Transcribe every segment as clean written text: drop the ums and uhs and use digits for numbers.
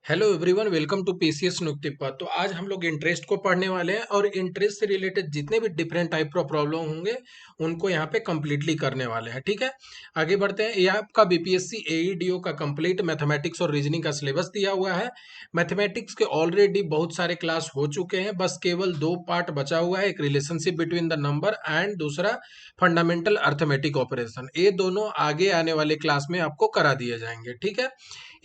Hello everyone, welcome to PCS नुक्तिप्पा। तो आज हम लोग इंटरेस्ट को पढ़ने वाले हैं और इंटरेस्ट से रिलेटेड जितने भी डिफरेंट टाइप ऑफ प्रॉब्लम होंगे उनको यहाँ पे कंप्लीटली करने वाले हैं। ठीक है, आगे बढ़ते हैं। ये आपका बीपीएससी एईडीओ का कंप्लीट मैथमेटिक्स और रीजनिंग का सिलेबस दिया हुआ है। मैथमेटिक्स के ऑलरेडी बहुत सारे क्लास हो चुके हैं, बस केवल दो पार्ट बचा हुआ है, एक relationship between the number and दूसरा फंडामेंटल अर्थमेटिक ऑपरेशन। ये दोनों आगे आने वाले क्लास में आपको करा दिए जाएंगे। ठीक है,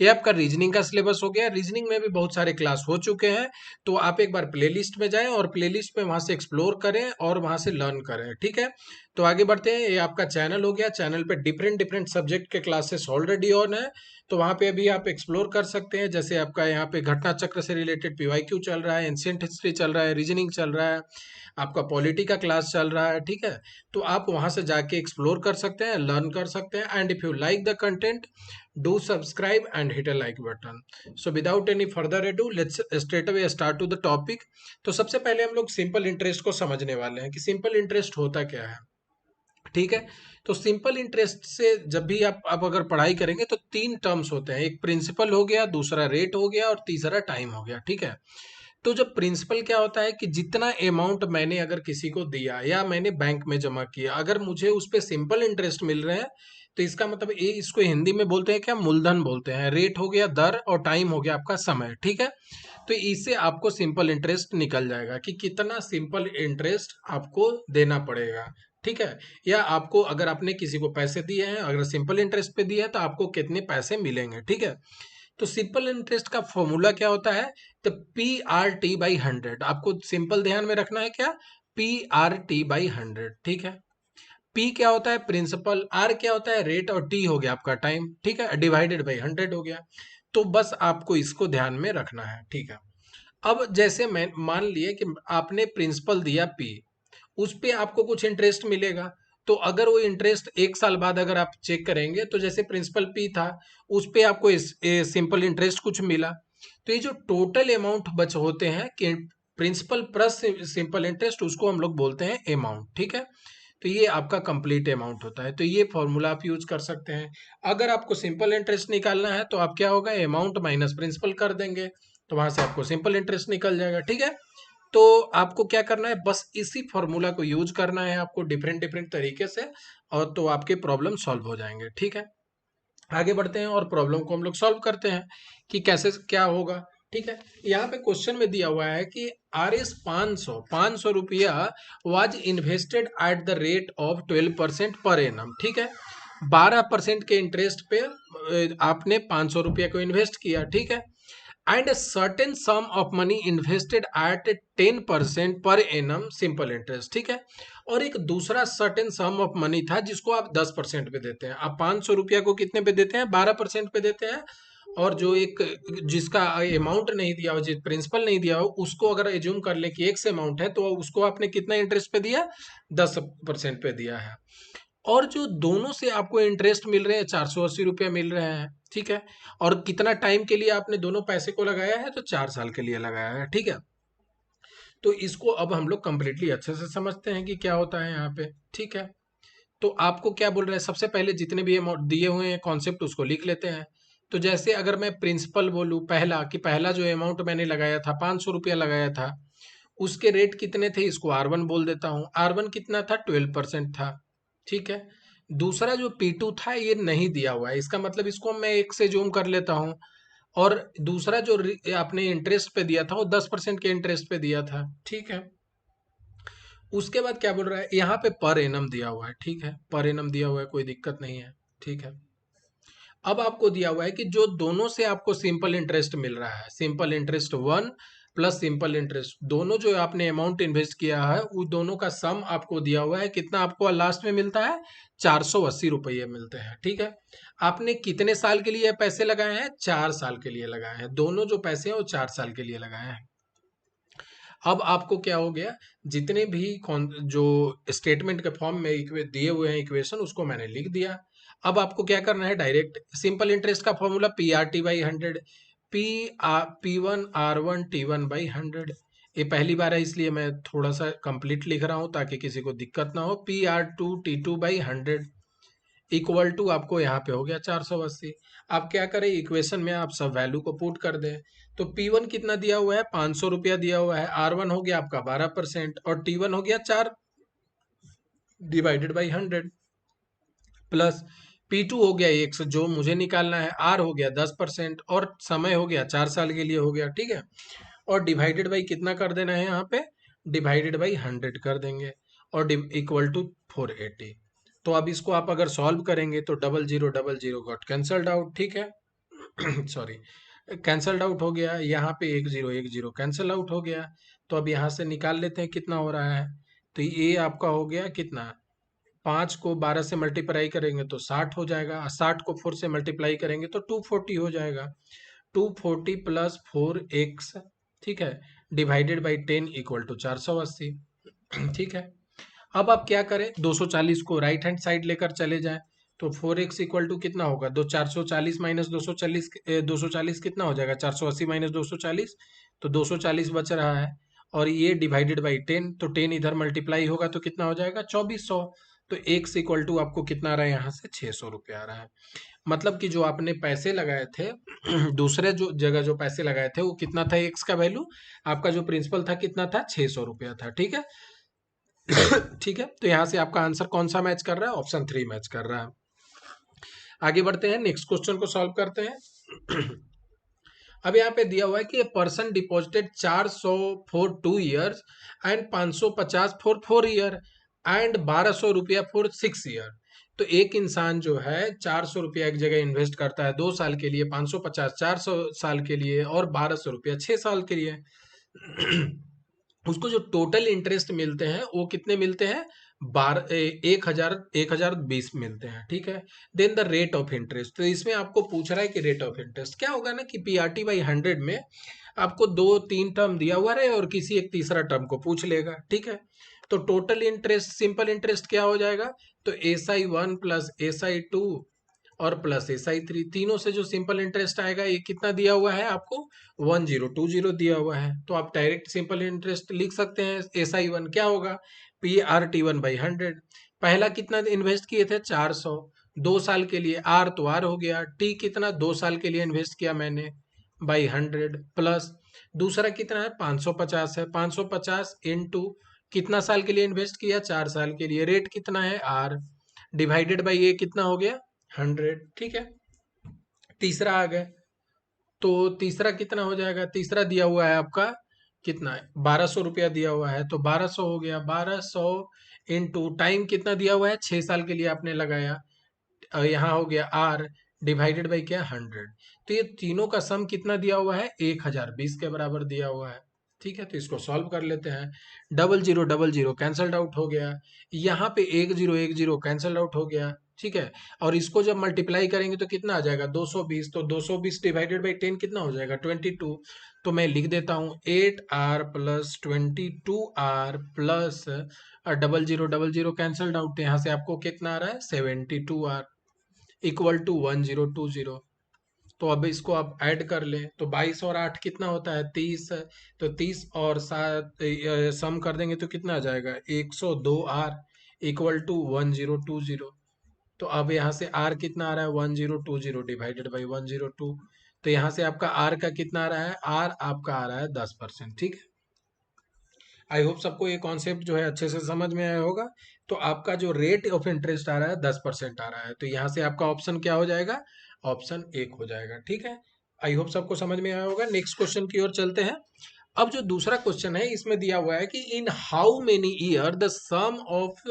ये आपका रीजनिंग का सिलेबस हो गया। रीजनिंग में भी बहुत सारे क्लास हो चुके हैं, तो आप एक बार प्लेलिस्ट में जाएं और प्लेलिस्ट में वहां से एक्सप्लोर करें और वहां से लर्न करें। ठीक है, तो आगे बढ़ते हैं। ये आपका चैनल हो गया, चैनल पे डिफरेंट डिफरेंट सब्जेक्ट के क्लासेस ऑलरेडी ऑन है, तो वहां पे अभी आप एक्सप्लोर कर सकते हैं। जैसे आपका यहाँ पे घटना चक्र से रिलेटेड पीवाईक्यू चल रहा है, एंशियंट हिस्ट्री चल रहा है, रीजनिंग चल रहा है, आपका पॉलिटी का क्लास चल रहा है। ठीक है, तो आप वहां से जाके एक्सप्लोर कर सकते हैं, लर्न कर सकते हैं। And if you like the content, do subscribe and hit a like button. So without any further ado, let's straight away start to the topic. तो सबसे पहले हम लोग सिंपल इंटरेस्ट को समझने वाले हैं कि सिंपल इंटरेस्ट होता क्या है। ठीक है, तो सिंपल इंटरेस्ट से जब भी आप अगर पढ़ाई करेंगे तो तीन टर्म्स होते हैं, एक प्रिंसिपल हो गया, दूसरा रेट हो गया और तीसरा टाइम हो गया। ठीक है, तो जब प्रिंसिपल क्या होता है कि जितना अमाउंट मैंने अगर किसी को दिया या मैंने बैंक में जमा किया, अगर मुझे उस पे सिंपल इंटरेस्ट मिल रहे हैं तो इसका मतलब ये, इसको हिंदी में बोलते हैं क्या, मूलधन बोलते हैं। रेट हो गया दर और टाइम हो गया आपका समय। ठीक है, तो इससे आपको सिंपल इंटरेस्ट निकल जाएगा कि कितना सिंपल इंटरेस्ट आपको देना पड़ेगा। ठीक है, या आपको अगर आपने किसी को पैसे दिए हैं, अगर सिंपल इंटरेस्ट पे दिया है तो आपको कितने पैसे मिलेंगे। ठीक है, तो सिंपल इंटरेस्ट का फॉर्मूला क्या होता है, तो PRT/100। आपको सिंपल ध्यान में रखना है क्या, PRT/100। ठीक है, P क्या होता है, प्रिंसिपल, R क्या होता है, रेट, और T हो गया आपका टाइम। ठीक है, डिवाइडेड बाई 100 हो गया। तो बस आपको इसको ध्यान में रखना है। ठीक है, अब जैसे मैं मान लिए कि आपने प्रिंसिपल दिया P, उस पे आपको कुछ इंटरेस्ट मिलेगा। तो अगर वो इंटरेस्ट एक साल बाद अगर आप चेक करेंगे तो जैसे प्रिंसिपल P था, उस पे आपको सिंपल इंटरेस्ट कुछ मिला। तो ये जो टोटल अमाउंट बच होते हैं कि प्रिंसिपल प्लस सिंपल इंटरेस्ट, उसको हम लोग बोलते हैं अमाउंट। ठीक है, तो ये आपका कंप्लीट अमाउंट होता है। तो ये फॉर्मूला आप यूज कर सकते हैं। अगर आपको सिंपल इंटरेस्ट निकालना है तो आप क्या होगा, अमाउंट माइनस प्रिंसिपल कर देंगे, तो वहां से आपको सिंपल इंटरेस्ट निकल जाएगा। ठीक है, तो आपको क्या करना है, बस इसी फॉर्मूला को यूज करना है आपको डिफरेंट डिफरेंट तरीके से, और तो आपके प्रॉब्लम सॉल्व हो जाएंगे। ठीक है, आगे बढ़ते हैं और प्रॉब्लम को हम लोग सॉल्व करते हैं कि कैसे क्या होगा। ठीक है, यहाँ पे क्वेश्चन में दिया हुआ है कि RS 500 रुपया was invested at the rate of 12% पर एनम। ठीक है, 12% के इंटरेस्ट पे आपने 500 रुपया को इन्वेस्ट किया। ठीक है, and certain some of money invested at 10% पर एनम सिंपल इंटरेस्ट। ठीक है, और एक दूसरा सर्टेन सम ऑफ मनी था जिसको आप 10% पे देते हैं। आप 500 रुपया को कितने पे देते हैं, 12% पे देते हैं। और जो एक जिसका अमाउंट नहीं दिया हो, जिस प्रिंसिपल नहीं दिया हो, उसको अगर एज्यूम कर ले कि एक्स अमाउंट है, तो उसको आपने कितना इंटरेस्ट पे दिया, 10% पे दिया है। और जो दोनों से आपको इंटरेस्ट मिल रहे हैं, 480 रुपया मिल रहे हैं। ठीक है, और कितना टाइम के लिए आपने दोनों पैसे को लगाया है, तो 4 साल के लिए लगाया है। ठीक है, तो इसको अब हम लोग कंप्लीटली अच्छे से समझते हैं कि क्या होता है यहाँ पे। ठीक है, तो आपको क्या बोल रहे हैं, सबसे पहले जितने भी अमाउंट दिए हुए हैं कॉन्सेप्ट, उसको लिख लेते हैं। तो जैसे अगर मैं प्रिंसिपल बोलूँ पहला, कि पहला जो अमाउंट मैंने लगाया था, 500 रुपया लगाया था, उसके रेट कितने थे, इसको R1 बोल देता हूँ। R1 कितना था, 12% था। ठीक है, दूसरा जो P2 था ये नहीं दिया हुआ है, इसका मतलब इसको मैं एक से जूम कर लेता हूँ। और दूसरा जो आपने इंटरेस्ट पे दिया था वो 10% के इंटरेस्ट पे दिया था। ठीक है, उसके बाद क्या बोल रहा है, यहाँ पे पर एनम दिया हुआ है। ठीक है, पर एनम दिया हुआ है, कोई दिक्कत नहीं है। ठीक है, अब आपको दिया हुआ है कि जो दोनों से आपको सिंपल इंटरेस्ट मिल रहा है, simple interest 1 plus simple interest, दोनों जो आपने अमाउंट इन्वेस्ट किया है वो दोनों का सम आपको दिया हुआ है। कितना आपको लास्ट में मिलता है, 480 रुपये मिलते हैं। ठीक है, आपने कितने साल के लिए पैसे लगाए हैं, 4 साल के लिए लगाए हैं। दोनों जो पैसे हैं वो 4 साल के लिए लगाए हैं। अब आपको क्या हो गया, जितने भी जो स्टेटमेंट के फॉर्म में दिए हुए हैं इक्वेशन, उसको मैंने लिख दिया। अब आपको क्या करना है, डायरेक्ट सिंपल इंटरेस्ट का फॉर्मूला PRT/100, P1R1T1/100। ये पहली बार है इसलिए मैं थोड़ा सा कंप्लीट लिख रहा हूँ ताकि किसी को दिक्कत ना हो। PR2T2/100 इक्वल टू आपको यहाँ पे हो गया 480। आप क्या करें, इक्वेशन में आप सब वैल्यू को पुट कर दें। तो P1 कितना दिया हुआ है, 500 रुपया दिया हुआ है। R1 हो गया आपका 12% और T1 हो गया 4 डिवाइडेड बाई 100 प्लस P2 हो गया 1 जो मुझे निकालना है। R हो गया 10% और समय हो गया 4 साल के लिए हो गया, ठीक है। और डिवाइडेड बाई कितना कर देना है यहाँ पे, डिवाइडेड बाई 100 कर देंगे और इक्वल टू 480। तो अब इसको आप अगर सॉल्व करेंगे तो double zero got cancelled out, ठीक है। सॉरी, कैंसल्ड आउट हो गया। यहाँ पे एक जीरो कैंसल आउट हो गया। तो अब यहाँ से निकाल लेते हैं कितना हो रहा है। तो ये आपका हो गया कितना, 5 को 12 से मल्टीप्लाई करेंगे तो 60 हो जाएगा, 60 को 4 से मल्टीप्लाई करेंगे तो 240 हो जाएगा। 240 प्लस 4x, ठीक है, डिवाइडेड बाई 10 इक्वल टू 480। ठीक है। अब आप क्या करें, 240 को राइट हैंड साइड लेकर चले जाएं। तो 4x इक्वल टू कितना होगा, 440 माइनस 240, 240 कितना हो जाएगा, 480 माइनस 240, तो 240 बच रहा है। और ये डिवाइडेड बाई 10, तो 10 इधर मल्टीप्लाई होगा तो कितना हो जाएगा, 2400। तो x इक्वल टू आपको कितना आ रहा है यहाँ से, 600 रुपया आ रहा है। मतलब कि जो आपने पैसे लगाए थे दूसरे जो जगह जो पैसे लगाए थे वो कितना था, एक्स का वैल्यू, आपका जो प्रिंसिपल था कितना था, 600 रुपया था, ठीक है। ठीक है, तो यहाँ से आपका आंसर कौन सा मैच कर रहा है, ऑप्शन 3 मैच कर रहा है। आगे बढ़ते हैं, नेक्स्ट क्वेश्चन को सॉल्व करते हैं। अब यहाँ पे दिया हुआ है कि person deposited 400 for 2 years and 550 for 4 year and 1200 रुपया फॉर 6 ईयर। तो एक इंसान जो है 400 रुपया एक जगह इन्वेस्ट करता है 2 साल के लिए, 550 400 साल के लिए और 1200 रुपया 6 साल के लिए। उसको जो टोटल इंटरेस्ट मिलते हैं वो कितने मिलते हैं, 1020 मिलते हैं, ठीक है। Then the rate of interest, तो इसमें आपको पूछ रहा है कि रेट ऑफ इंटरेस्ट क्या होगा ना, कि PRT बाई 100 में आपको 2-3 टर्म दिया हुआ है और किसी एक तीसरा टर्म को पूछ लेगा, ठीक है। तो टोटल इंटरेस्ट, सिंपल इंटरेस्ट क्या हो जाएगा, तो SI1 प्लस SI2 और प्लस SI3, तीनों से जो सिंपल इंटरेस्ट आएगा ये कितना दिया हुआ है आपको, 1020 दिया हुआ है। तो आप डायरेक्ट सिंपल इंटरेस्ट लिख सकते हैं। SI1 क्या होगा, PRT1 बाई 100। पहला कितना इन्वेस्ट किए थे, 400, 2 साल के लिए। R तो R हो गया, T कितना, 2 साल के लिए इन्वेस्ट किया मैंने, बाई 100 प्लस दूसरा कितना है, 550 है, 550 इंटू कितना साल के लिए इन्वेस्ट किया, 4 साल के लिए। रेट कितना है, R, डिवाइडेड बाई ये कितना हो गया, 100, ठीक है। तीसरा आ गया, तो तीसरा कितना हो जाएगा, तीसरा दिया हुआ है आपका कितना है, 1200 रुपया दिया हुआ है, तो 1200 हो गया। 1200 इंटू टाइम कितना दिया हुआ है, 6 साल के लिए आपने लगाया, यहाँ हो गया R, डिवाइडेड बाई क्या, 100। तो ये तीनों का सम कितना दिया हुआ है, 1020 के बराबर दिया हुआ है, ठीक है। तो इसको सॉल्व कर लेते हैं। डबल जीरो कैंसल्ड आउट हो गया, यहाँ पे 1010 कैंसल आउट हो गया, ठीक है। और इसको जब मल्टीप्लाई करेंगे तो कितना आ जाएगा, 220। तो 220 डिवाइडेड बाई 10 कितना हो जाएगा, 22। तो मैं लिख देता हूँ 8R plus 22R plus double zero cancelled out, यहाँ से आपको कितना आ रहा है, 72R इक्वल टू 1020। तो अब इसको आप ऐड कर लें तो 22 और 8 कितना होता है, 30। तो 30 और 7 सम कर देंगे तो कितना आ जाएगा, 102R इक्वल टू 1020। तो अब यहाँ से R कितना आ रहा है, 1020 डिवाइडेड बाई 102। तो यहाँ से आपका R का कितना आ रहा है, R आपका आ रहा है 10%, ठीक है। आई होप सबको ये कॉन्सेप्ट जो है अच्छे से समझ में आया होगा। तो आपका जो रेट ऑफ इंटरेस्ट आ रहा है 10% आ रहा है, तो यहाँ से आपका ऑप्शन क्या हो जाएगा, ऑप्शन 1 हो जाएगा, ठीक है। आई होप सबको समझ में आया होगा। नेक्स्ट क्वेश्चन की ओर चलते हैं। अब जो दूसरा क्वेश्चन है इसमें दिया हुआ है कि in how many year the sum of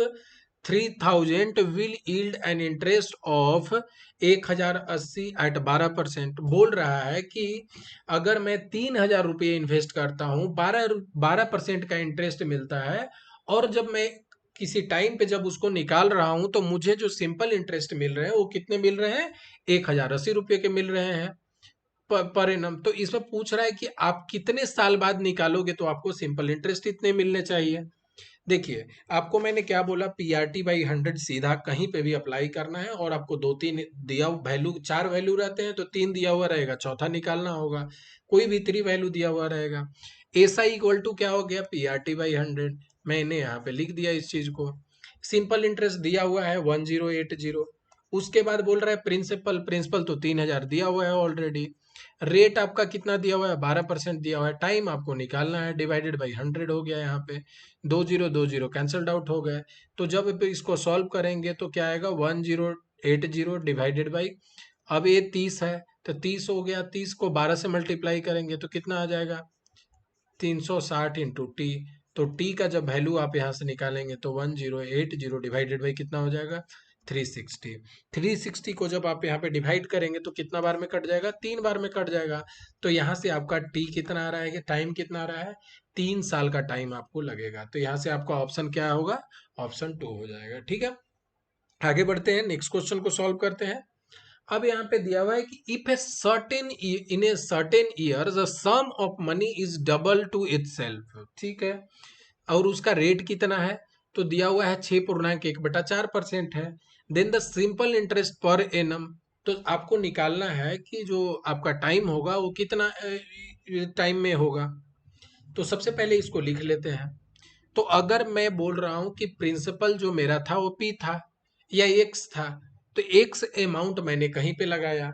3000 will yield an interest of 1080 at 12%। बोल रहा है कि अगर मैं 3000 रुपये इन्वेस्ट करता हूँ, 12% का इंटरेस्ट मिलता है, और जब मैं किसी टाइम पे जब उसको निकाल रहा हूं तो मुझे जो सिंपल इंटरेस्ट मिल रहे हैं वो कितने मिल रहे हैं, 1080 रुपये के मिल रहे हैं पर एनम। तो इसमें पूछ रहा है कि आप कितने साल बाद निकालोगे तो आपको सिंपल इंटरेस्ट इतने मिलने चाहिए। देखिए, आपको मैंने क्या बोला, PRT बाई 100 सीधा कहीं पे भी अप्लाई करना है, और आपको 2-3 दिया वैल्यू, 4 वैल्यू रहते हैं तो 3 दिया हुआ रहेगा, चौथा निकालना होगा। कोई भी 3 वैल्यू दिया हुआ रहेगा। SI इक्वल टू क्या हो गया, PRT बाई 100। मैंने यहाँ पे लिख दिया इस चीज को। सिंपल इंटरेस्ट दिया हुआ है 1080। उसके बाद बोल रहा है प्रिंसिपल, प्रिंसिपल तो 3,000 दिया हुआ है ऑलरेडी। रेट आपका कितना दिया हुआ है, 12% दिया हुआ है। टाइम आपको निकालना है, डिवाइडेड बाई 100 हो गया यहाँ पे। 2 0 कैंसल्ड आउट हो गए। तो जब इसको सॉल्व करेंगे तो क्या आएगा, 1080 डिवाइडेड बाई, अब ये 30 है तो 30 हो गया, 30 को 12 से मल्टीप्लाई करेंगे तो कितना आ जाएगा, 360 इंटू टी। तो टी का जब वैल्यू आप यहाँ से निकालेंगे तो 1080 डिवाइडेड बाई कितना हो जाएगा, 360। 360 को जब आप यहाँ पे डिवाइड करेंगे तो कितना बार में कट जाएगा, 3 बार में कट जाएगा। तो यहाँ से आपका टी कितना आ रहा है, टाइम कितना आ रहा है, 3 साल का टाइम आपको लगेगा। तो यहाँ से आपका ऑप्शन क्या होगा, ऑप्शन 2 हो जाएगा। ठीक है, आगे बढ़ते हैं, नेक्स्ट क्वेश्चन को सॉल्व करते हैं। अब यहाँ पे दिया हुआ है कि if a certain in a certain year the sum of money is double to itself, ठीक है, और उसका रेट कितना है, तो दिया हुआ है 6.1/4% है। Then the simple interest per annum, तो आपको निकालना है कि जो आपका टाइम होगा वो कितना टाइम में होगा। तो सबसे पहले इसको लिख लेते हैं। तो अगर मैं बोल रहा हूं कि प्रिंसिपल जो मेरा था वो पी था या एक्स था, तो एक्स अमाउंट मैंने कहीं पे लगाया।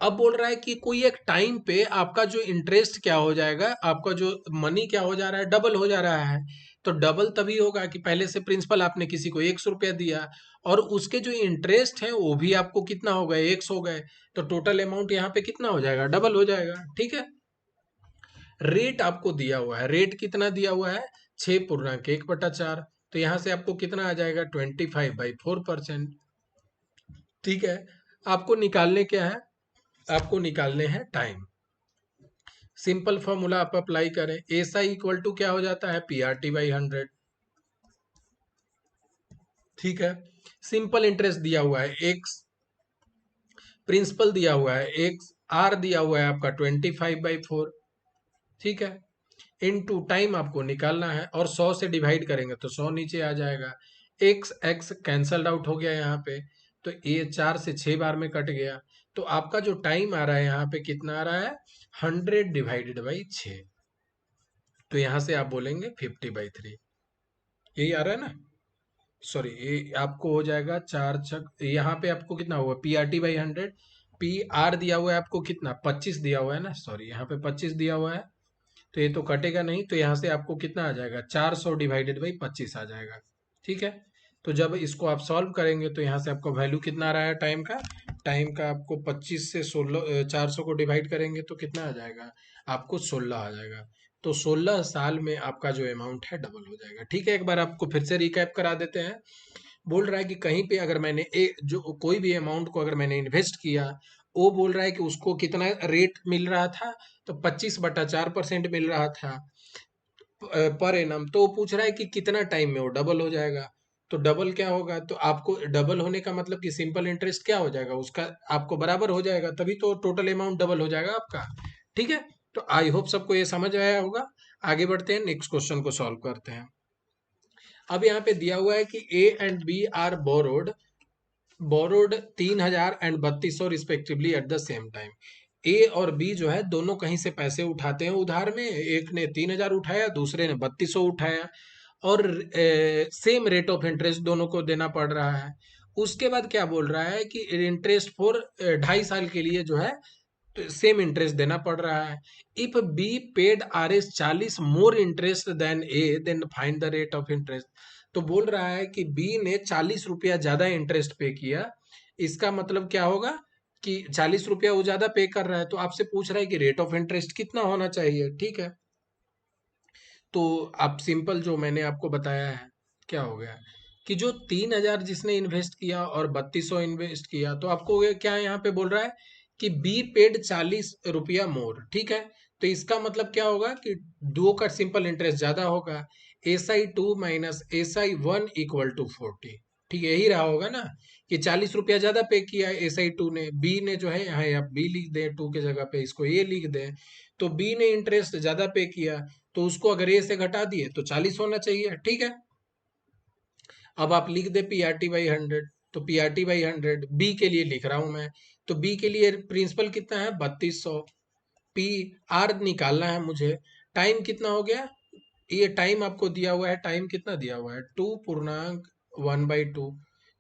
अब बोल रहा है कि कोई एक टाइम पे आपका जो इंटरेस्ट क्या हो जाएगा, आपका जो मनी क्या हो जा रहा है, डबल हो जा रहा है। तो डबल तभी होगा कि पहले से प्रिंसिपल आपने किसी को 100 रुपया दिया और उसके जो इंटरेस्ट है वो भी आपको कितना हो गए, 100 हो गए। तो टोटल अमाउंट यहाँ पे कितना हो जाएगा, डबल हो जाएगा। ठीक है, रेट आपको दिया हुआ है, रेट कितना दिया हुआ है, 6.1/4। तो यहाँ से आपको कितना आ जाएगा, 25/4%। ठीक है, आपको निकालने क्या है, आपको निकालने हैं टाइम। सिंपल फॉर्मूला आप अप्लाई करें, एस आई इक्वल टू क्या हो जाता है, PRT/100। ठीक है, सिंपल इंटरेस्ट दिया हुआ है एक्स, प्रिंसिपल दिया हुआ है एक्स, आर दिया हुआ है आपका 25/4। ठीक है, इनटू टाइम आपको निकालना है और 100 से डिवाइड करेंगे तो 100 नीचे आ जाएगा। एक्स एक्स कैंसल्ड आउट हो गया यहाँ पे, तो ये 4 से 6 बार में कट गया। तो आपका जो टाइम आ रहा है यहाँ पे कितना आ रहा है, 100/6। तो यहाँ से आप बोलेंगे 50/3, यही आ रहा है ना। सॉरी, ये आपको हो जाएगा 4 छक, यहाँ पे आपको कितना हुआ, PRT/100। पी आर दिया हुआ है आपको कितना, 25 दिया हुआ है ना, सॉरी यहाँ पे 25 दिया हुआ है। तो ये तो कटेगा नहीं, तो यहाँ से आपको कितना आ जाएगा, 400/25 आ जाएगा। ठीक है, तो जब इसको आप सॉल्व करेंगे तो यहाँ से आपको वैल्यू कितना आ रहा है टाइम का, टाइम का आपको 25 से 16, 400 को डिवाइड करेंगे तो कितना आ जाएगा, आपको 16 आ जाएगा। तो 16 साल में आपका जो अमाउंट है डबल हो जाएगा। ठीक है, एक बार आपको फिर से रिकैप करा देते हैं। बोल रहा है कि कहीं पे अगर मैंने जो कोई भी अमाउंट को अगर मैंने इन्वेस्ट किया, वो बोल रहा है कि उसको कितना रेट मिल रहा था, तो 25/4% मिल रहा था पर एनम। तो वो पूछ रहा है कि कितना टाइम में वो डबल हो जाएगा। तो डबल क्या होगा, तो आपको डबल होने का मतलब कि सिंपल इंटरेस्ट क्या हो जाएगा उसका, आपको बराबर हो जाएगा, तभी तो टोटल अमाउंट डबल हो जाएगा आपका। ठीक है, तो आई होप सबको ये समझ आया होगा। आगे बढ़ते हैं, नेक्स्ट क्वेश्चन को सॉल्व करते हैं। अब यहाँ पे दिया हुआ है कि A and B are borrowed 3,000 and 3,200 respectively at the same time. A और बी जो है दोनों कहीं से पैसे उठाते हैं उधार में, एक ने 3,000 उठाया, दूसरे ने 3,200 उठाया, और सेम रेट ऑफ इंटरेस्ट दोनों को देना पड़ रहा है। उसके बाद क्या बोल रहा है कि इंटरेस्ट फॉर 2.5 साल के लिए जो है तो सेम इंटरेस्ट देना पड़ रहा है। If B paid RS 40 more interest than A, then find the rate of interest. तो बोल रहा है कि बी ने 40 रुपया ज्यादा इंटरेस्ट पे किया। इसका मतलब क्या होगा कि 40 रुपया वो ज्यादा पे कर रहा है, तो आपसे पूछ रहा है कि रेट ऑफ इंटरेस्ट कितना होना चाहिए। ठीक है, तो आप सिंपल जो मैंने आपको बताया है, क्या हो गया कि जो 3,000 जिसने इन्वेस्ट किया और 3,200 इन्वेस्ट किया, तो आपको ये क्या यहाँ पे बोल रहा है कि बी पेड 40 रुपया मोर। ठीक है, तो इसका मतलब क्या होगा कि दो का सिंपल इंटरेस्ट ज्यादा होगा, SI2 minus SI1 equal to 40। ठीक है, यही रहा होगा ना कि 40 रुपया ज्यादा पे किया SI2 ने, बी ने जो है यहाँ आप बी लिख दें, 2 के जगह पे इसको ए लिख दें। तो बी ने इंटरेस्ट ज्यादा पे किया, तो उसको अगर ए से घटा दिए तो 40 होना चाहिए। ठीक है, अब आप लिख दे PRT/100। तो PRT/100 बी के लिए लिख रहा हूं मैं, तो बी के लिए प्रिंसिपल कितना है, 3,200। पी आर निकालना है मुझे, टाइम कितना हो गया, ये टाइम आपको दिया हुआ है, टाइम कितना दिया हुआ है, 2.1/2।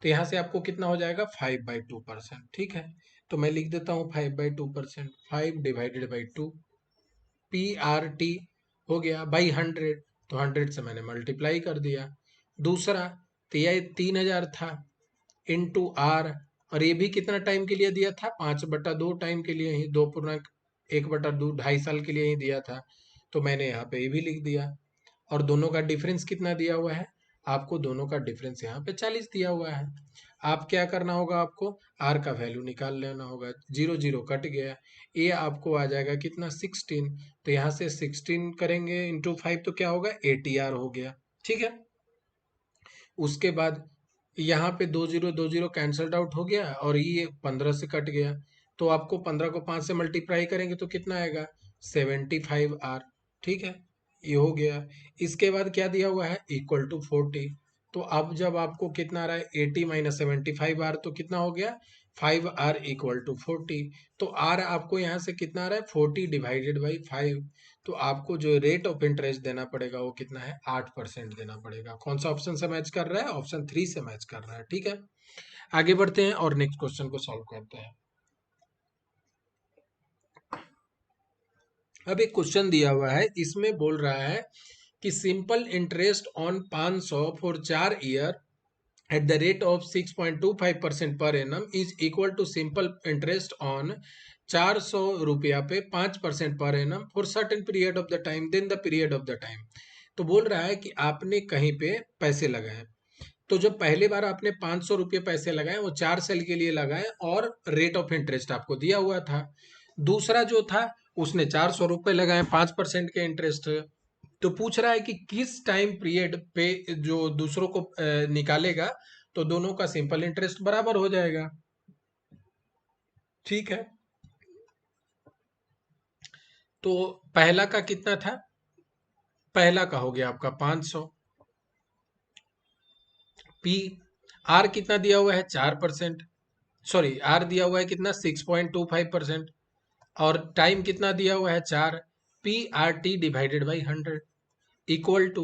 तो यहाँ से आपको कितना हो जाएगा 5/2%। ठीक है, तो मैं लिख देता हूँ 5/2%, 5/2 PRT हो गया बाई 100, तो 100 से मैंने मल्टीप्लाई कर दिया। दूसरा, तो यह 3000 था इंटू आर, और ये भी कितना टाइम के लिए दिया था, 5/2 टाइम के लिए ही, 2 1/2 2.5 साल के लिए ही दिया था। तो मैंने यहाँ पे ये भी लिख दिया। और दोनों का डिफरेंस कितना दिया हुआ है, आपको दोनों का डिफरेंस यहाँ पे 40 दिया हुआ है। आप क्या करना होगा, आपको आर का वैल्यू निकाल लेना होगा। 0 0 कट गया, ये आपको आ जाएगा कितना 16। तो यहाँ से 16 करेंगे इंटू 5 तो क्या होगा 80R हो गया। ठीक है, उसके बाद यहाँ पे 2 0 कैंसल्ड आउट हो गया, और ये 15 से कट गया। तो आपको 15 को 5 से मल्टीप्लाई करेंगे तो कितना आएगा 75R। ठीक है, ये हो गया। इसके बाद क्या दिया हुआ है, इक्वल टू 40। तो अब जब आपको कितना आ रहा है 80 माइनस 75R, तो कितना हो गया 5R इक्वल टू 40। तो R आपको यहाँ से कितना आ रहा है 40/5। तो आपको जो रेट ऑफ इंटरेस्ट देना पड़ेगा वो कितना है 8% देना पड़ेगा। कौन सा ऑप्शन से मैच कर रहा है, ऑप्शन 3 से मैच कर रहा है। ठीक है, आगे बढ़ते हैं और नेक्स्ट क्वेश्चन को सॉल्व करते हैं। अब एक क्वेश्चन दिया हुआ है, इसमें बोल रहा है कि simple interest on 500 for 4 year at the rate of 6.25% per annum is equal to simple interest on 400 रुपया पे 5% per annum for certain period of the time, then the period of the time. तो बोल रहा है कि आपने कहीं पे पैसे लगाए, तो जब पहली बार आपने 500 रुपये पैसे लगाए वो 4 साल के लिए लगाए, और रेट ऑफ इंटरेस्ट आपको दिया हुआ था। दूसरा जो था उसने 400 रुपये लगाए 5% के इंटरेस्ट। तो पूछ रहा है कि किस टाइम पीरियड पे जो दूसरों को निकालेगा तो दोनों का सिंपल इंटरेस्ट बराबर हो जाएगा। ठीक है, तो पहला का कितना था, पहला का हो गया आपका 500। पी आर कितना दिया हुआ है 4%, सॉरी आर दिया हुआ है कितना 6.25%, और टाइम कितना दिया हुआ है 4। PRT/100 इक्वल टू,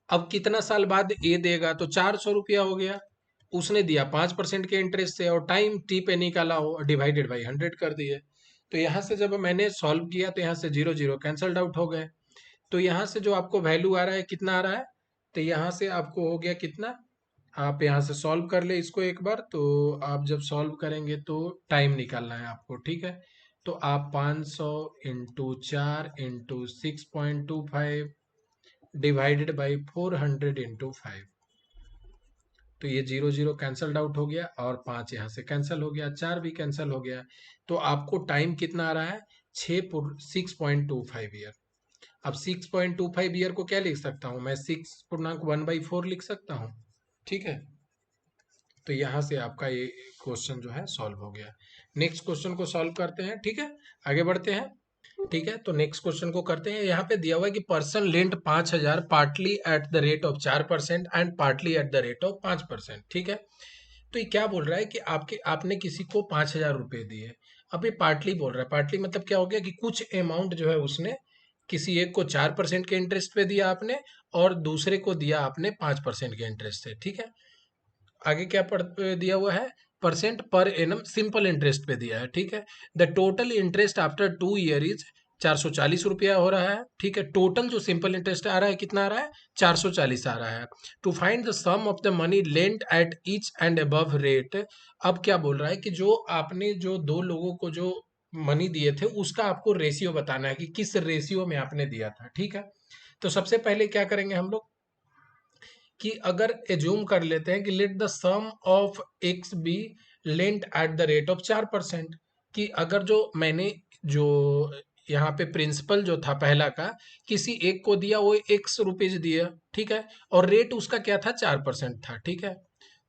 अब कितना साल बाद ए देगा, तो 400 रुपया हो गया, उसने दिया 5% के इंटरेस्ट से, और टाइम टी पे निकाला हो, डिवाइडेड बाई 100 कर दिए। तो यहाँ से जब मैंने सॉल्व किया तो यहाँ से 0 0 कैंसल्ड आउट हो गए। तो यहाँ से जो आपको वैल्यू आ रहा है कितना आ रहा है, तो यहाँ से आपको हो गया कितना, आप यहाँ से सॉल्व कर ले इसको एक बार। तो आप जब सॉल्व करेंगे तो टाइम निकालना है आपको। ठीक है, तो आप 500 into 4 into 6.25 divided by 400 into 5, तो ये 0 0 कैंसल्ड आउट हो गया, और 5 यहाँ से कैंसिल हो गया, 4 भी कैंसिल हो गया। तो आपको टाइम कितना आ रहा है 6.25 ईयर। अब 6.25 ईयर को क्या लिख सकता हूँ मैं, 6.1/4 लिख सकता हूँ। ठीक है, तो यहाँ से आपका ये क्वेश्चन जो है सॉल्व हो गया। नेक्स्ट क्वेश्चन को सॉल्व करते हैं। ठीक है, आगे बढ़ते हैं। ठीक है, तो नेक्स्ट क्वेश्चन को करते हैं। यहाँ पे दिया हुआ है कि person lent 5,000 partly eight the rate of 4% and partly eight the rate of 5%। ठीक है, तो ये क्या बोल रहा है कि आपने किसी को 5,000 रुपए दिए। अब ये पार्टली बोल रहा है, पार्टली मतलब क्या हो गया कि कुछ अमाउंट जो है उसने किसी एक को 4% के इंटरेस्ट पे दिया आपने, और दूसरे को दिया आपने 5% के इंटरेस्ट से। ठीक है, आगे क्या दिया हुआ है, परसेंट पर एनम सिंपल इंटरेस्ट पे दिया है। ठीक है, the total interest after 2 year is 440 रुपया हो रहा है। ठीक है, टोटल जो सिंपल इंटरेस्ट आ रहा है कितना आ रहा है 440 आ रहा है। To find the sum of the money lent at each and above rate. अब क्या बोल रहा है कि जो आपने जो दो लोगों को जो मनी दिए थे उसका आपको रेशियो बताना है कि किस रेशियो में आपने दिया था। ठीक है, तो सबसे पहले क्या करेंगे हम लोग कि अगर एज्यूम कर लेते हैं कि let the sum of x be lent at the rate of 4%, कि अगर जो मैंने जो यहाँ पे प्रिंसिपल जो था पहला का किसी एक को दिया वो x रुपीज दिया। ठीक है, और रेट उसका क्या था 4% था। ठीक है,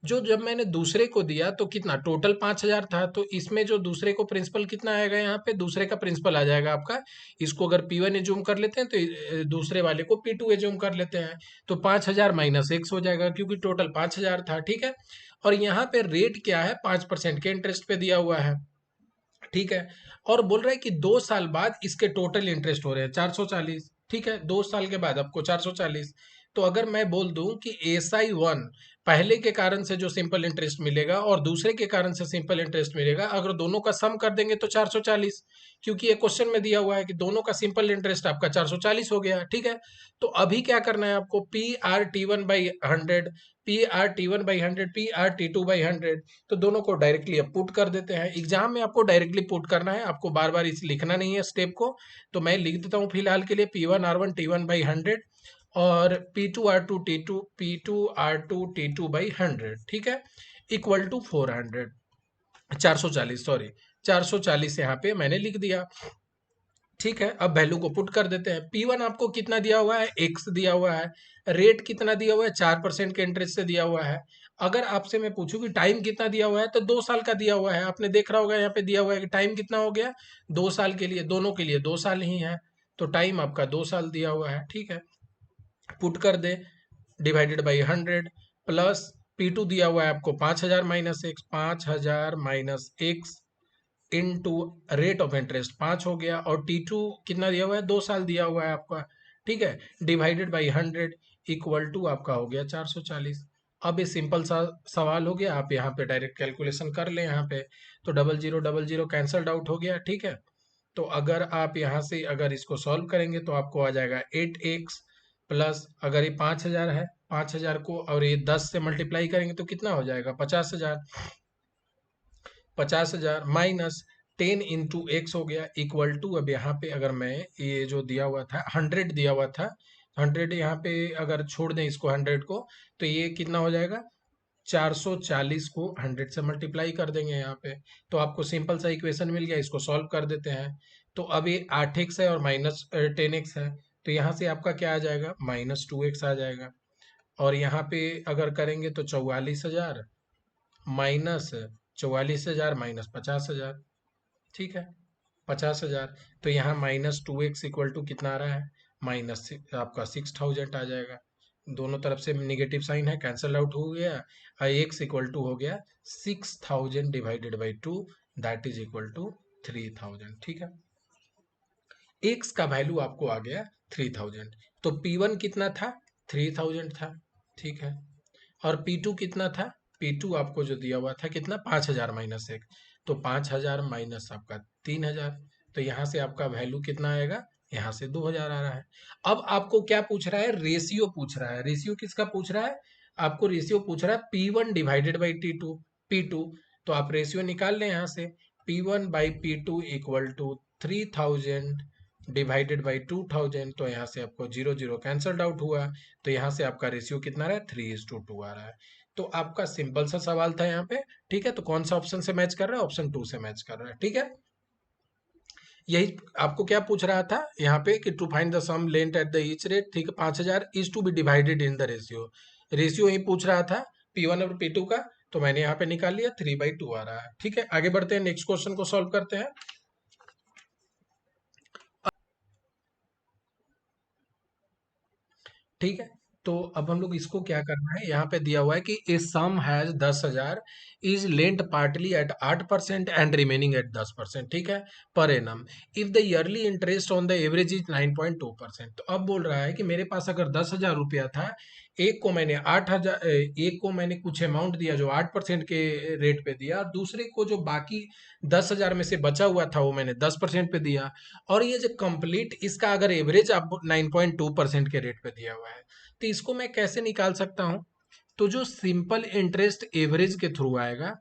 जो जब मैंने दूसरे को दिया तो कितना टोटल 5,000 था, तो इसमें जो दूसरे को प्रिंसिपल कितना आएगा, यहाँ पे दूसरे का प्रिंसिपल आ जाएगा आपका, इसको अगर P1 एज्यूम कर लेते हैं तो दूसरे वाले को P2 एज्यूम कर लेते हैं, तो 5,000 माइनस एक्स हो जाएगा क्योंकि टोटल 5,000 था। ठीक है, और यहाँ पे रेट क्या है 5% के इंटरेस्ट पे दिया हुआ है। ठीक है, और बोल रहा है कि 2 साल बाद इसके टोटल इंटरेस्ट हो रहे हैं 440। ठीक है, 2 साल के बाद आपको 440, तो अगर मैं बोल दूं कि SI1 पहले के कारण से जो सिंपल इंटरेस्ट मिलेगा और दूसरे के कारण से सिंपल इंटरेस्ट मिलेगा, अगर दोनों का सम कर देंगे तो 440, क्योंकि ये क्वेश्चन में दिया हुआ है कि दोनों का सिंपल इंटरेस्ट आपका 440 हो गया। ठीक है, तो अभी क्या करना है आपको, PR T1/100, PR T1/100, PR T2/100, तो दोनों को डायरेक्टली अब पुट कर देते हैं। एग्जाम में आपको डायरेक्टली पुट करना है, आपको बार बार इस लिखना नहीं है स्टेप को। तो मैं लिख देता हूँ फिलहाल के लिए, P1R1 T1/100 और P2R2 T2 ठीक है, इक्वल टू 400, 440, सॉरी 440 यहाँ पे मैंने लिख दिया। ठीक है, अब वैल्यू को पुट कर देते हैं। P1 आपको कितना दिया हुआ है, x दिया हुआ है। रेट कितना दिया हुआ है, 4% के इंटरेस्ट से दिया हुआ है। अगर आपसे मैं पूछूं कि टाइम कितना दिया हुआ है, तो 2 साल का दिया हुआ है। आपने देख रहा होगा यहाँ पे दिया हुआ है कि टाइम कितना हो गया, 2 साल के लिए, दोनों के लिए 2 साल ही है। तो टाइम आपका 2 साल दिया हुआ है। ठीक है, पुट कर दे, डिवाइडेड बाई 100, प्लस P2 दिया हुआ है आपको 5000 minus x, 5000 minus x into rate of interest 5 हो गया, और T2 कितना दिया हुआ है, 2 साल दिया हुआ है आपका। ठीक है, डिवाइडेड बाई 100 इक्वल टू आपका हो गया 440। अब ये सिंपल सा सवाल हो गया, आप यहाँ पे डायरेक्ट कैलकुलेशन कर लें यहाँ पे। तो 0000 कैंसल्ड आउट हो गया। ठीक है, तो अगर आप यहाँ से अगर इसको सॉल्व करेंगे तो आपको आ जाएगा 8x, प्लस अगर ये 5000 है, 5000 को और ये 10 से मल्टीप्लाई करेंगे तो कितना हो जाएगा, 50,000, 50,000 माइनस 10 × x हो गया, इक्वल टू, अब यहाँ पे अगर मैं ये जो दिया हुआ था 100 दिया हुआ था, 100 यहाँ पे अगर छोड़ दें इसको 100 को, तो ये कितना हो जाएगा, 440 को 100 से मल्टीप्लाई कर देंगे यहाँ पे। तो आपको सिंपल सा इक्वेशन मिल गया, इसको सॉल्व कर देते हैं। तो अब ये 8x है और माइनस 10x है, तो यहाँ से आपका क्या आ जाएगा, -2x आ जाएगा। और यहाँ पे अगर करेंगे तो 44,000 माइनस 44,000 माइनस 50,000। ठीक है, 50,000, तो यहाँ -2x इक्वल टू कितना आ रहा है, माइनस आपका 6,000 आ जाएगा। दोनों तरफ से निगेटिव साइन है, कैंसल आउट हो गया। x इक्वल टू हो गया 6,000 divided by 2, that is equal to 3,000। ठीक है, x का वैल्यू आपको आ गया 3,000। तो P1 कितना था, 3,000 था। ठीक है, और P2 कितना था, P2 आपको जो दिया हुआ था कितना, 5,000 माइनस 1, तो 5,000 माइनस आपका 3,000, तो यहाँ से आपका वैल्यू कितना आएगा, यहाँ से 2,000 आ रहा है। अब आपको क्या पूछ रहा है, रेशियो पूछ रहा है। रेशियो किसका पूछ रहा है, आपको रेशियो पूछ रहा है P1 डिवाइडेड बाई P2। तो आप रेशियो निकाल लें यहाँ से, P1/P2 equal to 3,000 divided by 2,000, तो यहाँ से आपको 0 कैंसल्ड आउट हुआ। तो यहाँ से आपका रेशियो कितना आ रहा है, 3:2 आ रहा है। तो आपका सिंपल सा सवाल था यहाँ पे। ठीक है, तो कौन सा ऑप्शन से मैच कर रहा है, ऑप्शन 2 से मैच कर रहा है। ठीक है, यही आपको क्या पूछ रहा था यहाँ पे कि to find the sum lent at the each rate. ठीक है, 5,000 is to be divided in the ratio. Ratio ही पूछ रहा था P1 और P2 का, तो मैंने यहाँ पे निकाल लिया, 3/2 आ रहा है। ठीक है, आगे बढ़ते हैं, नेक्स्ट क्वेश्चन को सॉल्व करते हैं। ठीक है, तो अब हम लोग इसको क्या करना है, यहाँ पे दिया हुआ है कि a sum has 10,000 is lent partly at 8% and remaining at 10%। ठीक है, per annum if the yearly interest on the average is 9.2%। तो अब बोल रहा है कि मेरे पास अगर 10,000 रुपया था, एक को मैंने 8,000, एक को मैंने कुछ अमाउंट दिया जो 8% के रेट पे दिया, और दूसरे को जो बाकी 10,000 में से बचा हुआ था वो मैंने 10% पे दिया। और ये जो कंप्लीट इसका अगर एवरेज आप 9.2% के रेट पे दिया हुआ है, तो इसको मैं कैसे निकाल सकता हूं, तो जो सिंपल इंटरेस्ट एवरेज के थ्रू आएगा,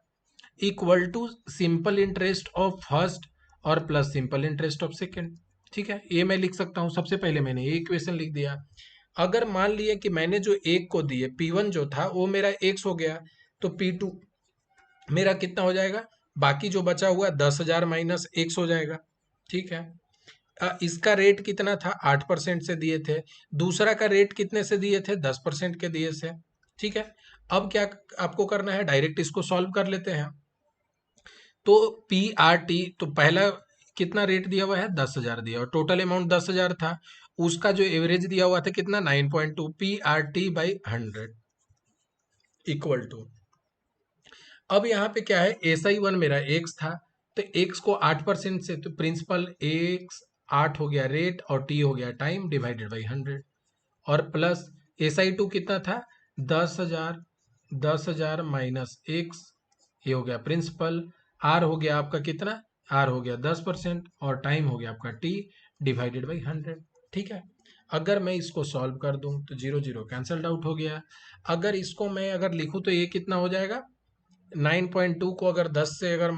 equal to simple interest of first और plus simple interest of second. ठीक है, ये मैं लिख सकता हूं। सबसे पहले मैंने ये इक्वेशन लिख दिया। अगर मान लिया कि मैंने जो एक को दिए, P1 जो था वो मेरा x हो गया, तो P2 मेरा कितना हो जाएगा, बाकी जो बचा हुआ 10,000 माइनस x हो जाएगा। ठीक है, इसका रेट कितना था, 8% से दिए थे। दूसरा का रेट कितने से दिए थे, 10% के दिए से। ठीक है, अब क्या आपको करना है, डायरेक्ट इसको सॉल्व कर लेते हैं। तो PRT, तो पहला कितना रेट दिया हुआ है, 10,000 दिया हुआ, टोटल अमाउंट 10,000 था। उसका जो एवरेज दिया हुआ था कितना, 9.2, PRT/100 इक्वल टू, अब यहाँ पे क्या है, SI1 मेरा x था, तो x को 8% से, तो प्रिंसिपल x 8 हो गया रेट, और t हो गया टाइम, डिवाइडेड बाई 100, और प्लस SI2 कितना था 10,000, 10,000 माइनस एक्स, ये हो गया प्रिंसिपल। आर हो गया आपका कितना, आर हो गया 10% और टाइम हो गया आपका टी डिवाइडेड बाई 100। ठीक है, अगर मैं इसको सॉल्व कर दूं तो 0 0 कैंसल्ड आउट हो गया। अगर इसको मैं अगर लिखूं तो ये कितना हो जाएगा, 9.2 को अगर 10 से अगर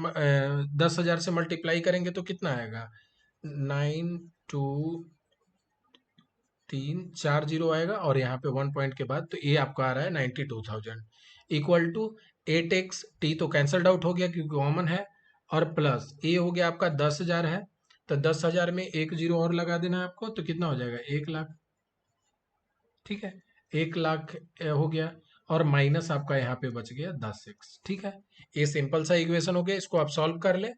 10,000 से मल्टीप्लाई करेंगे तो कितना आएगा, 9 2 3 4 0 आएगा और यहाँ पे 1 पॉइंट के बाद तो ये आपका आ रहा है 92,000 इक्वल टू 8x टी तो कैंसल्ड आउट हो गया क्योंकि कॉमन है, और प्लस ये हो गया आपका 10,000 है, तो 10,000 में एक जीरो और लगा देना है आपको तो कितना हो जाएगा 1 लाख। ठीक है, 1 लाख हो गया और माइनस आपका यहाँ पे बच गया 10x। ठीक है, ये सिंपल सा इक्वेशन हो गया, इसको आप सॉल्व कर ले।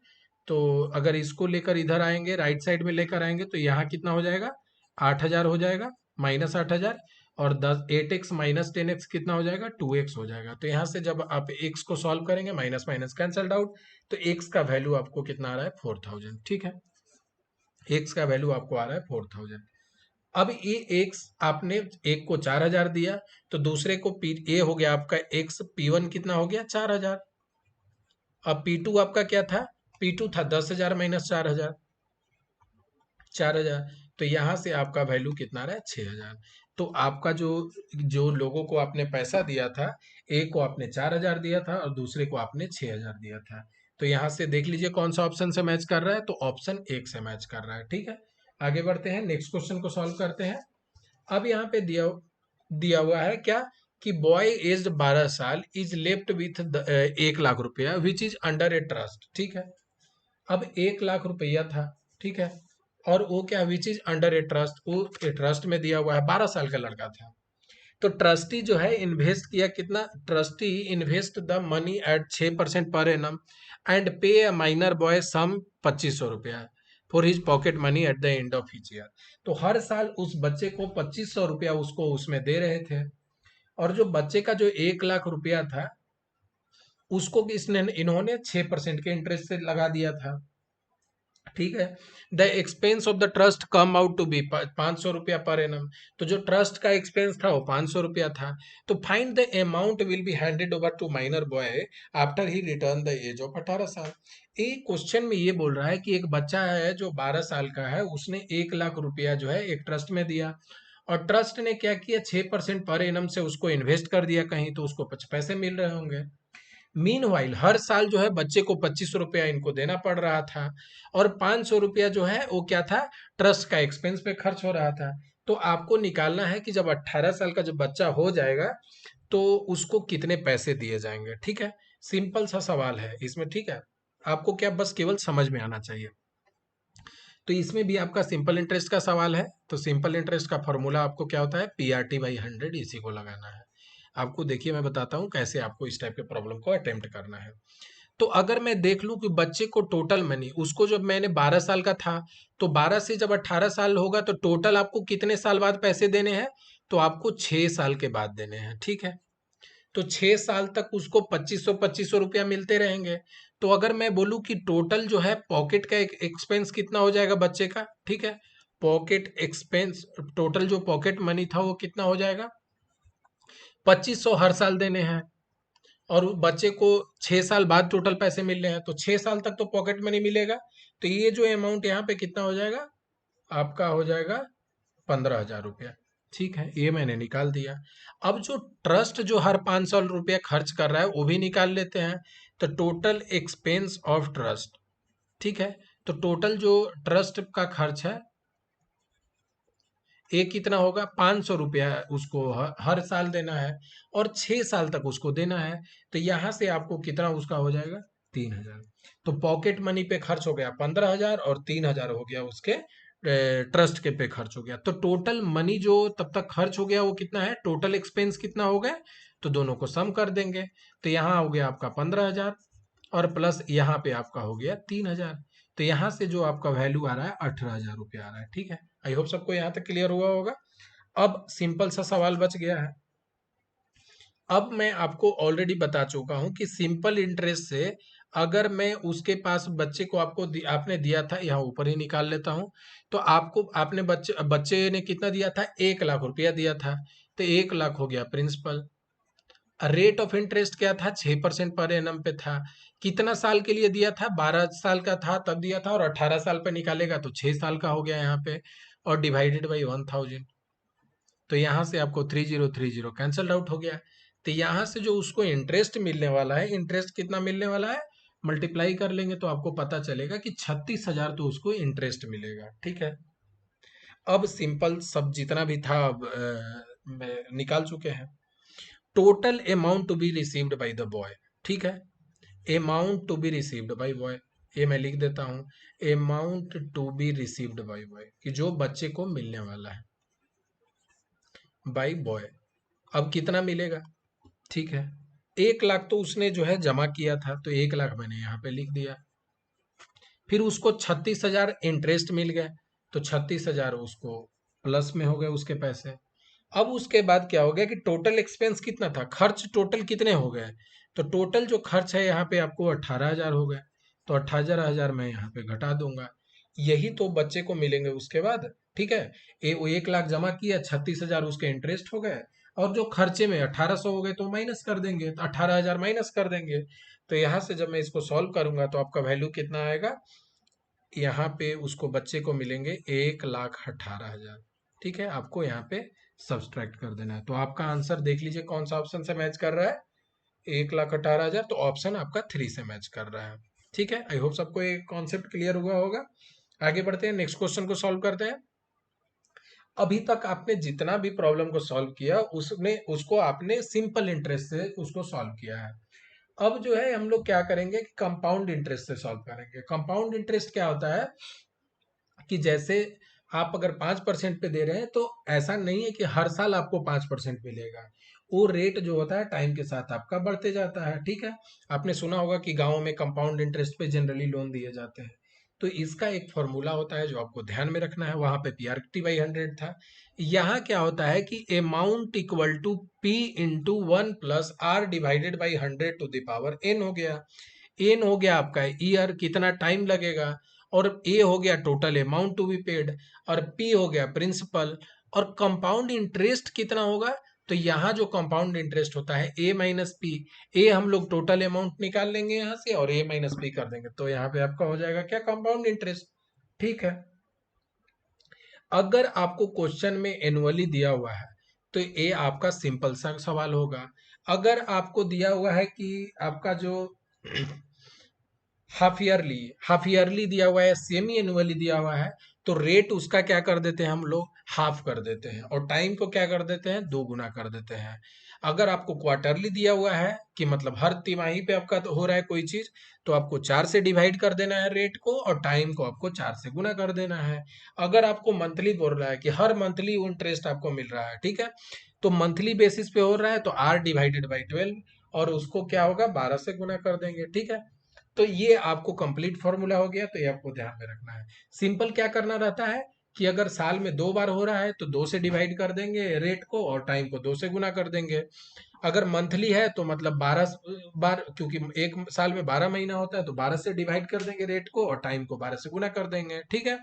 तो अगर इसको लेकर इधर आएंगे राइट साइड में लेकर आएंगे तो यहाँ कितना हो जाएगा 8,000 हो जाएगा, माइनस 8,000, और 8x माइनस 10x कितना हो जाएगा 2x हो जाएगा। तो यहाँ से जब आप x को सॉल्व करेंगे माइनस माइनस कैंसल्ड आउट, तो x का वैल्यू आपको कितना आ रहा है 4,000। ठीक है, x का वैल्यू आपको आ रहा है 4,000। अब ये x आपने एक को 4,000 दिया तो दूसरे को ए हो गया आपका x, P1 कितना हो गया 4,000। अब P2 आपका क्या था, P2 था 10,000 माइनस 4,000, 4,000, तो यहाँ से आपका वैल्यू कितना रहा है 6,000। तो आपका जो जो लोगों को आपने पैसा दिया था, एक को आपने 4,000 दिया था और दूसरे को आपने 6,000 दिया था। तो यहाँ से देख लीजिए कौन सा ऑप्शन से मैच कर रहा है, तो ऑप्शन एक से मैच कर रहा है। ठीक है, आगे बढ़ते हैं, नेक्स्ट क्वेश्चन को सॉल्व करते हैं। अब यहाँ पे दिया दिया हुआ है क्या कि बॉय एज 12 साल इज लेफ्ट विथ 1 लाख रुपया which is under a trust. ठीक है, अब 1 लाख रुपया था, ठीक है, और वो क्या which is under a trust, वो ट्रस्ट में दिया हुआ है, 12 साल का लड़का था। तो ट्रस्टी जो है इन्वेस्ट किया कितना, trustee invest the money at 6% पर एनम एंड पे अ माइनर बॉय सम 2,500 रुपया for his pocket money at the end of each year. तो हर साल उस बच्चे को 2,500 रुपया उसको उसमें दे रहे थे, और जो बच्चे का जो 1 लाख रुपया था उसको इसने इन्होंने 6% के इंटरेस्ट से लगा दिया था। ठीक है, the expense of the trust come out to be 500 रुपया पर एनम। तो जो ट्रस्ट का एक्सपेंस था वो 500 रुपया था। तो find the amount will be handed over to minor boy after he return the age of 18 साल। ये क्वेश्चन में ये बोल रहा है कि एक बच्चा है जो 12 साल का है, उसने 1 लाख रुपया जो है एक ट्रस्ट में दिया, और ट्रस्ट ने क्या किया 6% पर एनम से उसको इन्वेस्ट कर दिया कहीं, तो उसको कुछ पैसे मिल रहे होंगे। मीनवाइल हर साल जो है बच्चे को 2,500 रुपया इनको देना पड़ रहा था, और 500 रुपया जो है वो क्या था ट्रस्ट का एक्सपेंस पे खर्च हो रहा था। तो आपको निकालना है कि जब 18 साल का जब बच्चा हो जाएगा तो उसको कितने पैसे दिए जाएंगे। ठीक है, सिंपल सा सवाल है इसमें। ठीक है, आपको क्या बस केवल समझ में आना चाहिए। तो इसमें भी आपका सिंपल इंटरेस्ट का सवाल है, तो सिंपल इंटरेस्ट का फॉर्मूला आपको क्या होता है PRT/100, इसी को लगाना है आपको। देखिए मैं बताता हूँ कैसे आपको इस टाइप के प्रॉब्लम को अटेम्प्ट करना है। तो अगर मैं देख लूं कि बच्चे को टोटल मनी उसको जब मैंने 12 साल का था, तो 12 से जब 18 साल होगा तो टोटल आपको कितने साल बाद पैसे देने हैं, तो आपको 6 साल के बाद देने हैं। ठीक है, तो 6 साल तक उसको 2,500 रुपया मिलते रहेंगे। तो अगर मैं बोलूं कि टोटल जो है पॉकेट का एक्सपेंस कितना हो जाएगा बच्चे का, ठीक है, पॉकेट एक्सपेंस टोटल जो पॉकेट मनी था वो कितना हो जाएगा 2,500 हर साल देने हैं, और बच्चे को 6 साल बाद टोटल पैसे मिल रहे हैं, तो 6 साल तक तो पॉकेट मनी मिलेगा। तो ये जो अमाउंट यहाँ पे कितना हो जाएगा आपका हो जाएगा 15,000 रुपया। ठीक है, ये मैंने निकाल दिया। अब जो ट्रस्ट जो हर 500 रुपया खर्च कर रहा है वो भी निकाल लेते हैं। तो टोटल एक्सपेंस ऑफ ट्रस्ट, ठीक है, तो टोटल जो ट्रस्ट का खर्च है ये कितना होगा 500 रुपया उसको हर साल देना है, और 6 साल तक उसको देना है। तो यहाँ से आपको कितना उसका हो जाएगा 3,000। तो पॉकेट मनी पे खर्च हो गया 15,000 और 3,000 हो गया उसके ट्रस्ट के पे खर्च हो गया। तो टोटल मनी जो तब तक खर्च हो गया वो कितना है, टोटल एक्सपेंस कितना हो गया, तो दोनों को सम कर देंगे। तो यहाँ हो गया आपका 15,000 और प्लस यहाँ पे आपका हो गया 3,000। तो यहाँ से जो आपका वैल्यू आ रहा है 18,000 रुपया आ रहा है। ठीक है, आई होप सबको यहाँ तक क्लियर हुआ होगा। अब सिंपल सा सवाल बच गया है। अब मैं आपको ऑलरेडी बता चुका हूं कि सिंपल इंटरेस्ट से अगर मैं उसके पास बच्चे को आपने दिया था, यहाँ ऊपर ही निकाल लेता हूं। तो आपको आपने बच्चे बच्चे ने कितना दिया था 1 लाख रुपया दिया था। तो तो 1 लाख हो गया प्रिंसिपल। रेट ऑफ इंटरेस्ट क्या था, 6% पर एनम पे था। कितना साल के लिए दिया था, 12 साल का था तब दिया था, और 18 साल पे निकालेगा तो 6 साल का हो गया यहाँ पे, और डिवाइडेड बाई 1000। तो यहाँ से आपको 3030 कैंसल आउट हो गया। तो यहाँ से जो उसको इंटरेस्ट मिलने वाला है, इंटरेस्ट कितना मिलने वाला है, मल्टीप्लाई कर लेंगे तो आपको पता चलेगा कि 36,000 तो उसको इंटरेस्ट मिलेगा। ठीक है, अब सिंपल सब जितना भी था अब निकाल चुके हैं। Total amount to be received by the boy, ठीक है, amount to be received by boy, ये मैं लिख देता हूं, amount to be received by boy, कि जो बच्चे को मिलने वाला है बाय बॉय। अब कितना मिलेगा, ठीक है, 1 लाख तो उसने जो है जमा किया था, तो 1 लाख मैंने यहाँ पे लिख दिया। फिर उसको 36,000 इंटरेस्ट मिल गए, तो 36,000 उसको प्लस में हो गए उसके पैसे। अब उसके बाद क्या हो गया कि टोटल एक्सपेंस कितना था, खर्च टोटल कितने हो गए, तो टोटल जो खर्च है यहाँ पे आपको 18,000 हो गए, तो 18,000 मैं यहाँ पे घटा दूंगा। यही तो बच्चे को मिलेंगे उसके बाद। ठीक है, वो 1 लाख जमा किया, 36,000 उसके इंटरेस्ट हो गए, और जो खर्चे में 1800 हो गए तो माइनस कर देंगे, तो 18,000 माइनस कर देंगे। तो यहाँ से जब मैं इसको सॉल्व करूंगा तो आपका वैल्यू कितना आएगा, यहाँ पे उसको बच्चे को मिलेंगे 1,18,000। ठीक है, आपको यहाँ पे सब्सट्रैक्ट कर देना है। तो आपका आंसर देख लीजिए कौन सा ऑप्शन से मैच कर रहा है, 1,18,000, तो ऑप्शन आपका 3 से मैच कर रहा है। ठीक है, आई होप सबको ये कॉन्सेप्ट क्लियर हुआ होगा। आगे बढ़ते हैं, नेक्स्ट क्वेश्चन को सॉल्व करते हैं। अभी तक आपने जितना भी प्रॉब्लम को सॉल्व किया उसने उसको आपने सिंपल इंटरेस्ट से उसको सॉल्व किया है। अब जो है हम लोग क्या करेंगे कि कंपाउंड इंटरेस्ट से सॉल्व करेंगे। कंपाउंड इंटरेस्ट क्या होता है कि जैसे आप अगर 5% पे दे रहे हैं तो ऐसा नहीं है कि हर साल आपको 5% मिलेगा, वो रेट जो होता है टाइम के साथ आपका बढ़ते जाता है। ठीक है, आपने सुना होगा कि गाँव में कंपाउंड इंटरेस्ट पे जनरली लोन दिए जाते हैं। तो इसका एक फॉर्मूला होता है जो आपको ध्यान में रखना है, वहां पे PRT/100 था। यहाँ क्या होता है कि amount equal to P/1 plus R divided by 100 to the power n हो गया। एन हो गया आपका ईयर, कितना टाइम लगेगा, और ए हो गया total amount to be paid, और पी हो गया प्रिंसिपल, और कंपाउंड इंटरेस्ट कितना होगा, तो यहाँ जो कंपाउंड इंटरेस्ट होता है ए माइनस पी, ए हम लोग टोटल अमाउंट निकाल लेंगे यहाँ से और ए माइनस पी कर देंगे, तो यहाँ पे आपका हो जाएगा क्या, कंपाउंड इंटरेस्ट। ठीक है, अगर आपको क्वेश्चन में एनुअली दिया हुआ है तो ये आपका सिंपल सा सवाल होगा। अगर आपको दिया हुआ है कि आपका जो हाफ ईयरली दिया हुआ है, सेमी एनुअली दिया हुआ है, तो रेट उसका क्या कर देते हैं हम लोग, हाफ कर देते हैं, और टाइम को क्या कर देते हैं, 2 गुना कर देते हैं। अगर आपको क्वार्टरली दिया हुआ है कि मतलब हर तिमाही पे आपका तो हो रहा है कोई चीज, तो आपको 4 से डिवाइड कर देना है रेट को, और टाइम को आपको 4 से गुना कर देना है। अगर आपको मंथली बोल रहा है कि हर मंथली इंटरेस्ट आपको मिल रहा है, ठीक है, तो मंथली बेसिस पे हो रहा है तो R/12, और उसको क्या होगा, 12 से गुना कर देंगे। ठीक है, तो ये आपको कंप्लीट फॉर्मूला हो गया, तो ये आपको ध्यान में रखना है। सिंपल क्या करना रहता है कि अगर साल में 2 बार हो रहा है तो 2 से डिवाइड कर देंगे रेट को, और टाइम को 2 से गुना कर देंगे। अगर मंथली है तो मतलब 12 बार, क्योंकि एक साल में 12 महीना होता है, तो 12 से डिवाइड कर देंगे रेट को, और टाइम को 12 से गुना कर देंगे। ठीक है,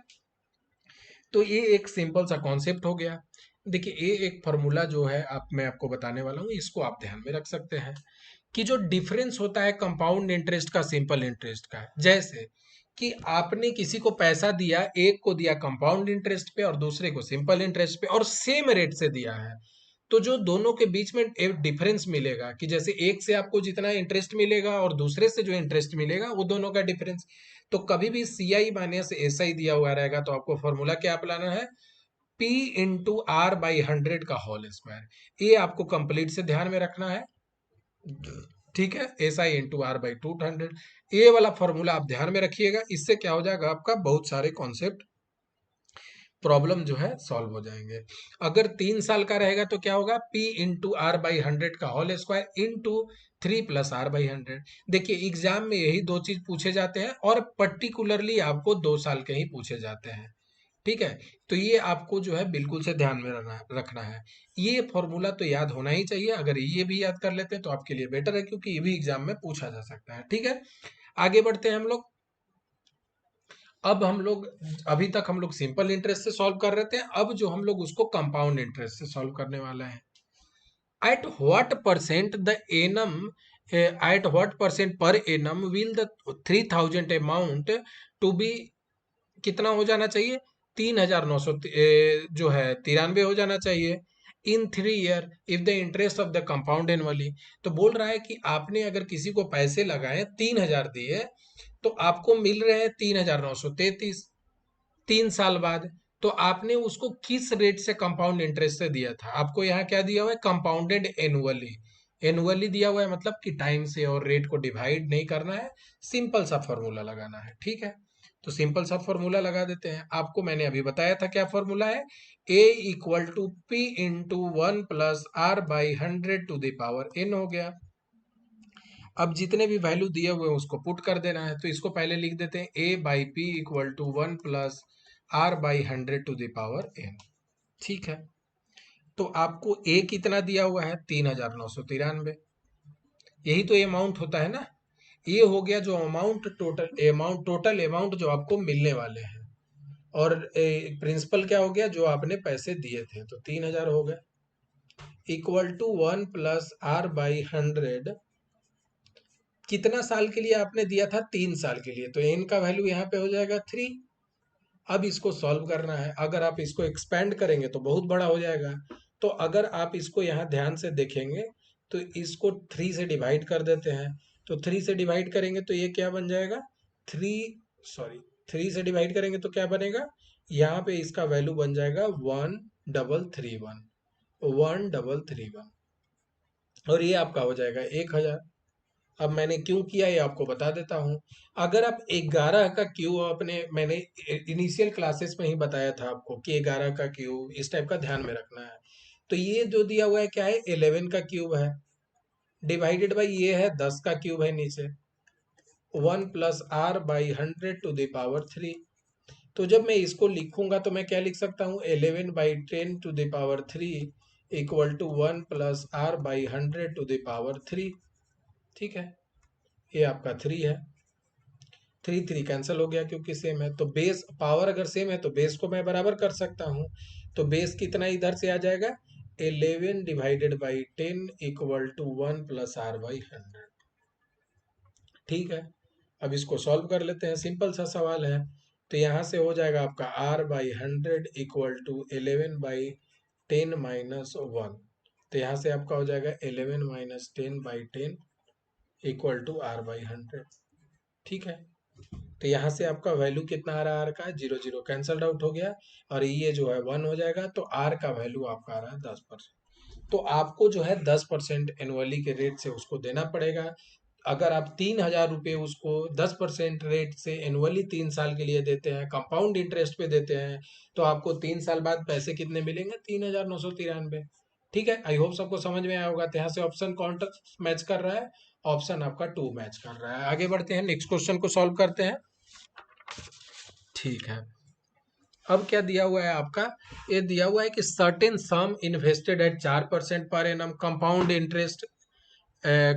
तो ये एक सिंपल सा कॉन्सेप्ट हो गया। देखिए ये एक फॉर्मूला जो है मैं आपको बताने वाला हूँ, इसको आप ध्यान में रख सकते हैं कि जो डिफरेंस होता है कंपाउंड इंटरेस्ट का सिंपल इंटरेस्ट का, जैसे कि आपने किसी को पैसा दिया, एक को दिया कंपाउंड इंटरेस्ट पे और दूसरे को सिंपल इंटरेस्ट पे, और सेम रेट से दिया है, तो जो दोनों के बीच में एक डिफरेंस मिलेगा कि जैसे एक से आपको जितना इंटरेस्ट मिलेगा और दूसरे से जो इंटरेस्ट मिलेगा वो दोनों का डिफरेंस, तो कभी भी CI माइनस SI दिया हुआ रहेगा तो आपको फॉर्मूला क्या अपनाना है, P/R/100 का होल स्क्वायर। ये आपको कंप्लीट से ध्यान में रखना है। ठीक है, SI/R/200, ये वाला फॉर्मूला आप ध्यान में रखिएगा, इससे क्या हो जाएगा, आपका बहुत सारे कॉन्सेप्ट प्रॉब्लम जो है सॉल्व हो जाएंगे। अगर 3 साल का रहेगा तो क्या होगा, P/R/100 का होल स्क्वायर इंटू 3 + R/100। देखिए एग्जाम में यही दो चीज पूछे जाते हैं, और पर्टिकुलरली आपको 2 साल के ही पूछे जाते हैं। ठीक है, तो ये आपको जो है बिल्कुल से ध्यान में रखना है। ये फॉर्मूला तो याद होना ही चाहिए, अगर ये भी याद कर लेते हैं तो आपके लिए बेटर है, क्योंकि ये भी एग्जाम में पूछा जा सकता है। ठीक है, आगे बढ़ते हैं हम लोग। अब हम लोग, अभी तक हम लोग सिंपल इंटरेस्ट से सॉल्व कर रहे थे, अब जो हम लोग उसको कंपाउंड इंटरेस्ट से सॉल्व करने वाले हैं। at what percent the annum at what percent per annum will the 3000 amount to be कितना हो जाना चाहिए 3900 जो है 93 हो जाना चाहिए इन 3 year if the interest of the compound annually. तो बोल रहा है कि आपने अगर किसी को पैसे लगाए 3000 दिए तो आपको मिल रहे हैं 3933 3 साल बाद। तो आपने उसको किस रेट से कंपाउंड इंटरेस्ट से दिया था? आपको यहाँ क्या दिया हुआ है? Compounded annually. एनुअली दिया हुआ है मतलब कि टाइम से और रेट को डिवाइड नहीं करना है, सिंपल सा फॉर्मूला लगाना है। ठीक है, तो सिंपल सा फॉर्मूला लगा देते हैं। आपको मैंने अभी बताया था क्या फॉर्मूला है, A equal to P into 1 + r/100 to the power n हो गया। अब जितने भी वैल्यू दिए हुए हैं उसको पुट कर देना है। तो इसको पहले लिख देते हैं a/p = 1 + r/100 to the power n। ठीक है, तो आपको a कितना दिया हुआ है 3993। यही तो अमाउंट होता है ना। ये हो गया जो टोटल अमाउंट जो आपको मिलने वाले हैं। और प्रिंसिपल क्या हो गया, जो आपने पैसे दिए थे, तो 3000 हो गए इक्वल टू 1 + r/100। कितना साल के लिए आपने दिया था? 3 साल के लिए, तो n का वैल्यू यहाँ पे हो जाएगा 3। अब इसको सॉल्व करना है। अगर आप इसको एक्सपेंड करेंगे तो बहुत बड़ा हो जाएगा। तो अगर आप इसको यहाँ ध्यान से देखेंगे तो इसको 3 से डिवाइड कर देते हैं। तो 3 से डिवाइड करेंगे तो ये क्या बन जाएगा, 3 से डिवाइड करेंगे तो क्या बनेगा, यहाँ पे इसका वैल्यू बन जाएगा 1331। और ये आपका हो जाएगा 1000। अब मैंने क्यों किया ये आपको बता देता हूँ। अगर आप 11 का क्यू आपने, मैंने इनिशियल क्लासेस में ही बताया था आपको कि 11 का क्यूब इस टाइप का ध्यान में रखना है। तो ये जो दिया हुआ है क्या है, 11 का क्यूब है, डिवाइडेड बाई ये है 10 का क्यूब है नीचे, 1 + r/100 टू द पावर 3। तो जब मैं इसको लिखूंगा तो मैं क्या लिख सकता हूँ, 11/10 to the power 3 equal to 1 + r/100 to the power 3। ठीक है, ये आपका 3 है। 3 कैंसिल हो गया क्योंकि सेम है। तो बेस पावर अगर सेम है तो बेस को मैं बराबर कर सकता हूँ। तो बेस कितना इधर से आ जाएगा, 11/10 इक्वल टू 1 + r/100। ठीक है, अब इसको सॉल्व कर लेते हैं, सिंपल सा सवाल है। तो यहाँ से हो जाएगा आपका r/100 इक्वल टू 11/10 - 1। तो यहाँ से आपका हो जाएगा 11 - 10/10 इक्वल टू r/100। ठीक है, तो यहाँ से आपका वैल्यू कितना आ रहा है, आर का 0 कैंसल्ड आउट हो गया। और ये जो है 1 हो जाएगा। तो आर का वैल्यू आपका आ रहा है 10%। तो आपको जो है 10% एनुअली के रेट से उसको देना पड़ेगा। अगर आप 3000 रुपये उसको 10% रेट से एनुअली 3 साल के लिए देते हैं, कंपाउंड इंटरेस्ट पे देते हैं, तो आपको 3 साल बाद पैसे कितने मिलेंगे, 3993। ठीक है, आई होप सबको समझ में आया होगा। तो यहाँ से ऑप्शन कौन मैच कर रहा है, ऑप्शन आपका 2 मैच कर रहा है। आगे बढ़ते हैं, नेक्स्ट क्वेश्चन को सॉल्व करते हैं। ठीक है, अब क्या दिया हुआ है आपका, ये दिया हुआ है कि certain some invested at 4% per annum compound interest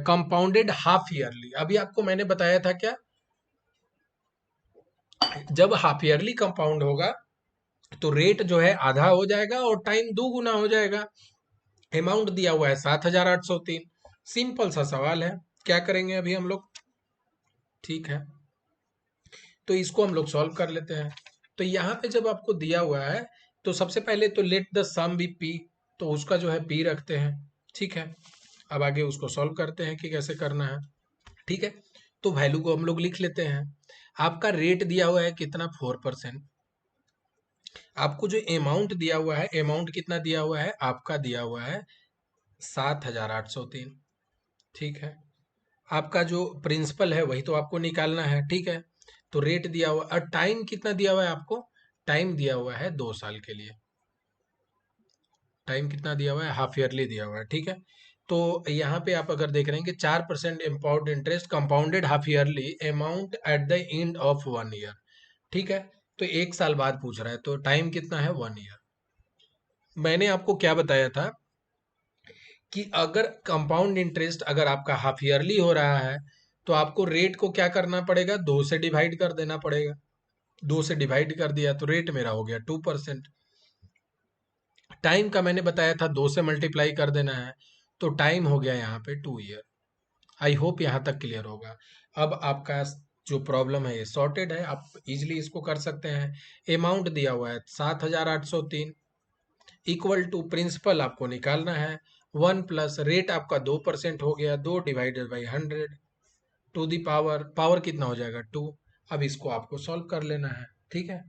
compounded half yearly. अभी आपको मैंने बताया था क्या, जब हाफ ईयरली कंपाउंड होगा तो रेट जो है आधा हो जाएगा और टाइम 2 गुना हो जाएगा। अमाउंट दिया हुआ है 7803। सिंपल सा सवाल है, क्या करेंगे अभी हम लोग। ठीक है, तो इसको हम लोग सॉल्व कर लेते हैं। तो यहाँ पे जब आपको दिया हुआ है तो सबसे पहले तो let the sum be P, तो उसका जो है पी रखते हैं। ठीक है, अब आगे उसको सॉल्व करते हैं कि कैसे करना है। ठीक है, तो वैल्यू को हम लोग लिख लेते हैं। आपका रेट दिया हुआ है कितना, 4%। आपको जो अमाउंट दिया हुआ है, अमाउंट कितना दिया हुआ है, आपका दिया हुआ है 7803। ठीक है, आपका जो प्रिंसिपल है वही तो आपको निकालना है। ठीक है, तो रेट दिया हुआ और टाइम कितना दिया हुआ है आपको, टाइम दिया हुआ है 2 साल के लिए। टाइम कितना दिया हुआ है, हाफ ईयरली दिया हुआ है। ठीक है, तो यहाँ पे आप अगर देख रहे हैं कि 4% impound interest compounded half yearly amount at the end of 1 year. ठीक है, तो 1 साल बाद पूछ रहा है, तो टाइम कितना है, 1 ईयर। मैंने आपको क्या बताया था कि अगर कंपाउंड इंटरेस्ट अगर आपका हाफ ईयरली हो रहा है तो आपको रेट को क्या करना पड़ेगा, 2 से डिवाइड कर देना पड़ेगा। 2 से डिवाइड कर दिया तो रेट मेरा हो गया 2%। टाइम का मैंने बताया था 2 से मल्टीप्लाई कर देना है। तो टाइम हो गया यहाँ पे 2 ईयर। आई होप यहाँ तक क्लियर होगा। अब आपका जो प्रॉब्लम है ये सॉर्टेड है, आप इजिली इसको कर सकते हैं। अमाउंट दिया हुआ है 7,803, इक्वल टू प्रिंसिपल आपको निकालना है 1 प्लस रेट आपका 2% हो गया, 2 divided by 100 to the power, power कितना हो जाएगा 2। अब इसको आपको सॉल्व कर लेना है, ठीक है।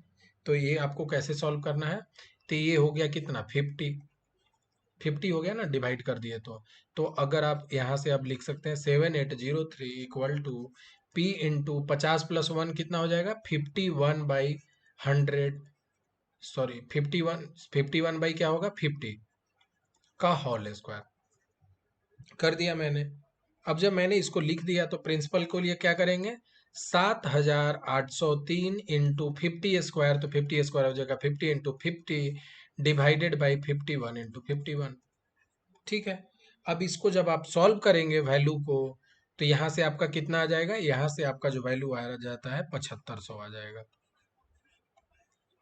तो ये आपको कैसे सॉल्व करना है, तो ये हो गया कितना 50 हो गया ना, डिवाइड कर दिए तो अगर आप यहाँ से आप लिख सकते हैं 7803 इक्वल टू पी इंटू 50 + 1 कितना हो जाएगा 51/100, सॉरी 51 बाई क्या होगा 50 का होल स्क्वायर कर दिया मैंने। अब जब मैंने इसको लिख दिया तो प्रिंसिपल को लिए क्या करेंगे 7,803 इंटू 50 स्क्वायर, तो 50 स्क्वायर हो जाएगा 50 इंटू 50 डिवाइडेड बाई 51 इंटू 51, ठीक है। अब इसको जब आप सॉल्व करेंगे वैल्यू को, तो यहाँ से आपका कितना आ जाएगा, यहाँ से आपका जो वैल्यू आ जाता है 7500 आ जाएगा,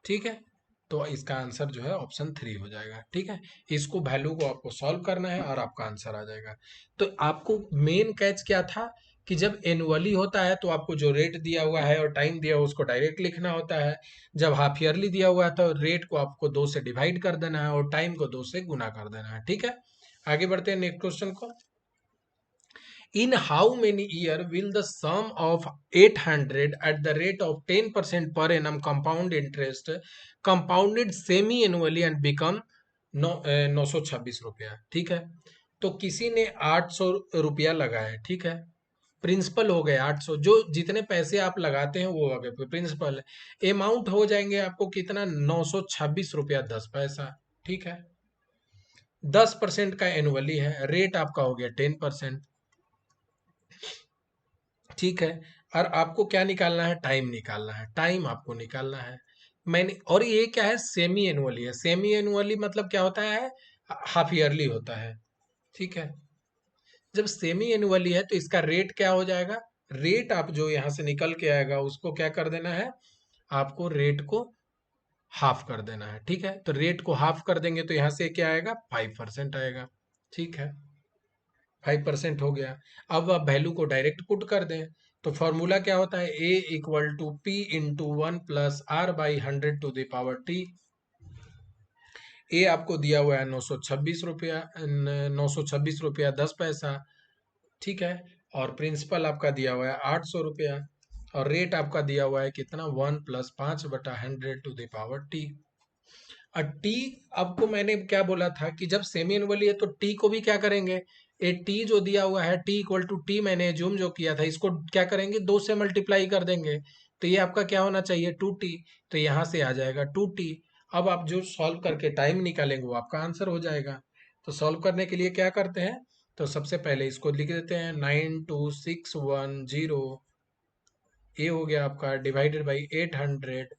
ठीक है। तो इसका आंसर जो है ऑप्शन 3 हो जाएगा, ठीक है। इसको वैल्यू को आपको सॉल्व करना है और आपका आंसर आ जाएगा। तो आपको मेन कैच क्या था कि जब एनुअली होता है तो आपको जो रेट दिया हुआ है और टाइम दिया हुआ है उसको डायरेक्ट लिखना होता है। जब हाफ ईयरली दिया हुआ है तो रेट को आपको 2 से डिवाइड कर देना है और टाइम को 2 से गुना कर देना है, ठीक है। आगे बढ़ते हैं नेक्स्ट क्वेश्चन को। In how many year will the sum of 800 at the rate of 10% per annum compound interest compounded semi-annually and become 926 रुपया, ठीक है। तो किसी ने 800 रुपया लगाया, ठीक है। प्रिंसिपल हो गए 800, जो जितने पैसे आप लगाते हैं वो हो गए प्रिंसिपल। अमाउंट हो जाएंगे आपको कितना 926 रुपया 10 पैसा, ठीक है। 10% का एनुअली है, रेट आपका हो गया 10%, ठीक है। और आपको क्या निकालना है, टाइम निकालना है, टाइम आपको निकालना है। मैंने, और ये क्या है सेमी एनुअली है, सेमी एनुअली मतलब क्या होता है हाफ ईयरली होता है, ठीक है। जब सेमी एनुअली है तो इसका रेट क्या हो जाएगा, रेट आप जो यहाँ से निकल के आएगा उसको क्या कर देना है, आपको रेट को हाफ कर देना है, ठीक है। तो रेट को हाफ कर देंगे तो यहाँ से क्या आएगा 5% आएगा, ठीक है। 5% हो गया। अब आप वैल्यू को डायरेक्ट पुट कर दें तो फॉर्मूला क्या होता है A equal to P into 1 + r/100 to the power T. A आपको दिया हुआ है 926 रुपया, 926 रुपया 10 पैसा, ठीक है। और प्रिंसिपल आपका दिया हुआ है 800 रुपया और रेट आपका दिया हुआ है कितना 1 + 5/100 टू द पावर टी। और टी, आपको मैंने क्या बोला था कि जब सेमी इनवली है तो टी को भी क्या करेंगे, ए टी जो दिया हुआ है टी इक्वल टू टी, मैंने जूम जो किया था इसको क्या करेंगे 2 से मल्टीप्लाई कर देंगे, तो ये आपका क्या होना चाहिए 2t, तो यहाँ से आ जाएगा 2t। अब आप जो सॉल्व करके टाइम निकालेंगे वो आपका आंसर हो जाएगा। तो सॉल्व करने के लिए क्या करते हैं, तो सबसे पहले इसको लिख देते हैं 92610, ये हो गया आपका डिवाइडेड बाई 800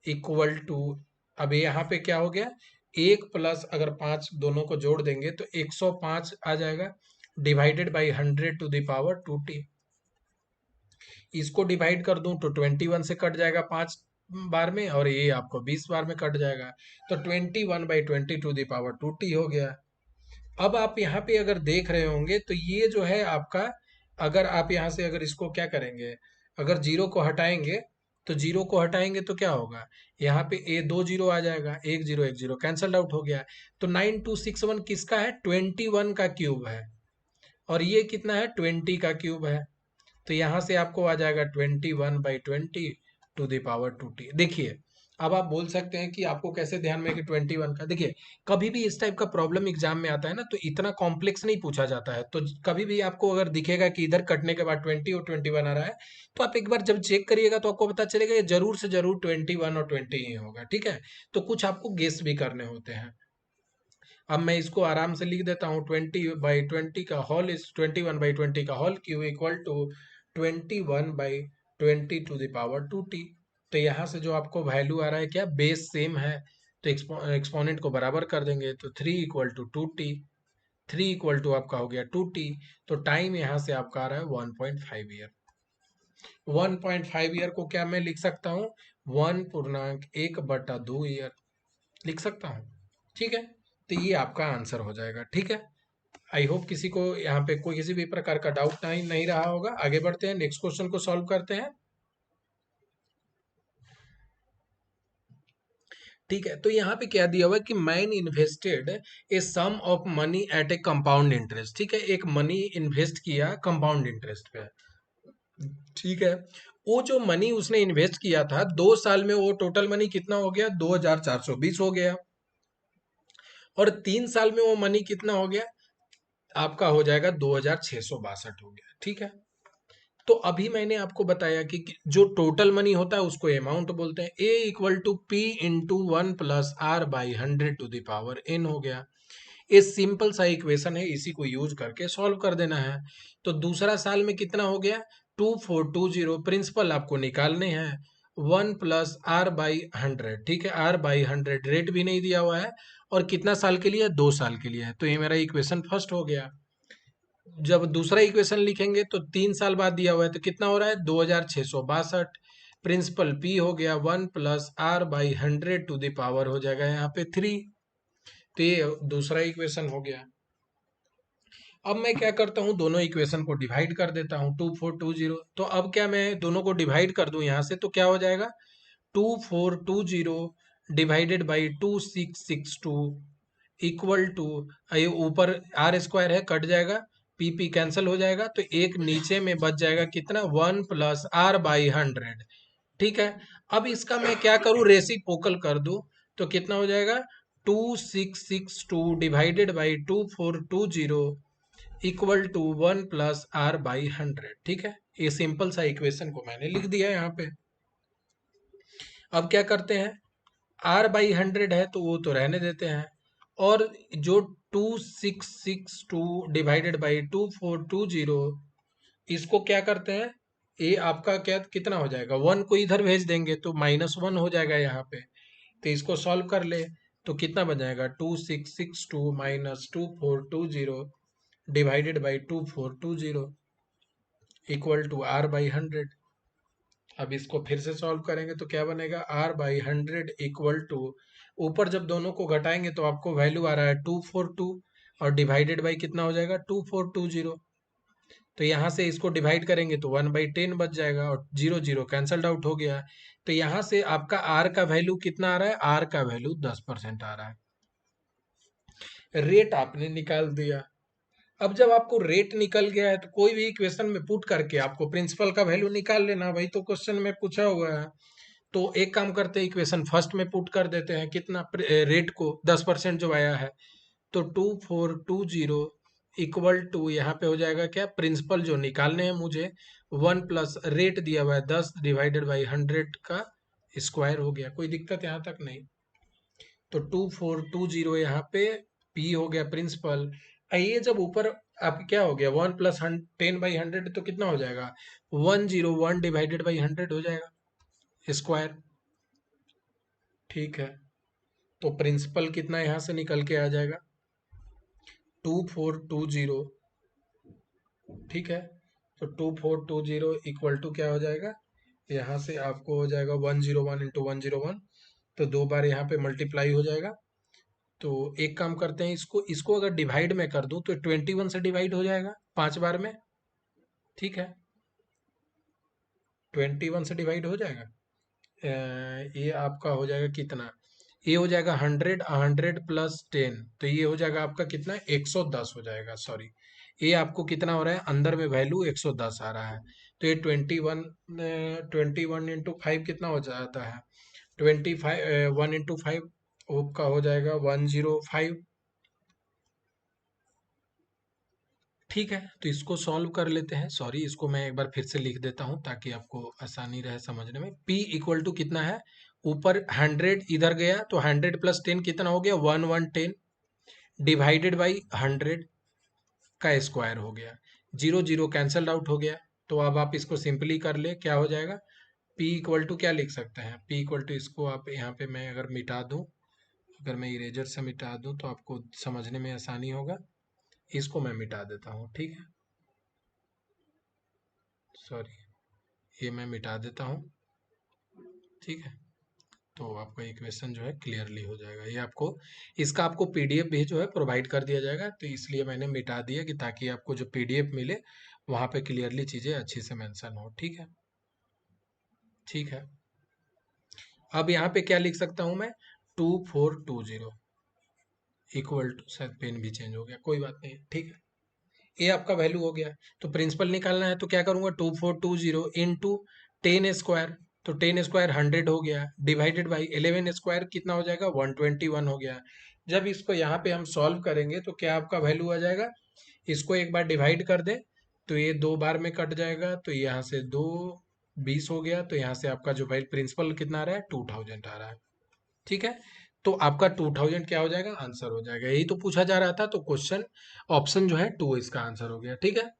इक्वल टू, अब ये यहाँ पे क्या हो गया 1 + अगर 5 दोनों को जोड़ देंगे तो 105 आ जाएगा, divided by 100 to the power 2t। इसको डिवाइड कर दूं तो 21 से कट जाएगा 5 बार में और ये आपको 20 बार में कट जाएगा, तो 21/20 टू द पावर 2t हो गया। अब आप यहाँ पे अगर देख रहे होंगे तो ये जो है आपका, अगर आप यहाँ से अगर इसको क्या करेंगे, अगर जीरो को हटाएंगे तो जीरो को हटाएंगे तो क्या होगा, यहाँ पे ए 2 जीरो आ जाएगा, 1 0 1 0 कैंसल आउट हो गया। तो 9261 किसका है 21 का क्यूब है और ये कितना है 20 का क्यूब है। तो यहाँ से आपको आ जाएगा 21/20 टू द पावर 2t। देखिए अब आप बोल सकते हैं कि आपको कैसे ध्यान में कि 21 का, देखिए कभी भी इस टाइप का प्रॉब्लम एग्जाम में आता है ना तो इतना कॉम्प्लेक्स नहीं पूछा जाता है। तो कभी भी आपको अगर दिखेगा कि इधर कटने के बाद 20 और 21 आ रहा है तो आप एक बार जब चेक करिएगा तो आपको पता चलेगा ये जरूर से जरूर 21 और 20 ही होगा, ठीक है। तो कुछ आपको गेस भी करने होते हैं। अब मैं इसको आराम से लिख देता हूँ 20/20 का होल इज 21/20 का whole cube equal to 21/20 to the power 2t। तो यहाँ से जो आपको वैल्यू आ रहा है क्या बेस सेम है, तो एक्सपोनेंट को बराबर कर देंगे तो 3 equal to 2t, 3 equal to आपका हो गया 2t। तो टाइम यहाँ से आपका आ रहा है 1.5 ईयर। 1.5 ईयर को क्या मैं लिख सकता हूँ 1.1/2 ईयर लिख सकता हूँ, ठीक है। तो ये आपका आंसर हो जाएगा, ठीक है। आई होप किसी को यहाँ पे कोई किसी भी प्रकार का डाउट नहीं रहा होगा। आगे बढ़ते हैं, नेक्स्ट क्वेश्चन को सॉल्व करते हैं। ठीक है, तो यहाँ पे क्या दिया हुआ है कि man invested a sum of money at a compound interest. ठीक है, एक मनी इन्वेस्ट किया कंपाउंड इंटरेस्ट पे। ठीक है, वो जो मनी उसने इन्वेस्ट किया था 2 साल में, वो टोटल मनी कितना हो गया, 2420 हो गया। और 3 साल में वो मनी कितना हो गया, आपका हो जाएगा 2662 हो गया। ठीक है, तो अभी मैंने आपको बताया कि जो टोटल मनी होता है उसको अमाउंट बोलते हैं। A equal to P into 1 + r/100 to the power n हो गया। ये सिंपल सा इक्वेशन है, इसी को यूज करके सॉल्व कर देना है। तो दूसरा साल में कितना हो गया, 2420। प्रिंसिपल आपको निकालने हैं, 1 + r/100। ठीक है, r/100 रेट भी नहीं दिया हुआ है, और कितना साल के लिए, 2 साल के लिए है। तो ये मेरा इक्वेशन फर्स्ट हो गया। जब दूसरा इक्वेशन लिखेंगे तो 3 साल बाद दिया हुआ है, तो कितना हो रहा है, 2662। प्रिंसिपल पी हो गया 1 + r/100 टू द पावर हो जाएगा यहाँ पे 3। तो ये दूसरा इक्वेशन हो गया। अब मैं क्या करता हूँ, दोनों इक्वेशन को डिवाइड कर देता हूँ, 2420। तो अब क्या, मैं दोनों को डिवाइड कर दूं यहाँ से, तो क्या हो जाएगा, 2420 / 2662 इक्वल टू, ये ऊपर आर स्क्वायर है कट जाएगा, पी पी कैंसिल हो जाएगा, तो एक नीचे में बच जाएगा कितना, 1 + r/100। ठीक है, अब इसका मैं क्या करूँ, रेसिप्रोकल कर दूं, तो कितना हो जाएगा, 2662 / 2420 इक्वल टू 1 + r/100। ठीक है, ये सिंपल सा इक्वेशन को मैंने लिख दिया यहाँ पे। अब क्या करते हैं, r/100 है तो वो तो रहने देते हैं, और जो 2662 / 2420, इसको क्या करते हैं, ये आपका क्या कितना हो जाएगा, 1 को इधर भेज देंगे तो -1 हो जाएगा यहाँ पे। तो इसको सॉल्व कर ले, तो कितना बन जाएगा, 2662 - 2420 / 2420 इक्वल टू r/100। अब इसको फिर से सॉल्व करेंगे तो क्या बनेगा, r/100 इक्वल टू, ऊपर जब दोनों को घटाएंगे तो आपको वैल्यू आ रहा है 242, और डिवाइडेड बाई कितना हो जाएगा, 2420। तो यहाँ से इसको डिवाइड करेंगे तो 1/10 बच जाएगा, और 0 0 कैंसल्ड आउट हो गया। तो यहाँ से आपका r का वैल्यू कितना आ रहा है, r का वैल्यू 10% आ रहा है। रेट आपने निकाल दिया। अब जब आपको रेट निकल गया है तो कोई भी इक्वेशन में पुट करके आपको प्रिंसिपल का वैल्यू निकाल लेना, वही तो क्वेश्चन में पूछा हुआ है। तो एक काम करते हैं, इक्वेशन फर्स्ट में पुट कर देते हैं, कितना, रेट को 10% जो आया है, तो 2420 इक्वल टू, यहाँ पे हो जाएगा क्या, प्रिंसिपल जो निकालने हैं मुझे, 1 + रेट दिया हुआ है 10 डिवाइडेड बाई 100 का स्क्वायर हो गया। कोई दिक्कत यहाँ तक नहीं। तो 2420 यहाँ पे पी हो गया प्रिंसिपल। ये जब ऊपर आप क्या हो गया, 1 + 10/100, तो कितना हो जाएगा, 101 डिवाइडेड बाई 100 हो जाएगा स्क्वायर। ठीक है, तो प्रिंसिपल कितना यहाँ से निकल के आ जाएगा, 2420। ठीक है, तो 2420 इक्वल टू क्या हो जाएगा, यहाँ से आपको हो जाएगा 101 इंटू 101, तो 2 बार यहाँ पे मल्टीप्लाई हो जाएगा। तो एक काम करते हैं, इसको इसको अगर डिवाइड में कर दूं तो 21 से डिवाइड हो जाएगा 5 बार में। ठीक है, 21 से डिवाइड हो जाएगा। ये आपका हो जाएगा कितना, ये हो जाएगा 100 + 10, तो ये हो जाएगा आपका कितना, 110 हो जाएगा, सॉरी। ये आपको कितना हो रहा है, अंदर में वैल्यू 110 आ रहा है। तो ये 21 कितना हो जाता है, 1 × 5 का हो जाएगा 105। ठीक है, तो इसको सॉल्व कर लेते हैं। सॉरी, इसको मैं एक बार फिर से लिख देता हूं ताकि आपको आसानी रहे समझने में। P इक्वल टू कितना है, ऊपर 100 इधर गया तो 100 + 10 कितना हो गया, 110 डिवाइडेड बाई 100 का स्क्वायर हो गया। 0 0 कैंसल्ड आउट हो गया। तो अब आप इसको सिंपली कर ले, क्या हो जाएगा, P इक्वल टू क्या लिख सकते हैं, P इक्वल टू, इसको आप यहाँ पे मैं अगर मिटा दूं, अगर मैं इरेजर से मिटा दूं तो आपको समझने में आसानी होगा। इसको मैं मिटा देता हूँ। ठीक है, सॉरी, ये मैं मिटा देता हूँ। ठीक है, तो आपका इक्वेशन जो है क्लियरली हो जाएगा। ये आपको इसका आपको पीडीएफ भी जो है प्रोवाइड कर दिया जाएगा, तो इसलिए मैंने मिटा दिया कि ताकि आपको जो पीडीएफ मिले वहाँ पे क्लियरली चीज़ें अच्छी से मेंशन हो। ठीक है, ठीक है। अब यहाँ पे क्या लिख सकता हूँ मैं, 2420 इक्वल टू, शायद पेन भी चेंज हो गया, कोई बात नहीं, ठीक है। ये आपका वैल्यू हो गया। तो प्रिंसिपल निकालना है तो क्या करूंगा, 2420 इंटू 10 स्क्वायर, तो 10 स्क्वायर 100 हो गया, डिवाइडेड बाई 11 स्क्वायर कितना हो जाएगा, 121 हो गया। जब इसको यहाँ पे हम सॉल्व करेंगे तो क्या आपका वैल्यू आ जाएगा, इसको एक बार डिवाइड कर दे तो ये 2 बार में कट जाएगा, तो यहाँ से 2 20 हो गया, तो यहाँ से आपका जो वैल्यू प्रिंसिपल कितना आ रहा है, 2000 आ रहा है। ठीक है, तो आपका 2000 क्या हो जाएगा, आंसर हो जाएगा। यही तो पूछा जा रहा था, तो क्वेश्चन ऑप्शन जो है 2 इसका आंसर हो गया। ठीक है,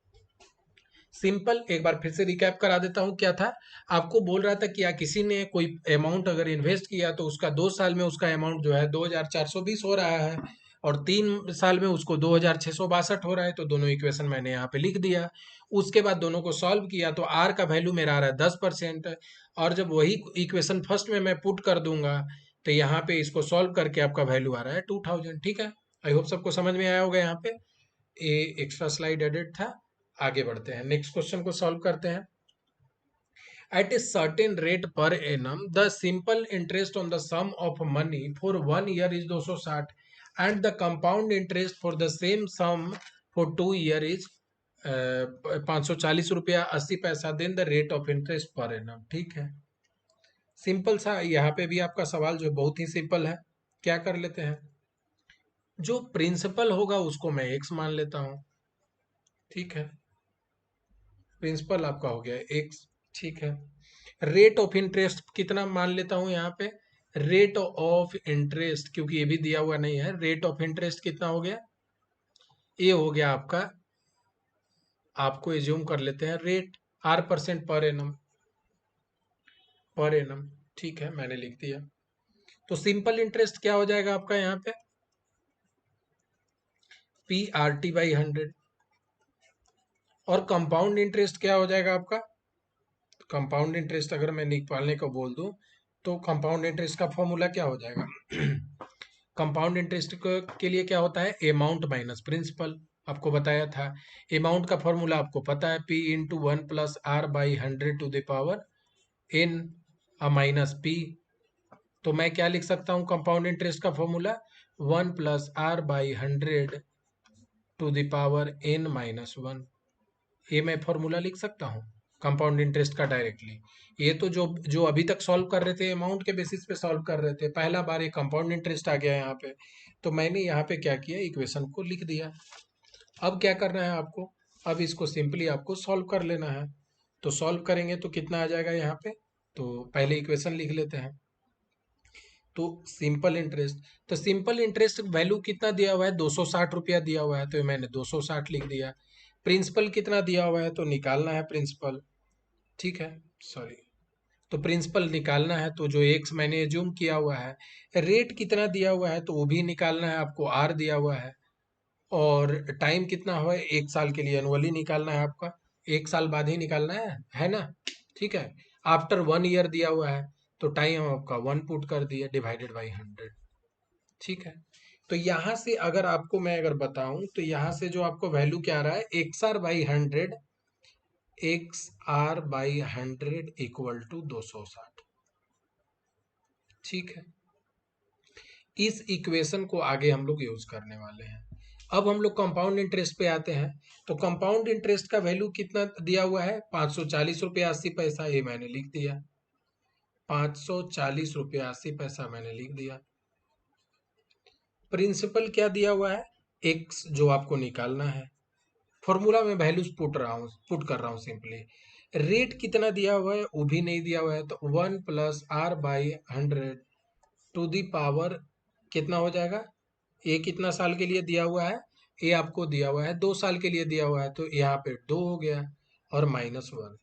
सिंपल। एक बार फिर से रिकैप करा देता हूँ क्या था। आपको बोल रहा था कि या किसी ने कोई अमाउंट अगर इन्वेस्ट किया तो उसका 2 साल में उसका अमाउंट जो है 2420 हो रहा है, और 3 साल में उसको 2662 हो रहा है, तो दोनों इक्वेशन मैंने यहाँ पे लिख दिया। उसके बाद दोनों को सॉल्व किया तो आर का वैल्यू मेरा आ रहा है 10%, और जब वही इक्वेशन फर्स्ट में मैं पुट कर दूंगा तो यहाँ पे इसको सॉल्व करके आपका वैल्यू आ रहा है 2000। ठीक है, आई होप सबको समझ में आया होगा। यहाँ पे ये एक्स्ट्रा स्लाइड एडिट था। आगे बढ़ते हैं, नेक्स्ट क्वेश्चन को सॉल्व करते हैं। At a certain rate per annum, the simple interest on the sum of money for 1 year is 260, and the compound interest for the same sum for 2 year is 540 रुपया 80 पैसा, then the rate of interest per annum. ठीक है, simple सा। यहाँ पे भी आपका सवाल जो बहुत ही सिंपल है। क्या कर लेते हैं, जो प्रिंसिपल होगा उसको मैं एक्स मान लेता हूँ। ठीक है, प्रिंसिपल आपका हो गया एक्स। ठीक है, रेट ऑफ इंटरेस्ट कितना मान लेता हूं यहाँ पे, रेट ऑफ इंटरेस्ट क्योंकि ये भी दिया हुआ नहीं है, रेट ऑफ इंटरेस्ट कितना हो गया, ये हो गया आपका, आपको एज्यूम कर लेते हैं रेट R% पर एनम, पर एनम। ठीक है, मैंने लिख दिया। तो सिंपल इंटरेस्ट क्या हो जाएगा आपका यहाँ पे, PRT/100, और कंपाउंड इंटरेस्ट क्या हो जाएगा आपका, कंपाउंड इंटरेस्ट अगर मैं निकालने को बोल दूं तो कंपाउंड इंटरेस्ट का फॉर्मूला क्या हो जाएगा, कंपाउंड इंटरेस्ट के लिए क्या होता है, अमाउंट माइनस प्रिंसिपल। आपको बताया था अमाउंट का फॉर्मूला आपको पता है, P × 1 + R/100 to the power n - P। तो मैं क्या लिख सकता हूँ कंपाउंड इंटरेस्ट का formula, 1 + R/100 to the power n - 1। ये मैं फॉर्मूला लिख सकता हूँ कंपाउंड इंटरेस्ट का डायरेक्टली। ये तो जो जो अभी तक सॉल्व कर रहे थे अमाउंट के बेसिस पे सॉल्व कर रहे थे, पहला बार ये कंपाउंड इंटरेस्ट आ गया यहाँ पे, तो मैंने यहाँ पे क्या किया, इक्वेशन को लिख दिया। अब क्या करना है आपको, अब इसको सिंपली आपको सॉल्व कर लेना है। तो सॉल्व करेंगे तो कितना आ जाएगा यहाँ पे, तो पहले इक्वेशन लिख लेते हैं। तो सिंपल इंटरेस्ट, तो सिंपल इंटरेस्ट वैल्यू कितना दिया हुआ है, 260 रुपया दिया हुआ है, तो मैंने 260 लिख दिया। प्रिंसिपल कितना दिया हुआ है तो निकालना है प्रिंसिपल। ठीक है, सॉरी, तो प्रिंसिपल निकालना है, तो जो एक्स मैंने एज्यूम किया हुआ है, रेट कितना दिया हुआ है तो वो भी निकालना है आपको, आर दिया हुआ है, और टाइम कितना हुआ है 1 साल के लिए, एनुअली निकालना है आपका, 1 साल बाद ही निकालना है ना। ठीक है, आफ्टर 1 ईयर दिया हुआ है, तो टाइम आपका 1 पुट कर दिया, डिवाइडेड बाई 100। ठीक है, तो यहाँ से अगर आपको मैं अगर बताऊं तो यहाँ से जो आपको वैल्यू क्या आ रहा है, XR/100, XR/100 इक्वल टू 260। ठीक है, इस इक्वेशन को आगे हम लोग यूज करने वाले हैं। अब हम लोग कंपाउंड इंटरेस्ट पे आते हैं। तो कंपाउंड इंटरेस्ट का वैल्यू कितना दिया हुआ है, 540 रुपया 80 पैसा, ये मैंने लिख दिया। 540 रुपया 80 पैसा मैंने लिख दिया। प्रिंसिपल क्या दिया हुआ है, एक्स जो आपको निकालना है, फॉर्मूला में वैल्यूज पुट कर रहा हूँ सिंपली। रेट कितना दिया हुआ है वो भी नहीं दिया हुआ है, तो 1 + R/100 टू दी पावर कितना हो जाएगा, ये कितना साल के लिए दिया हुआ है, ये आपको दिया हुआ है 2 साल के लिए दिया हुआ है, तो यहाँ पे 2 हो गया और -1।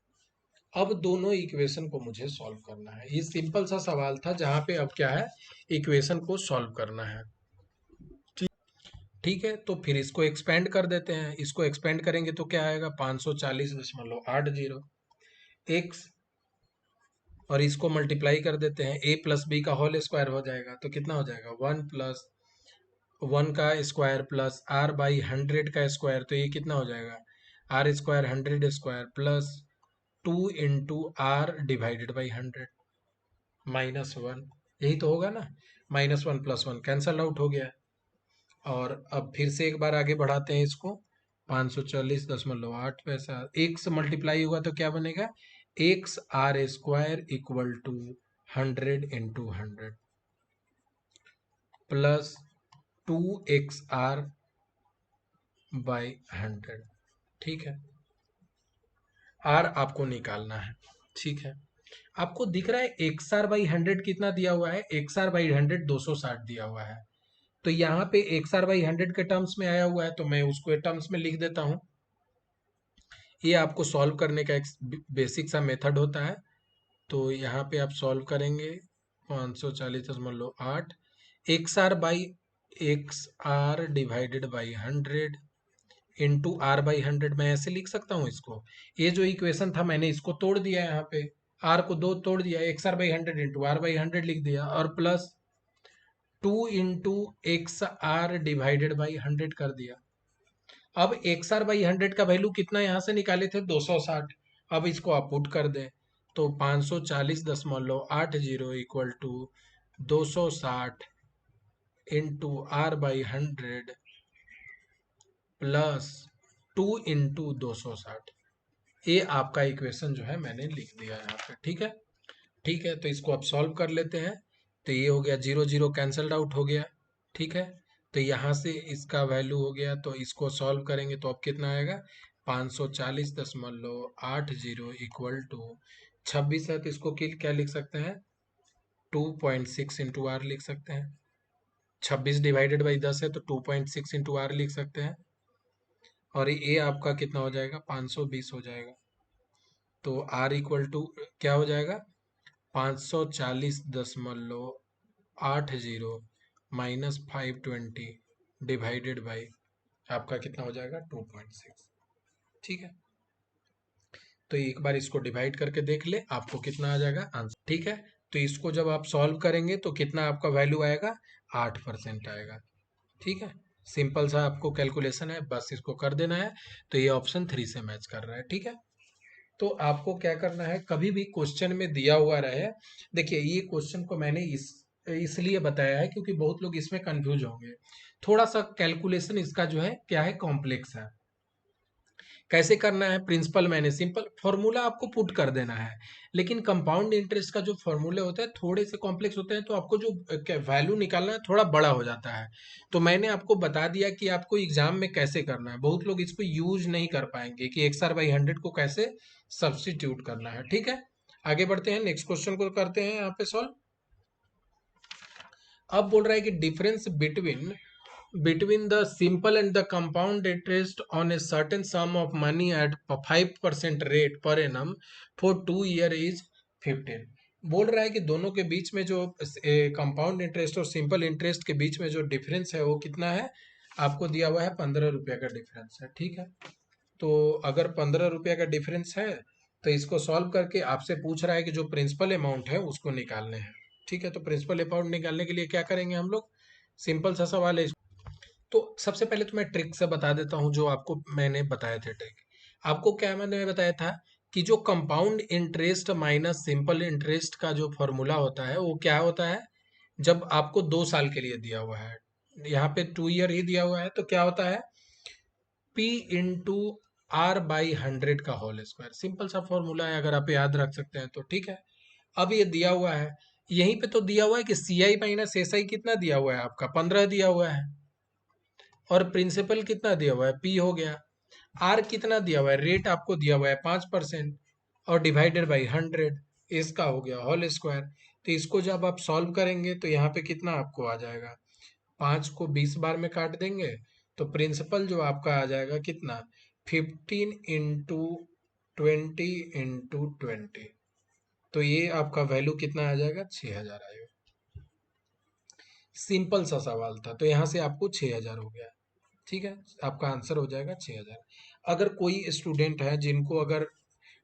अब दोनों इक्वेशन को मुझे सॉल्व करना है। ये सिंपल सा सवाल था जहाँ पे अब क्या है, इक्वेशन को सॉल्व करना है। ठीक है, तो फिर इसको एक्सपेंड कर देते हैं। इसको एक्सपेंड करेंगे तो क्या आएगा, 540.80, एक्स और इसको मल्टीप्लाई कर देते हैं, ए प्लस बी का होल स्क्वायर हो जाएगा, तो कितना हो जाएगा 1 + 1 का स्क्वायर प्लस आर बाई 100 का स्क्वायर, तो ये कितना हो जाएगा are square 100 square plus 2 × r/100 -1, यही तो होगा ना। -1 + 1 कैंसल आउट हो गया। और अब फिर से एक बार आगे बढ़ाते हैं इसको, 540.8 एक से मल्टीप्लाई होगा तो क्या बनेगा, x r² = 100 × 100 प्लस 2xr/100। ठीक है, r आपको निकालना है। ठीक है, आपको दिख रहा है xr/100 कितना दिया हुआ है, xr/100 260 दिया हुआ है। तो यहाँ पे xr/100 के टर्म्स में आया हुआ है, तो मैं उसको टर्म्स में लिख देता हूँ। ये आपको सॉल्व करने का एक बेसिक सा मेथड होता है। तो यहाँ पे आप सॉल्व करेंगे, 540.8 xr/100 इंटू r/100, मैं ऐसे लिख सकता हूँ इसको। ये जो इक्वेशन था मैंने इसको तोड़ दिया, यहाँ पे r को 2 तोड़ दिया, xr/100 इंटू r/100 लिख दिया, और प्लस 2 × xr/100 कर दिया। अब xr/100 का वैल्यू कितना यहाँ से निकाले थे, 260। अब इसको आप पुट कर दें, तो 540.80 = 260 इंटू r/100 प्लस 2 × 260। ये आपका इक्वेशन जो है मैंने लिख दिया यहाँ पे। ठीक है, ठीक है, तो इसको आप सॉल्व कर लेते हैं। तो ये हो गया 0 0 कैंसल्ड आउट हो गया। ठीक है, तो यहाँ से इसका वैल्यू हो गया, तो इसको सॉल्व करेंगे तो अब कितना आएगा, 540.80 = 26 है, तो इसको क्या लिख सकते हैं, 2.6 × r लिख सकते हैं। 26 डिवाइडेड बाई 10 है, तो 2.6 × r लिख सकते हैं। और ये आपका कितना हो जाएगा, 520 हो जाएगा। तो r = क्या हो जाएगा, 540.80 माइनस 520 डिवाइडेड बाई आपका कितना हो जाएगा, 2.6। ठीक है, तो एक बार इसको डिवाइड करके देख ले, आपको कितना आ जाएगा आंसर। ठीक है, तो इसको जब आप सॉल्व करेंगे तो कितना आपका वैल्यू आएगा, 8% आएगा। ठीक है, सिंपल सा आपको कैलकुलेशन है, बस इसको कर देना है। तो ये ऑप्शन 3 से मैच कर रहा है। ठीक है, तो आपको क्या करना है, कभी भी क्वेश्चन में दिया हुआ रहे, देखिए ये क्वेश्चन को मैंने इसलिए बताया है क्योंकि बहुत लोग इसमें कंफ्यूज होंगे। थोड़ा सा कैलकुलेशन इसका जो है क्या है, कॉम्प्लेक्स है। कैसे करना है, प्रिंसिपल मैंने सिंपल फॉर्मूला आपको पुट कर देना है, लेकिन कंपाउंड इंटरेस्ट का जो फॉर्मूले होते हैं थोड़े से कॉम्प्लेक्स होते हैं, तो आपको जो वैल्यू निकालना है थोड़ा बड़ा हो जाता है। तो मैंने आपको बता दिया कि आपको एग्जाम में कैसे करना है। बहुत लोग इसको यूज नहीं कर पाएंगे कि xr/100 को कैसे सब्सटीट्यूट करना है। ठीक है, आगे बढ़ते हैं, नेक्स्ट क्वेश्चन को करते हैं यहाँ पे सॉल्व। अब बोल रहा है कि difference between the simple and the compound interest on a certain sum of money at 5% rate per annum for 2 year is 15। बोल रहा है कि दोनों के बीच में जो कंपाउंड इंटरेस्ट और सिंपल इंटरेस्ट के बीच में जो डिफरेंस है वो कितना है, आपको दिया हुआ है 15 रुपये का डिफरेंस है। ठीक है, तो अगर 15 रुपये का डिफरेंस है तो इसको सॉल्व करके आपसे पूछ रहा है कि जो प्रिंसिपल अमाउंट है उसको निकालने हैं। ठीक है, तो प्रिंसिपल अमाउंट निकालने के लिए क्या करेंगे हम लोग, सिंपल सा सवाल है। तो सबसे पहले तो मैं ट्रिक से बता देता हूँ, जो आपको मैंने बताए थे ट्रिक। आपको क्या मैंने बताया था कि जो compound interest minus simple interest का जो फॉर्मूला होता है वो क्या होता है, जब आपको 2 साल के लिए दिया हुआ है, यहाँ पे 2 ईयर ही दिया हुआ है, तो क्या होता है, P इंटू r/100 का होल स्क्वायर। सिंपल सा फॉर्मूला है, अगर आप याद रख सकते हैं तो ठीक है। अब ये दिया हुआ है, यहीं पे तो दिया हुआ है कि CI माइनस SI कितना दिया हुआ है, आपका 15 दिया हुआ है, और प्रिंसिपल कितना दिया हुआ है, P हो गया। R कितना दिया हुआ है, रेट आपको दिया हुआ है 5%, और डिवाइडेड बाई 100, इसका हो गया होल स्क्वायर। तो इसको जब आप सॉल्व करेंगे तो यहाँ पे कितना आपको आ जाएगा, 5 को 20 बार में काट देंगे, तो प्रिंसिपल जो आपका आ जाएगा कितना, 15 इंटू 20 तो ये आपका वैल्यू कितना आ जाएगा, 6000 आएगा। सिंपल सा सवाल था, तो यहाँ से आपको 6000 हो गया। ठीक है, आपका आंसर हो जाएगा 6000। अगर कोई स्टूडेंट है जिनको अगर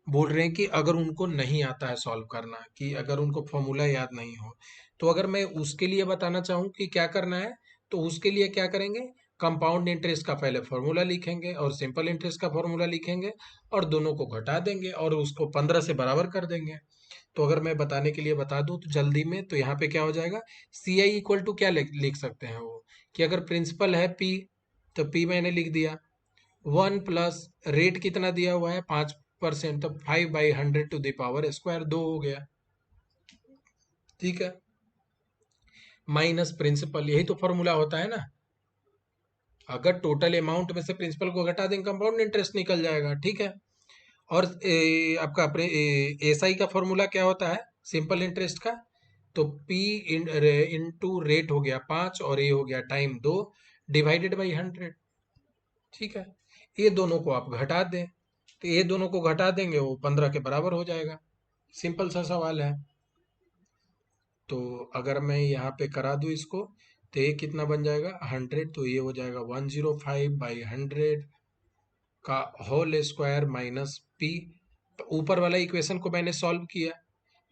बोल रहे हैं कि अगर उनको नहीं आता है सॉल्व करना, कि अगर उनको फॉर्मूला याद नहीं हो, तो अगर मैं उसके लिए बताना चाहूँ कि क्या करना है, तो उसके लिए क्या करेंगे, कंपाउंड इंटरेस्ट का पहले फॉर्मूला लिखेंगे और सिंपल इंटरेस्ट का फॉर्मूला लिखेंगे और दोनों को घटा देंगे और उसको 15 से बराबर कर देंगे। तो अगर मैं बताने के लिए बता दूं तो जल्दी में, तो यहाँ पे क्या हो जाएगा, सी आई इक्वल टू क्या लिख सकते हैं वो, कि अगर प्रिंसिपल है पी, तो पी मैंने लिख दिया, 1 प्लस रेट कितना दिया हुआ है 5%, तो 5/100 टू द पावर स्क्वायर 2 हो गया, ठीक है, माइनस प्रिंसिपल, यही तो फॉर्मूला होता है ना, अगर टोटल अमाउंट में से प्रिंसिपल को घटा देंगे कंपाउंड इंटरेस्ट निकल जाएगा, ठीक है। और आपका एस आई का फॉर्मूला क्या होता है सिंपल इंटरेस्ट का, तो पी इंटू रेट हो गया 5 और ए हो गया टाइम 2 डिवाइडेड बाई 100, ठीक है। ये दोनों को आप घटा दें, तो ये दोनों को घटा देंगे वो 15 के बराबर हो जाएगा, सिंपल सा सवाल है। तो अगर मैं यहाँ पे करा दूँ इसको, तो ये कितना बन जाएगा 100, तो ये हो जाएगा 105/100 का होल स्क्वायर माइनस पी, ऊपर वाला इक्वेशन को मैंने सॉल्व किया,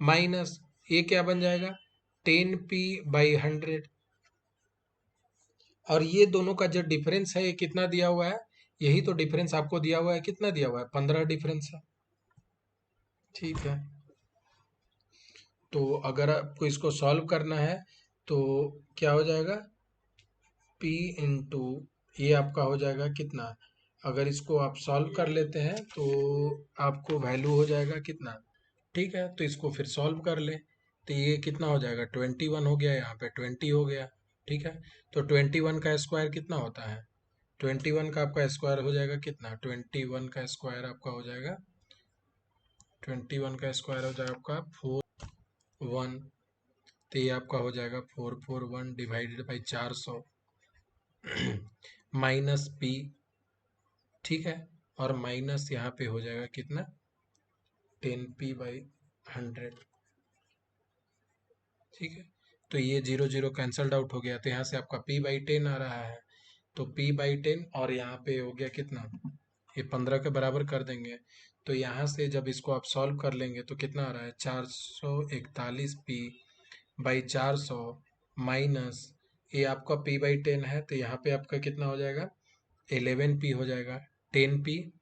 माइनस ये क्या बन जाएगा 10p/100, और ये दोनों का जो डिफरेंस है ये कितना दिया हुआ है, यही तो डिफरेंस आपको दिया हुआ है, कितना दिया हुआ है 15 डिफरेंस है, ठीक है। तो अगर आपको इसको सॉल्व करना है तो क्या हो जाएगा, p इंटू ये आपका हो जाएगा कितना, अगर इसको आप सॉल्व कर लेते हैं तो आपको वैल्यू हो जाएगा कितना, ठीक है। तो इसको फिर सॉल्व कर ले, तो ये कितना हो जाएगा 21 हो गया, यहाँ पे 20 हो गया, ठीक है। तो 21 का स्क्वायर कितना होता है, 21 का आपका स्क्वायर हो जाएगा कितना, 21 का स्क्वायर आपका हो जाएगा, 21 का स्क्वायर हो जाएगा आपका 41, तो ये आपका हो जाएगा 441 डिवाइडेड बाई 400 माइनस पी, ठीक है, और माइनस यहाँ पे हो जाएगा कितना 10p/100, ठीक है। तो ये 0 0 कैंसल्ड आउट हो गया, तो यहाँ से आपका p/10 आ रहा है, तो p/10 और यहाँ पे हो गया कितना, ये 15 के बराबर कर देंगे, तो यहाँ से जब इसको आप सॉल्व कर लेंगे तो कितना आ रहा है 441p/400 माइनस ये आपका p/10 है, तो यहाँ पे आपका कितना हो जाएगा 11p हो जाएगा, 10p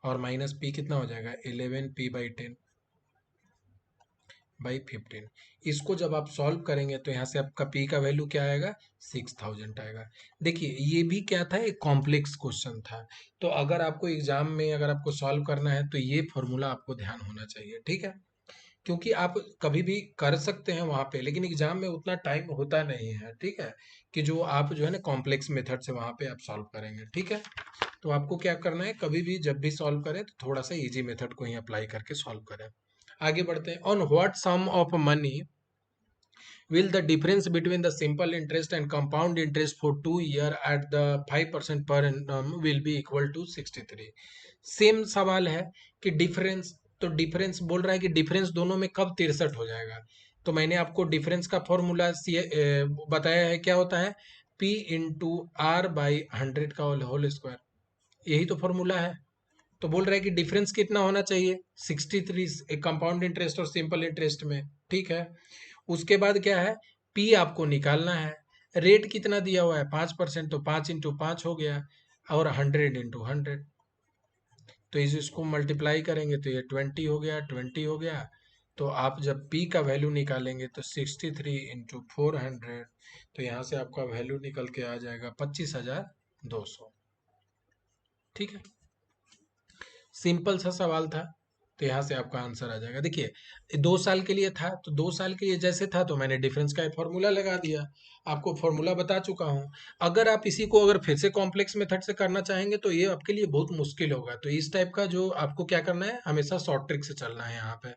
और माइनस p कितना हो जाएगा 11p/10/15, इसको जब आप सॉल्व करेंगे तो यहाँ से आपका p का वैल्यू क्या आएगा 6000 आएगा। देखिए ये भी क्या था, एक कॉम्प्लेक्स क्वेश्चन था, तो अगर आपको एग्जाम में अगर आपको सॉल्व करना है तो ये फॉर्मूला आपको ध्यान होना चाहिए, ठीक है। क्योंकि आप कभी भी कर सकते हैं वहां पे, लेकिन एग्जाम में उतना टाइम होता नहीं है, ठीक है, कि जो आप जो है ना कॉम्प्लेक्स मेथड से वहां पे आप सॉल्व करेंगे, ठीक है। तो आपको क्या करना है, कभी भी जब भी सॉल्व करें तो थोड़ा सा इजी मेथड को ही अप्लाई करके सॉल्व करें। आगे बढ़ते हैं, on what sum of money will the difference between the simple interest and compound interest for 2 year at the 5% per annum will be equal to 63। Same सवाल है कि डिफरेंस, तो डिफरेंस बोल रहा है कि डिफरेंस दोनों में कब 63 हो जाएगा, तो मैंने आपको डिफरेंस का फॉर्मूला बताया है, क्या होता है p इंटू आर बाई 100 का होल स्क्वायर, यही तो फॉर्मूला है। तो बोल रहा है कि डिफरेंस कितना होना चाहिए 63 एक कंपाउंड इंटरेस्ट और सिंपल इंटरेस्ट में, ठीक है। उसके बाद क्या है, पी आपको निकालना है, रेट कितना दिया हुआ है 5%, तो 5 × 5 हो गया, और 100 × 100, तो इसको मल्टीप्लाई करेंगे तो ये 20 हो गया, 20 हो गया, तो आप जब p का वैल्यू निकालेंगे तो 63 × 400, तो यहाँ से आपका वैल्यू निकल के आ जाएगा 25,200, ठीक है। सिंपल सा सवाल था, तो यहाँ से आपका आंसर आ जाएगा। देखिए 2 साल के लिए था, तो 2 साल के लिए जैसे था तो मैंने डिफरेंस का फॉर्मूला लगा दिया, आपको फॉर्मूला बता चुका हूँ। अगर आप इसी को अगर फिर से कॉम्प्लेक्स मेथड से करना चाहेंगे तो ये आपके लिए बहुत मुश्किल होगा, तो इस टाइप का जो आपको क्या करना है, हमेशा शॉर्ट ट्रिक से चलना है यहाँ पे।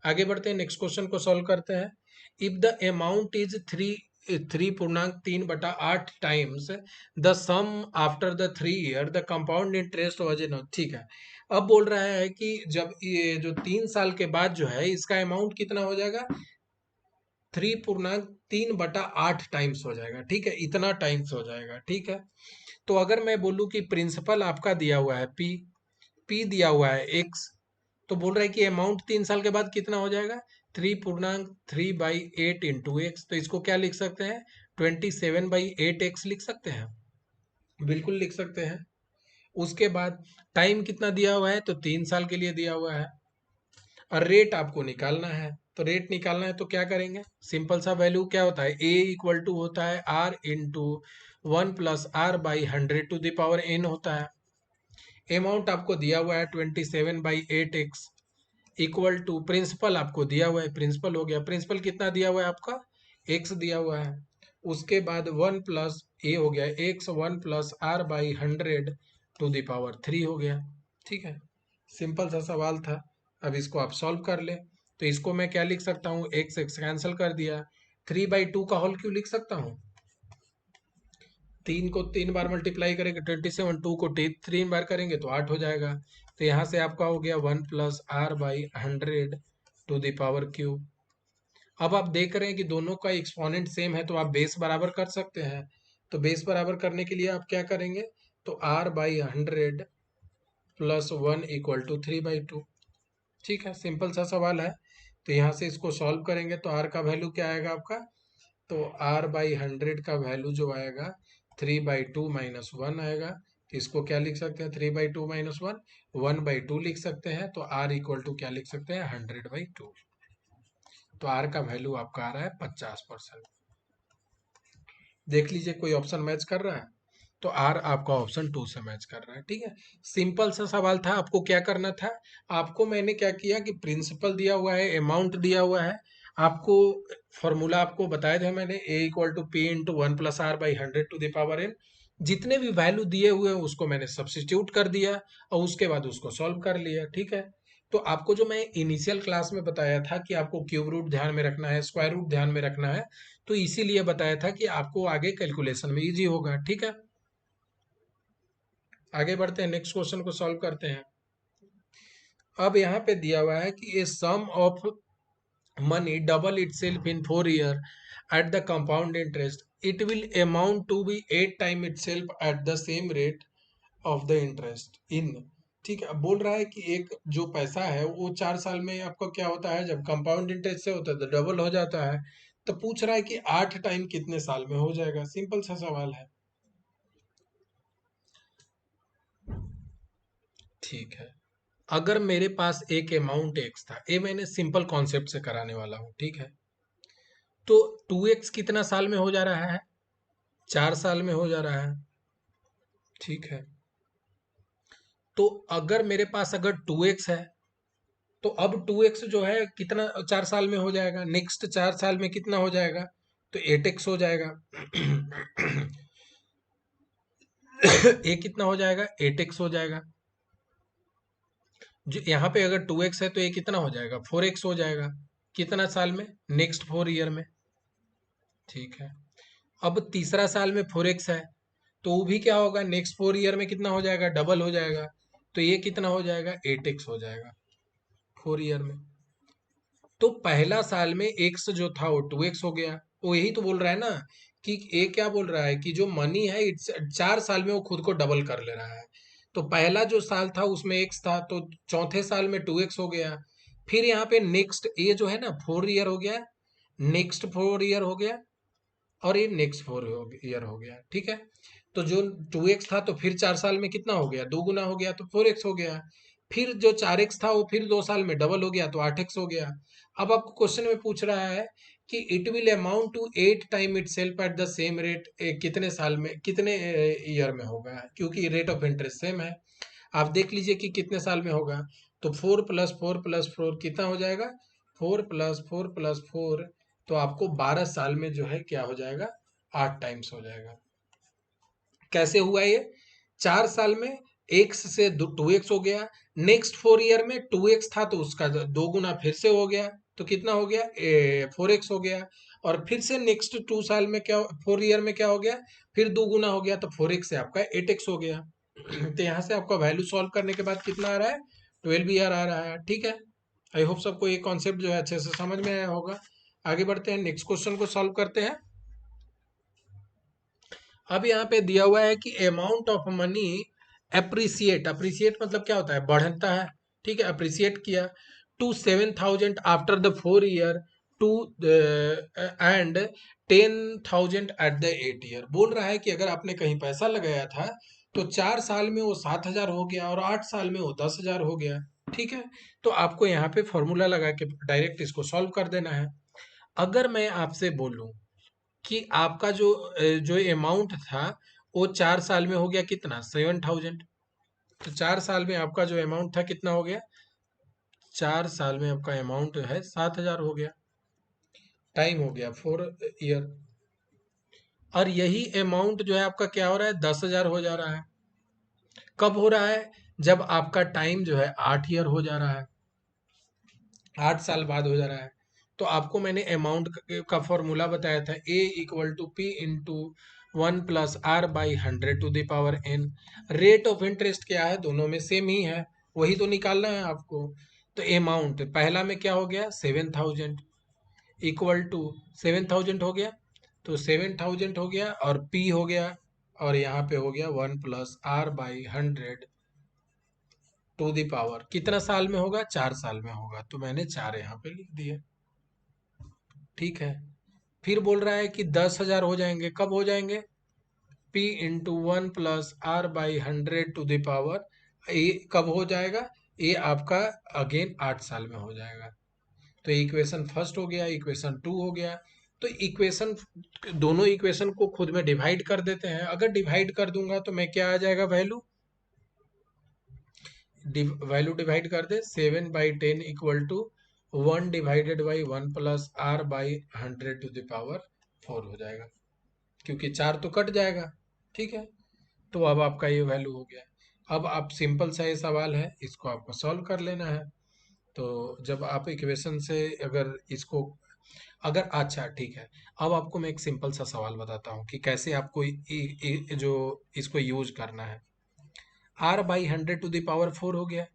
आगे बढ़ते हैं, नेक्स्ट क्वेश्चन को सॉल्व करते हैं। If the amount is 3.3/8 times the sum after the 3 year the compound interest was in, ठीक है। अब बोल रहा है कि जब ये जो 3 साल के बाद जो है इसका अमाउंट कितना हो जाएगा 3.3/8 टाइम्स हो जाएगा, ठीक है, इतना टाइम्स हो जाएगा, ठीक है। तो अगर मैं बोलूँ कि प्रिंसिपल आपका दिया हुआ है पी दिया हुआ है एक्स, तो बोल रहा है कि अमाउंट 3 साल के बाद कितना हो जाएगा, 3.3/8 इंटू एक्स। तो इसको क्या लिख सकते हैं, 27/8 एक्स लिख सकते हैं, बिल्कुल लिख सकते हैं। उसके बाद टाइम कितना दिया हुआ है, तो 3 साल के लिए दिया हुआ है, और रेट आपको निकालना है। तो रेट निकालना है तो क्या करेंगे, सिंपल सा वैल्यू क्या होता है, ए इक्वल टू होता है R into 1 + r/100 to the power n होता है। अमाउंट आपको दिया हुआ है 27/8 एक्स इक्वल टू प्रिंसिपल आपको दिया हुआ है, प्रिंसिपल हो गया, प्रिंसिपल कितना दिया हुआ है आपका, एक्स दिया हुआ है। उसके बाद 1 + ए हो गया x, 1 + r/100 to the power 3 हो गया। ठीक है, सिंपल सा सवाल था। अब इसको आप सॉल्व कर ले। तो इसको मैं क्या लिख सकता हूँ, एक्स एक्स कैंसिल कर दिया, 3/2 का होल क्यों लिख सकता हूँ, 3 को 3 बार मल्टीप्लाई करेंगे 27, 2 को 3 बार करेंगे तो 8 हो जाएगा। तो यहाँ से आपका हो गया 1 + r/100 to the power cube. अब आप देख रहे हैं कि दोनों का एक्सपोनेंट सेम है, तो आप बेस बराबर कर सकते हैं। तो बेस बराबर करने के लिए आप क्या करेंगे, तो r/100 + 1 = 3/2। ठीक है, सिंपल सा सवाल है। तो यहाँ से इसको सॉल्व करेंगे तो r का वैल्यू क्या आएगा आपका, तो r/100 का वैल्यू जो आएगा 3/2 - 1 आएगा। तो इसको क्या लिख सकते हैं, 3/2 - 1 1/2 लिख सकते हैं। तो r इक्वल टू क्या लिख सकते हैं, 100/2। तो r का वैल्यू आपका आ रहा है 50%। देख लीजिए कोई ऑप्शन मैच कर रहा है, तो आर आपका ऑप्शन 2 से मैच कर रहा है। ठीक है, सिंपल सा सवाल था। आपको क्या करना था, आपको मैंने क्या किया कि प्रिंसिपल दिया हुआ है, अमाउंट दिया हुआ है, आपको फॉर्मूला आपको बताया था मैंने, A equal to P into 1 + r/100 to the power n। जितने भी वैल्यू दिए हुए हैं उसको मैंने सब्सिट्यूट कर दिया और उसके बाद उसको सॉल्व कर लिया। ठीक है, तो आपको जो मैं इनिशियल क्लास में बताया था कि आपको क्यूब रूट ध्यान में रखना है, स्क्वायर रूट ध्यान में रखना है, तो इसीलिए बताया था कि आपको आगे कैलकुलेशन में इजी होगा। ठीक है, आगे बढ़ते हैं, नेक्स्ट क्वेश्चन को सॉल्व करते हैं। अब यहाँ पे दिया हुआ है कि a sum of money double itself in 4 year at the compound interest, it will amount to be 8 time itself at the same rate of the interest in. ठीक है, अब बोल रहा है कि एक जो पैसा है वो 4 साल में आपका क्या होता है, जब कंपाउंड इंटरेस्ट से होता है तो डबल हो जाता है। तो पूछ रहा है कि 8 टाइम कितने साल में हो जाएगा, सिंपल सा सवाल है। ठीक है, अगर मेरे पास एक अमाउंट एक्स था, ये मैंने सिंपल कॉन्सेप्ट से कराने वाला हूँ। ठीक है, तो 2x कितना साल में हो जा रहा है, 4 साल में हो जा रहा है। ठीक है, तो अगर मेरे पास अगर 2x है, तो अब 2x जो है कितना 4 साल में हो जाएगा, नेक्स्ट 4 साल में कितना हो जाएगा, तो 8x हो जाएगा। ये कितना हो जाएगा, 8x हो जाएगा। जो यहाँ पे अगर 2x है तो ये कितना हो जाएगा, 4x हो जाएगा। कितना साल में, नेक्स्ट 4 ईयर में। ठीक है, अब तीसरा साल में 4x है, तो वो भी क्या होगा, नेक्स्ट 4 ईयर में कितना हो जाएगा, डबल हो जाएगा। तो ये कितना हो जाएगा, 8x हो जाएगा 4 ईयर में। तो पहला साल में x जो था वो 2x हो गया। वो यही तो बोल रहा है ना कि ये क्या बोल रहा है कि जो मनी है 4 साल में वो खुद को डबल कर ले रहा है। तो पहला जो साल था उसमें x था, तो चौथे साल में 2x हो गया। फिर यहाँ पे नेक्स्ट ये जो है ना 4 ईयर हो गया, नेक्स्ट 4 ईयर हो गया, और ये नेक्स्ट 4 ईयर हो गया। ठीक है, तो जो 2x था तो फिर 4 साल में कितना हो गया, 2 गुना हो गया तो 4x हो गया। फिर जो 4x था वो फिर 2 साल में डबल हो गया तो 8x हो गया। अब आपको क्वेश्चन में पूछ रहा है कि it will amount to 8 time itself at the same rate, कितने साल में, कितने ईयर में होगा, क्योंकि रेट ऑफ इंटरेस्ट सेम है। आप देख लीजिए कि कितने साल में होगा। तो 4 + 4 + 4 कितना हो जाएगा, 4 + 4 + 4, तो आपको 12 साल में जो है क्या हो जाएगा, 8 टाइम्स हो जाएगा। कैसे हुआ ये, 4 साल में एक्स से 2x हो गया, नेक्स्ट 4 ईयर में 2x था तो उसका 2 गुना फिर से हो गया, तो कितना हो गया, 4x हो गया। और फिर से नेक्स्ट 2 साल में क्या, 4 ईयर में क्या हो गया, फिर 2 गुना हो गया, तो 4x से आपका 8x हो गया। तो यहाँ से आपका वैल्यू सॉल्व करने के बाद कितना आ रहा है, 12 ईयर आ रहा है। ठीक है, आई होप सबको ये कॉन्सेप्ट जो है अच्छे से समझ में आया होगा। आगे बढ़ते हैं, नेक्स्ट क्वेश्चन को सॉल्व करते हैं। अब यहाँ पे दिया हुआ है कि amount of money appreciate, appreciate मतलब क्या होता है, बढ़ता है, ठीक है, अप्रिसिएट किया to 7,000 after the 4 year to and 10,000 at the 8 year. बोल रहा है कि अगर आपने कहीं पैसा लगाया था तो 4 साल में वो 7,000 हो गया और 8 साल में वो 10,000 हो गया। ठीक है, तो आपको यहाँ पे फॉर्मूला लगा के डायरेक्ट इसको सॉल्व कर देना है। अगर मैं आपसे बोलूं कि आपका जो अमाउंट था वो 4 साल में हो गया कितना, 7,000, तो 4 साल में आपका जो अमाउंट था कितना हो गया, 4 साल में आपका अमाउंट है 7,000 हो गया, टाइम हो गया 4 ईयर। और यही अमाउंट जो है आपका क्या हो रहा है, 10,000 हो जा रहा है। कब हो रहा है, जब आपका टाइम जो है 8 ईयर हो जा रहा है, 8 साल बाद हो जा रहा है। तो आपको मैंने अमाउंट का फॉर्मूला बताया था, A equal to P into 1 + r/100 to the power n। Rate of interest क्या है, दोनों में सेम ही है, वही तो निकालना है आपको। तो अमाउंट पहला में क्या हो गया, 7,000 इक्वल टू 7,000 हो गया, तो 7,000 हो गया और p हो गया, और यहाँ पे हो गया 1 + r/100 टू द पावर, कितना साल में होगा, 4 साल में होगा, तो मैंने 4 यहाँ पे लिख दिए। ठीक है, फिर बोल रहा है कि 10,000 हो जाएंगे, कब हो जाएंगे, p into 1 + r/100 to the power, ये कब हो जाएगा, ये आपका अगेन 8 साल में हो जाएगा। तो इक्वेशन फर्स्ट हो गया, इक्वेशन टू हो गया। तो इक्वेशन, दोनों इक्वेशन को खुद में डिवाइड कर देते हैं। अगर डिवाइड कर दूंगा तो मैं क्या आ जाएगा, वैल्यू, वैल्यू डिवाइड कर दे, 7/10 equal to 1/1 + r/100 to the power 4 हो जाएगा, क्योंकि 4 तो कट जाएगा। ठीक है, तो अब आपका ये वैल्यू हो गया। अब आप, सिंपल सा ये सवाल है, इसको आपको सॉल्व कर लेना है। तो जब आप इक्वेशन से अगर इसको, अगर, अच्छा ठीक है, अब आपको मैं एक सिंपल सा सवाल बताता हूँ कि कैसे आपको जो इसको यूज करना है। r/100 टू द पावर 4 हो गया,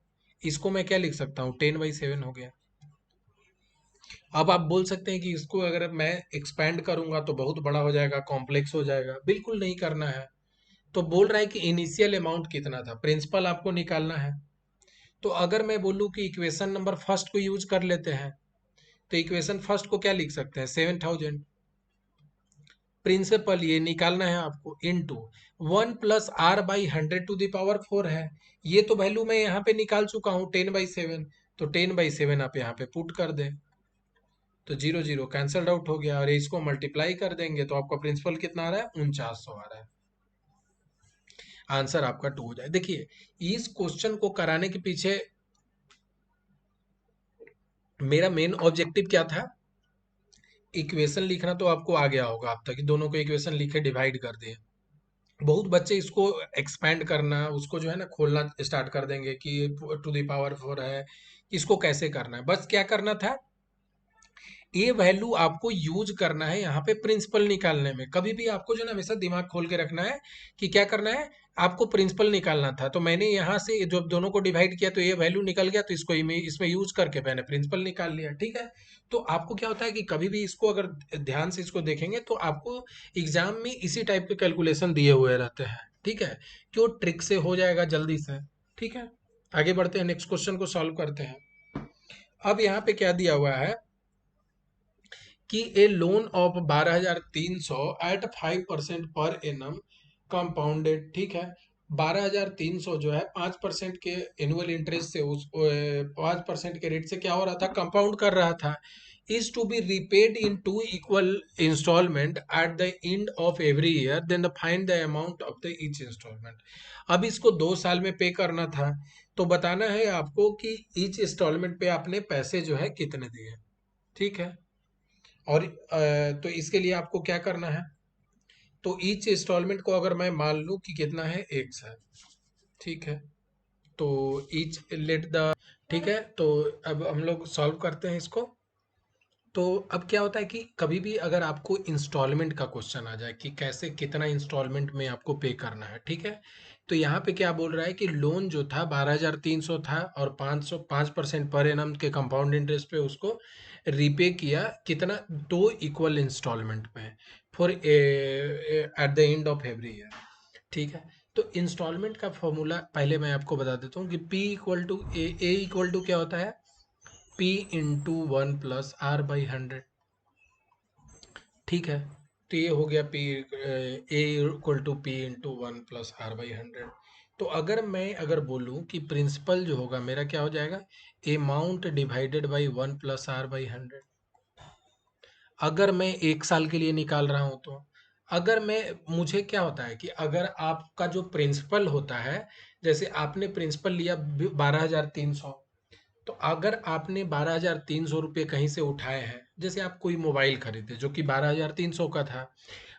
इसको मैं क्या लिख सकता हूँ, 10/7 हो गया। अब आप बोल सकते हैं कि इसको अगर मैं एक्सपेंड करूंगा तो बहुत बड़ा हो जाएगा, कॉम्प्लेक्स हो जाएगा। बिल्कुल नहीं करना है। तो बोल रहा है कि इनिशियल अमाउंट कितना था, प्रिंसिपल आपको निकालना है। तो अगर मैं बोलूँ कि इक्वेशन नंबर फर्स्ट को यूज कर लेते हैं, तो इक्वेशन फर्स्ट को क्या लिख सकते हैं, 7,000। प्रिंसिपल ये निकालना है आपको, into 1 + r/100 to the power 4 है। ये तो वैल्यू मैं यहाँ पे निकाल चुका हूँ, 10/7। तो 10/7 आप यहाँ पे पुट कर दें, तो 0 0 कैंसल्ड आउट हो गया, और इसको मल्टीप्लाई कर देंगे तो आपका प्रिंसिपल कितना आ रहा है, 4900 आ रहा है। आंसर आपका 2 हो जाए। देखिए, इस क्वेश्चन को कराने के पीछे मेरा मेन ऑब्जेक्टिव क्या था, इक्वेशन लिखना तो आपको आ गया होगा आप तक, दोनों को इक्वेशन लिखे डिवाइड कर दिए। बहुत बच्चे इसको एक्सपैंड करना, उसको जो है ना खोलना स्टार्ट कर देंगे कि टू द पावर 4 है, इसको कैसे करना है। बस क्या करना था, ये वैल्यू आपको यूज करना है यहाँ पे प्रिंसिपल निकालने में। कभी भी आपको जो है ना हमेशा दिमाग खोल के रखना है कि क्या करना है, आपको प्रिंसिपल निकालना था। तो मैंने यहाँ से जब दोनों को डिवाइड किया तो ये वैल्यू निकल गया, तो इसको इसमें यूज करके मैंने प्रिंसिपल निकाल लिया। ठीक है, तो आपको क्या होता है कि कभी भी इसको अगर ध्यान से इसको देखेंगे तो आपको एग्जाम में इसी टाइप के कैलकुलेशन दिए हुए रहते हैं। ठीक है, कि वो ट्रिक से हो जाएगा जल्दी से। ठीक है, आगे बढ़ते हैं, नेक्स्ट क्वेश्चन को सॉल्व करते हैं। अब यहाँ पे क्या दिया हुआ है कि ए loan of 12,300 eight 5% per annum compounded. ठीक है, 12,300 जो है 5% के एनुअल इंटरेस्ट से, उस 5% के रेट से क्या हो रहा था, कंपाउंड कर रहा था, is to be repaid in 2 equal installment at the end of every year, then the find the amount of the each installment. अब इसको 2 साल में पे करना था, तो बताना है आपको कि ईच इंस्टॉलमेंट पे आपने पैसे जो है कितने दिए। ठीक है, और तो इसके लिए आपको क्या करना है, तो ईच इंस्टॉलमेंट को अगर मैं मान लूं कि कितना है, x है। ठीक है, तो ईच लेट द, ठीक है, तो अब हम लोग सॉल्व करते हैं इसको। तो अब क्या होता है कि कभी भी अगर आपको इंस्टॉलमेंट का क्वेश्चन आ जाए कि कैसे कितना इंस्टॉलमेंट में आपको पे करना है, ठीक है, तो यहाँ पे क्या बोल रहा है कि लोन जो था 12,300 था, और 5% पर एनम के कंपाउंड इंटरेस्ट पे उसको रीपे किया, कितना, 2 इक्वल इंस्टॉलमेंट में, for eight the end of every year. ठीक है, तो इंस्टॉलमेंट का फॉर्मूला पहले मैं आपको बता देता हूँ कि ए इक्वल टू क्या होता है, P इंटू 1 + R/100। ठीक है, तो ये हो गया A equal to P into 1 + R/100। तो अगर बोलूँ कि प्रिंसिपल जो होगा मेरा क्या हो जाएगा, अमाउंट डिवाइडेड बाई 1 + R/100। अगर मैं 1 साल के लिए निकाल रहा हूं तो अगर मैं मुझे क्या होता है कि अगर आपका जो प्रिंसिपल होता है, जैसे आपने प्रिंसिपल लिया 12,300, तो अगर आपने 12,300 रुपये कहीं से उठाए हैं, जैसे आप कोई मोबाइल खरीदे जो कि 12,300 का था,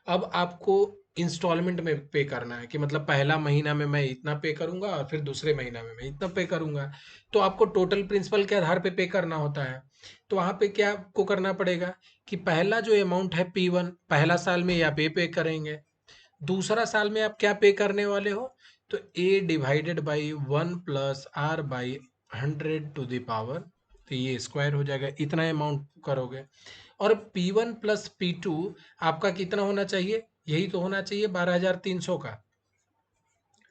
अब आपको इंस्टॉलमेंट में पे करना है कि मतलब पहला महीना में मैं इतना पे करूंगा और फिर दूसरे महीना में मैं इतना पे करूंगा। तो आपको टोटल प्रिंसिपल के आधार पे करना होता है। तो वहां पे क्या आपको करना पड़ेगा कि पहला जो अमाउंट है P1, पहला साल में आप पे करेंगे, दूसरा साल में आप क्या पे करने वाले हो, तो ए डिवाइडेड बाई 1 + R/100 तो ये स्क्वायर हो जाएगा, इतना अमाउंट करोगे। और P1 + P2 आपका कितना होना चाहिए, यही तो होना चाहिए 12,300 का।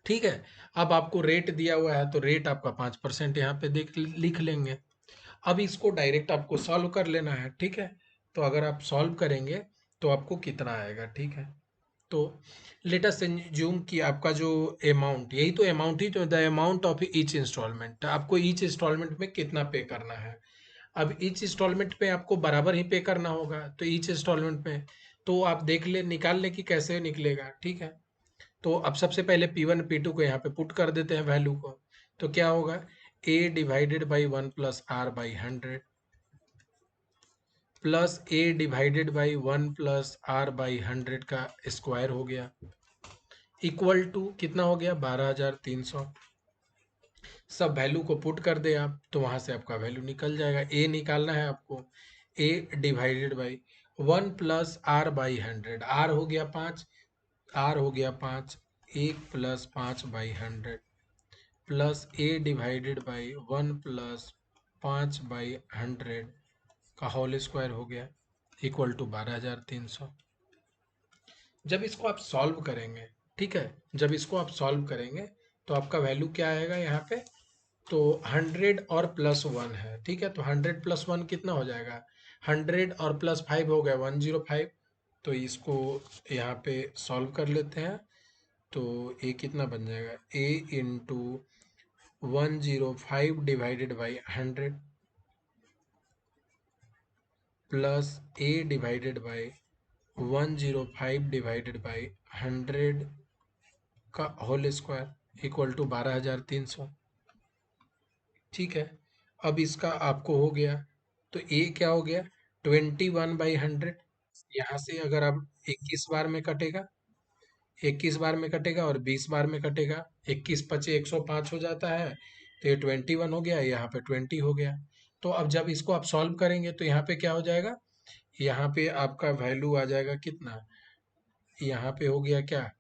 ठीक है, अब आपको रेट दिया हुआ है तो रेट आपका 5% यहाँ पे देख लिख लेंगे। अब इसको डायरेक्ट आपको सॉल्व कर लेना है। ठीक है, तो अगर आप सॉल्व करेंगे तो आपको कितना आएगा। ठीक है, तो लेट अस एज्यूम कि आपका जो अमाउंट, यही तो अमाउंट ही तो, the amount of each installment, आपको ईच इंस्टॉलमेंट में कितना पे करना है। अब ईच इंस्टॉलमेंट पे आपको बराबर ही पे करना होगा, तो ईच इंस्टॉलमेंट में तो आप देख ले निकाल ले कि कैसे निकलेगा। ठीक है, तो अब सबसे पहले P1 P2 को यहाँ पे पुट कर देते हैं वैल्यू को। तो क्या होगा, a divided by 1 + R/100 plus a divided by 1 + R/100 का स्क्वायर हो गया, इक्वल टू कितना हो गया, 12,300। सब वैल्यू को पुट कर दे आप तो वहां से आपका वैल्यू निकल जाएगा। ए निकालना है आपको, ए डिवाइडेड बाई 1 + R/100, आर हो गया 5, आर हो गया 5, 1 + 5/100 प्लस ए डिवाइडेड बाई 1 + 5/100 का होल स्क्वायर हो गया, इक्वल टू 12,300। जब इसको आप सॉल्व करेंगे, ठीक है, जब इसको आप सॉल्व करेंगे तो आपका वैल्यू क्या आएगा यहाँ पे, तो 100 और +1 है। ठीक है, तो 100 + 1 कितना हो जाएगा, 100 और +5 हो गया 105। तो इसको यहाँ पे सॉल्व कर लेते हैं, तो ए कितना बन जाएगा, A into 105 divided by 100 plus A divided by 105 divided by 100 का होल स्क्वायर इक्वल टू 12,300। ठीक है, अब इसका आपको हो गया, तो ए क्या हो गया, 21/100। यहाँ से अगर आप 21 बार में कटेगा, 21 बार में कटेगा और 20 बार में कटेगा, 21 × 5 = 105 हो जाता है, तो ये 21 हो गया, यहाँ पे 20 हो गया। तो अब जब इसको आप सॉल्व करेंगे तो यहाँ पे क्या हो जाएगा, यहाँ पे आपका वैल्यू आ जाएगा कितना, यहाँ पे हो गया क्या,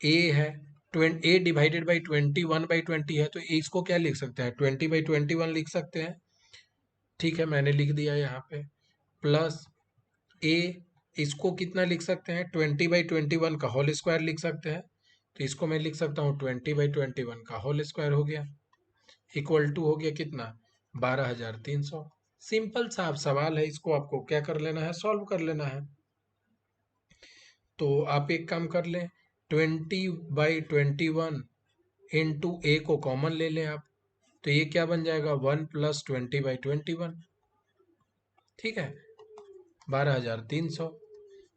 ए है, ए डिवाइडेड बाई 21/20 है, तो इसको क्या लिख सकते हैं, 20/21 लिख सकते हैं। ठीक है, मैंने लिख दिया यहाँ पे, प्लस ए, इसको कितना लिख सकते हैं, 20/21 का होल स्क्वायर लिख सकते हैं। तो इसको मैं लिख सकता हूँ 20/21 का होल स्क्वायर हो गया, इक्वल टू हो गया कितना, 12,300। सिंपल सा आप सवाल है, इसको आपको क्या कर लेना है, सॉल्व कर लेना है। तो आप एक काम कर लें, 20/21 इंटू ए को कॉमन ले लें आप, तो ये क्या बन जाएगा, 1 + 20/21। ठीक है, 12,300।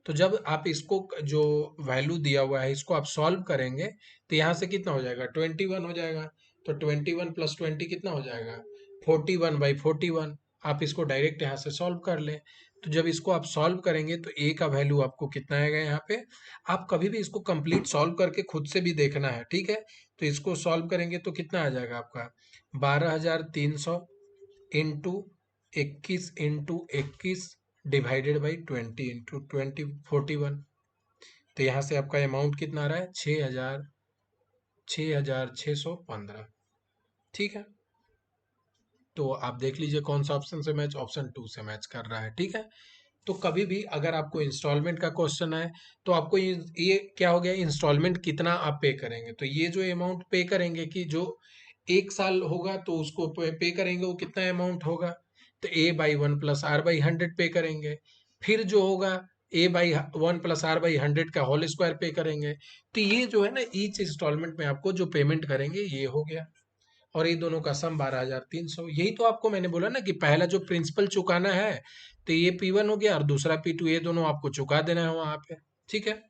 तो जब आप इसको जो वैल्यू दिया हुआ है इसको आप सॉल्व करेंगे तो यहाँ से कितना हो जाएगा, 21 हो जाएगा। तो 21 + 20 कितना हो जाएगा, 41/41। आप इसको डायरेक्ट यहाँ से सॉल्व कर लें। तो जब इसको आप सॉल्व करेंगे तो ए का वैल्यू आपको कितना आएगा यहाँ पे, आप कभी भी इसको कंप्लीट सॉल्व करके खुद से भी देखना है। ठीक है, तो इसको सॉल्व करेंगे तो कितना आ जाएगा आपका, 12,300 इंटू 21 डिवाइडेड बाई 20 × 20 41। तो यहाँ से आपका अमाउंट कितना आ रहा है, 6,615। ठीक है, तो आप देख लीजिए कौन सा ऑप्शन से मैच, ऑप्शन 2 से मैच कर रहा है। ठीक है, तो कभी भी अगर आपको इंस्टॉलमेंट का क्वेश्चन है तो आपको ये क्या हो गया, इंस्टॉलमेंट कितना आप पे करेंगे, तो ये जो अमाउंट पे करेंगे कि जो 1 साल होगा तो उसको पे करेंगे, वो कितना अमाउंट होगा, तो A/1 + R/100 पे करेंगे। फिर जो होगा A/1 + R/100 का होल स्क्वायर पे करेंगे। तो ये जो है ना, ईच इंस्टॉलमेंट में आपको जो पेमेंट करेंगे ये हो गया, और ये दोनों का सम 12,300। यही तो आपको मैंने बोला ना कि पहला जो प्रिंसिपल चुकाना है तो ये P1 हो गया, और दूसरा P2, ये दोनों आपको चुका देना है वहां पे। ठीक है,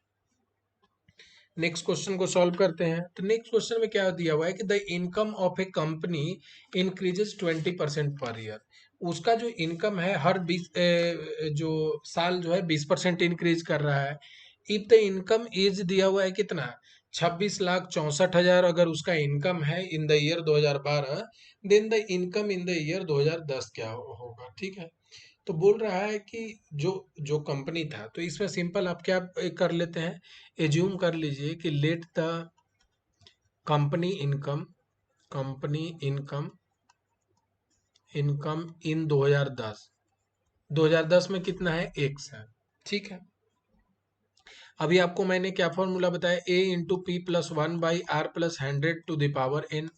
नेक्स्ट क्वेश्चन को सॉल्व करते हैं। तो नेक्स्ट क्वेश्चन में क्या दिया हुआ है कि the income of A company increases 20% per year. उसका जो इनकम है हर 20 जो साल जो है 20% इंक्रीज कर रहा है। इफ द इनकम इज दिया हुआ है कितना, 26,64,000 अगर उसका इनकम है in the year 2012, then the income in the year 2010 क्या होगा। ठीक है, तो बोल रहा है कि जो जो कंपनी था, तो इसमें सिंपल आप क्या कर लेते हैं, एज्यूम कर लीजिए कि let the company income, company income income in 2010, 2010 में कितना है, 1 साल। ठीक है, अभी आपको मैंने क्या फॉर्मूला बताया, A × P+1/R+100 to the power n।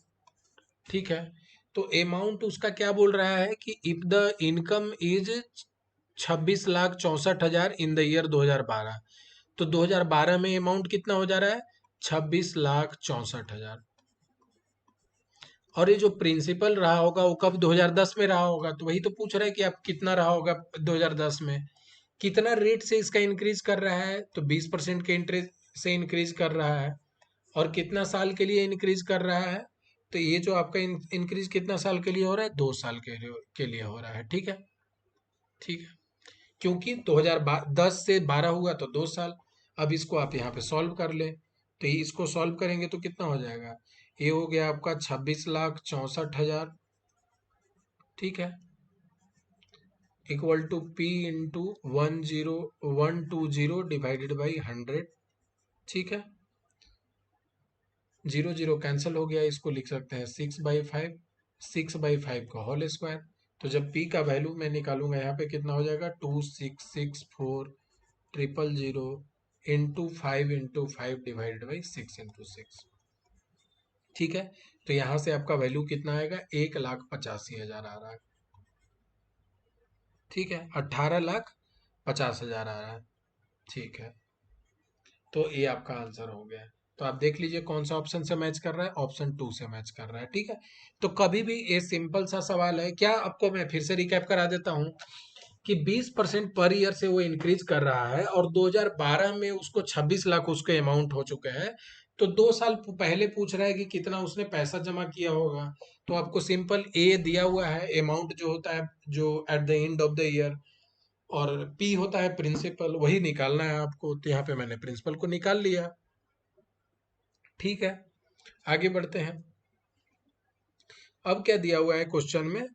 ठीक है, तो अमाउंट उसका क्या बोल रहा है कि if the income is 26,64,000 in the year 2012, तो 2012 में अमाउंट कितना हो जा रहा है, 26,64,000। और ये जो प्रिंसिपल रहा होगा वो कब, 2010 में रहा होगा, तो वही तो पूछ रहा है कि आप कितना रहा होगा 2010 में, कितना रेट से इसका इंक्रीज कर रहा है, तो 20% के इंटरेस्ट से इंक्रीज कर रहा है, और कितना साल के लिए इंक्रीज कर रहा है, तो ये जो आपका इंक्रीज कितना साल के लिए हो रहा है, 2 साल के लिए हो रहा है। ठीक है, ठीक है, क्योंकि 2010 से 12 हुआ तो 2 साल। अब इसको आप यहाँ पे सॉल्व कर ले, तो इसको सॉल्व करेंगे तो कितना हो जाएगा, ये हो गया आपका 26,64,000। ठीक है, equal to P × 10120 divided by 100। ठीक है, 0 0 कैंसिल हो गया, इसको लिख सकते हैं 6/5, 6/5 का होल स्क्वायर। तो जब P का वैल्यू मैं निकालूंगा यहाँ पे कितना हो जाएगा, 2664,000 × 5 डिवाइडेड बाई 6 × 6। ठीक है, तो यहाँ से आपका वैल्यू कितना आएगा, 1,85,000 आ रहा है। ठीक है, 18,50,000 आ रहा है। ठीक है, तो ये आपका आंसर हो गया है। तो आप देख लीजिए कौन सा ऑप्शन से मैच कर रहा है, ऑप्शन 2 से मैच कर रहा है। ठीक है, तो कभी भी ये सिंपल सा सवाल है, क्या आपको मैं फिर से रिकैप करा देता हूँ कि 20% पर ईयर से वो इंक्रीज कर रहा है, और 2012 में उसको 26 लाख उसके अमाउंट हो चुके हैं। तो 2 साल पहले पूछ रहा है कि कितना उसने पैसा जमा किया होगा। तो आपको सिंपल ए दिया हुआ है अमाउंट जो होता है, जो eight the end of the year, और पी होता है प्रिंसिपल, वही निकालना है आपको। तो यहाँ पे मैंने प्रिंसिपल को निकाल लिया। ठीक है, आगे बढ़ते हैं। अब क्या दिया हुआ है क्वेश्चन में,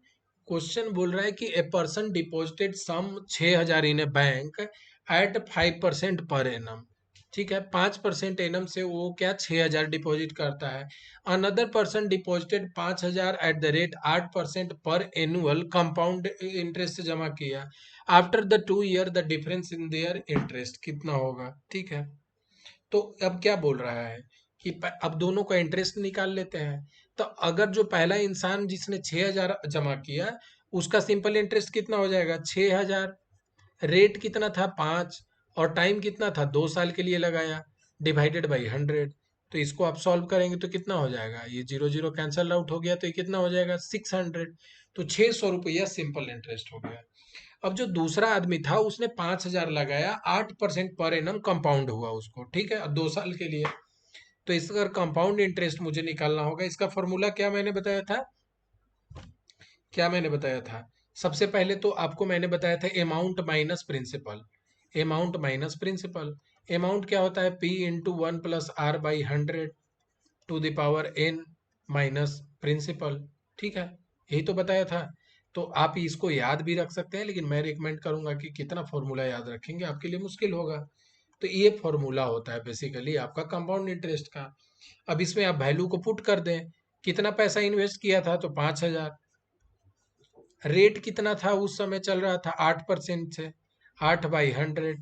क्वेश्चन बोल रहा है कि a person deposited sum 6,000 in a bank at 5% per annum. ठीक है, 5% एनम से वो क्या 6,000 डिपॉजिट करता है। Another person deposited 5,000 eight the rate 8% पर एनुअल कंपाउंड इंटरेस्ट से जमा किया। After the 2 year the difference in their interest कितना होगा। ठीक है, तो अब क्या बोल रहा है कि अब दोनों का इंटरेस्ट निकाल लेते हैं। तो अगर जो पहला इंसान जिसने 6,000 जमा किया, उसका सिंपल इंटरेस्ट कितना हो जाएगा, 6,000। रेट कितना था, 5, और टाइम कितना था, 2 साल के लिए लगाया, डिवाइडेड बाई 100। तो इसको आप सॉल्व करेंगे तो कितना हो जाएगा, ये 0 0 कैंसल आउट हो गया, तो ये कितना हो जाएगा, 600। तो 600 रुपया सिंपल इंटरेस्ट हो गया। अब जो दूसरा आदमी था उसने 5,000 लगाया, 8% पर एनम कंपाउंड हुआ उसको। ठीक है, 2 साल के लिए। तो इसका कंपाउंड इंटरेस्ट मुझे निकालना होगा। इसका फॉर्मूला क्या मैंने बताया था, क्या मैंने बताया था, सबसे पहले तो आपको मैंने बताया था amount minus principal, amount minus principal. Amount क्या होता है, P × 1 + R/100 to the power n minus principal. ठीक है, यही तो बताया था। तो आप इसको याद भी रख सकते हैं, लेकिन मैं रिकमेंड करूंगा कि कितना फॉर्मूला याद रखेंगे आपके लिए मुश्किल होगा। तो ये फॉर्मूला होता है बेसिकली आपका कंपाउंड इंटरेस्ट का। अब इसमें आप वैल्यू को पुट कर दें, कितना पैसा इन्वेस्ट किया था, तो 5,000। रेट कितना था उस समय चल रहा था, 8% से, 8/100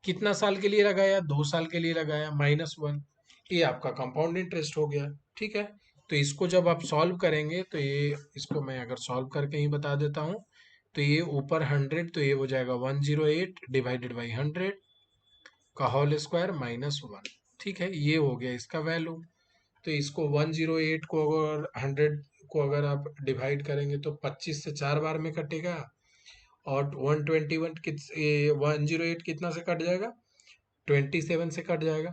कितना साल के लिए लगाया, 2 साल के लिए लगाया, -1। ये आपका कंपाउंड इंटरेस्ट हो गया। ठीक है, तो इसको जब आप सॉल्व करेंगे तो ये, इसको मैं अगर सॉल्व करके ही बता देता हूँ, तो ये ऊपर 100, तो ये हो जाएगा 108 डिवाइडेड बाई 100 का होल स्क्वायर -1। ठीक है, ये हो गया इसका वैल्यू। तो इसको 108 को अगर 100 को अगर आप डिवाइड करेंगे तो 25 से 4 बार में कटेगा, और 121 ये 108 कितना से कट जाएगा, 27 से कट जाएगा।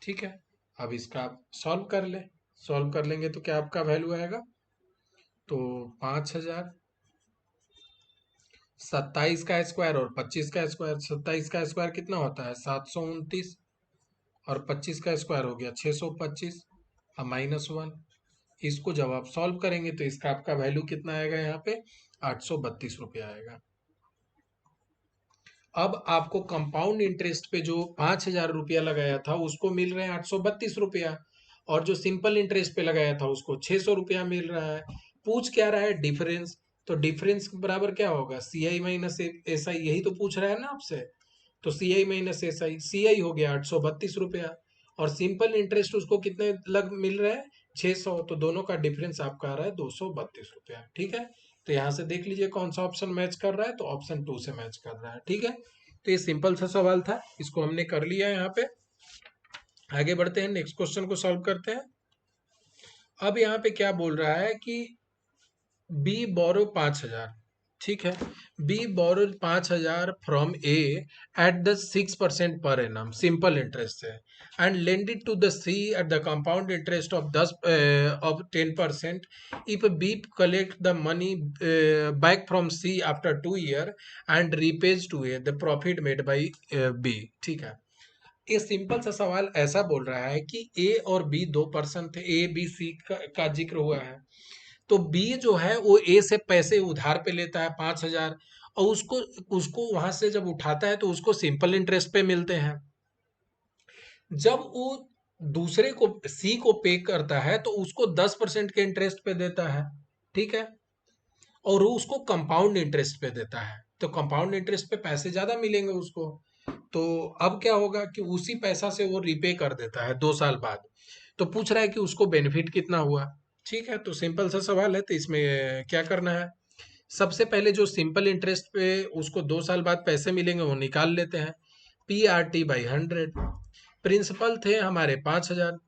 ठीक है, अब इसका आप सॉल्व कर ले, सॉल्व कर लेंगे तो क्या आपका वैल्यू आएगा, तो 5000, 27 का स्क्वायर और 25 का स्क्वायर, 27 का स्क्वायर कितना होता है 729, और 25 का स्क्वायर हो गया 625, अब -1। इसको जब आप सॉल्व करेंगे तो इसका आपका वैल्यू कितना आएगा, यहाँ पे 832 रुपया आएगा। अब आपको कंपाउंड इंटरेस्ट पे जो 5000 रुपया लगाया था उसको मिल रहे हैं 832 रुपया, और जो सिंपल इंटरेस्ट पे लगाया था उसको 600 रुपया मिल रहा है। पूछ क्या रहा है, डिफरेंस। तो डिफरेंस बराबर क्या होगा, सी आई माइनस एस आई, यही तो पूछ रहा है ना आपसे। तो सी आई माइनस एस आई, सी आई हो गया 832 रुपया, और सिंपल इंटरेस्ट उसको कितने लग मिल रहा है, 600। तो दोनों का डिफरेंस आपका आ रहा है 232 रुपया। ठीक है, तो यहाँ से देख लीजिए कौन सा ऑप्शन मैच कर रहा है, तो ऑप्शन 2 से मैच कर रहा है। ठीक है, तो ये सिंपल सा सवाल था, इसको हमने कर लिया यहाँ पे। आगे बढ़ते हैं, नेक्स्ट क्वेश्चन को सॉल्व करते हैं। अब यहाँ पे क्या बोल रहा है कि बी बोरो 5000। ठीक है, B borrow 5000 from A at the 6% पर एनम सिंपल इंटरेस्ट है, and lend it to the C at the compound interest of 10% if B collect the money back from C after 2 year and repays to A the profit made by B. ठीक है, ये simple सा सवाल ऐसा बोल रहा है कि ए और बी दो पर्सन थे, ए बी सी का जिक्र हुआ है। तो बी जो है वो ए से पैसे उधार पे लेता है 5000, और उसको उसको वहां से जब उठाता है तो उसको सिंपल इंटरेस्ट पे मिलते हैं। जब वो दूसरे को सी को पे करता है तो उसको 10% के इंटरेस्ट पे देता है। ठीक है, और वो उसको कंपाउंड इंटरेस्ट पे देता है, तो कंपाउंड इंटरेस्ट पे पैसे ज्यादा मिलेंगे उसको। तो अब क्या होगा कि उसी पैसा से वो रिपे कर देता है 2 साल बाद। तो पूछ रहा है कि उसको बेनिफिट कितना हुआ। ठीक है, तो सिंपल सा सवाल है, तो इसमें क्या करना है, सबसे पहले जो सिंपल इंटरेस्ट पे उसको 2 साल बाद पैसे मिलेंगे वो निकाल लेते हैं। PRT/100, प्रिंसिपल थे हमारे 5000,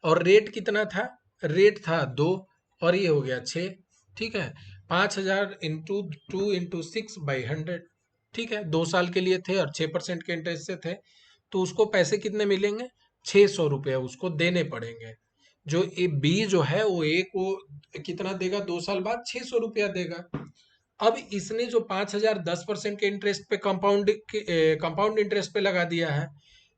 और रेट कितना था, रेट था 2, और ये हो गया 6। ठीक है, 5000 इंटू 2 इंटू 6/100। ठीक है, 2 साल के लिए थे और 6% के इंटरेस्ट से थे, तो उसको पैसे कितने मिलेंगे, 600 रुपया उसको देने पड़ेंगे। जो ए बी जो है वो ए को कितना देगा, 2 साल बाद 600 रुपया देगा। अब इसने जो 5000 10% के इंटरेस्ट पे कंपाउंड इंटरेस्ट पे लगा दिया है,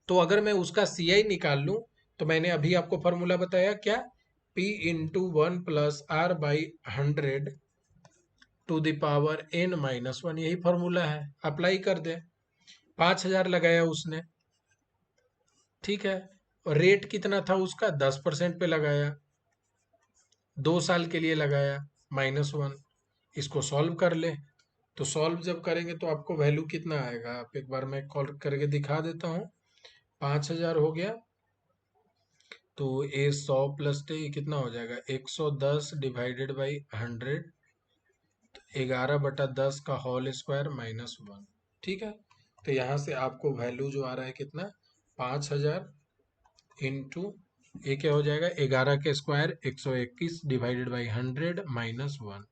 तो अगर मैं उसका सी आई निकाल लूं, तो मैंने अभी आपको फॉर्मूला बताया क्या, P/1 + R/100 to the power n-1, यही फॉर्मूला है, अप्लाई कर दे। 5000 लगाया उसने। ठीक है, और रेट कितना था उसका, 10% पे लगाया, 2 साल के लिए लगाया, -1। इसको सॉल्व कर ले, तो सॉल्व जब करेंगे तो आपको वैल्यू कितना आएगा, आप एक बार मैं कॉल करके दिखा देता हूँ। 5000 हो गया, तो ए 100 प्लस टे ये कितना हो जाएगा, 110 डिवाइडेड बाई 100, 11/10 का होल स्क्वायर -1। ठीक है, तो यहाँ से आपको वैल्यू जो आ रहा है कितना, 5000 इंटू, ये क्या हो जाएगा, 11 के स्क्वायर 121 डिवाइडेड बाई 100 -1।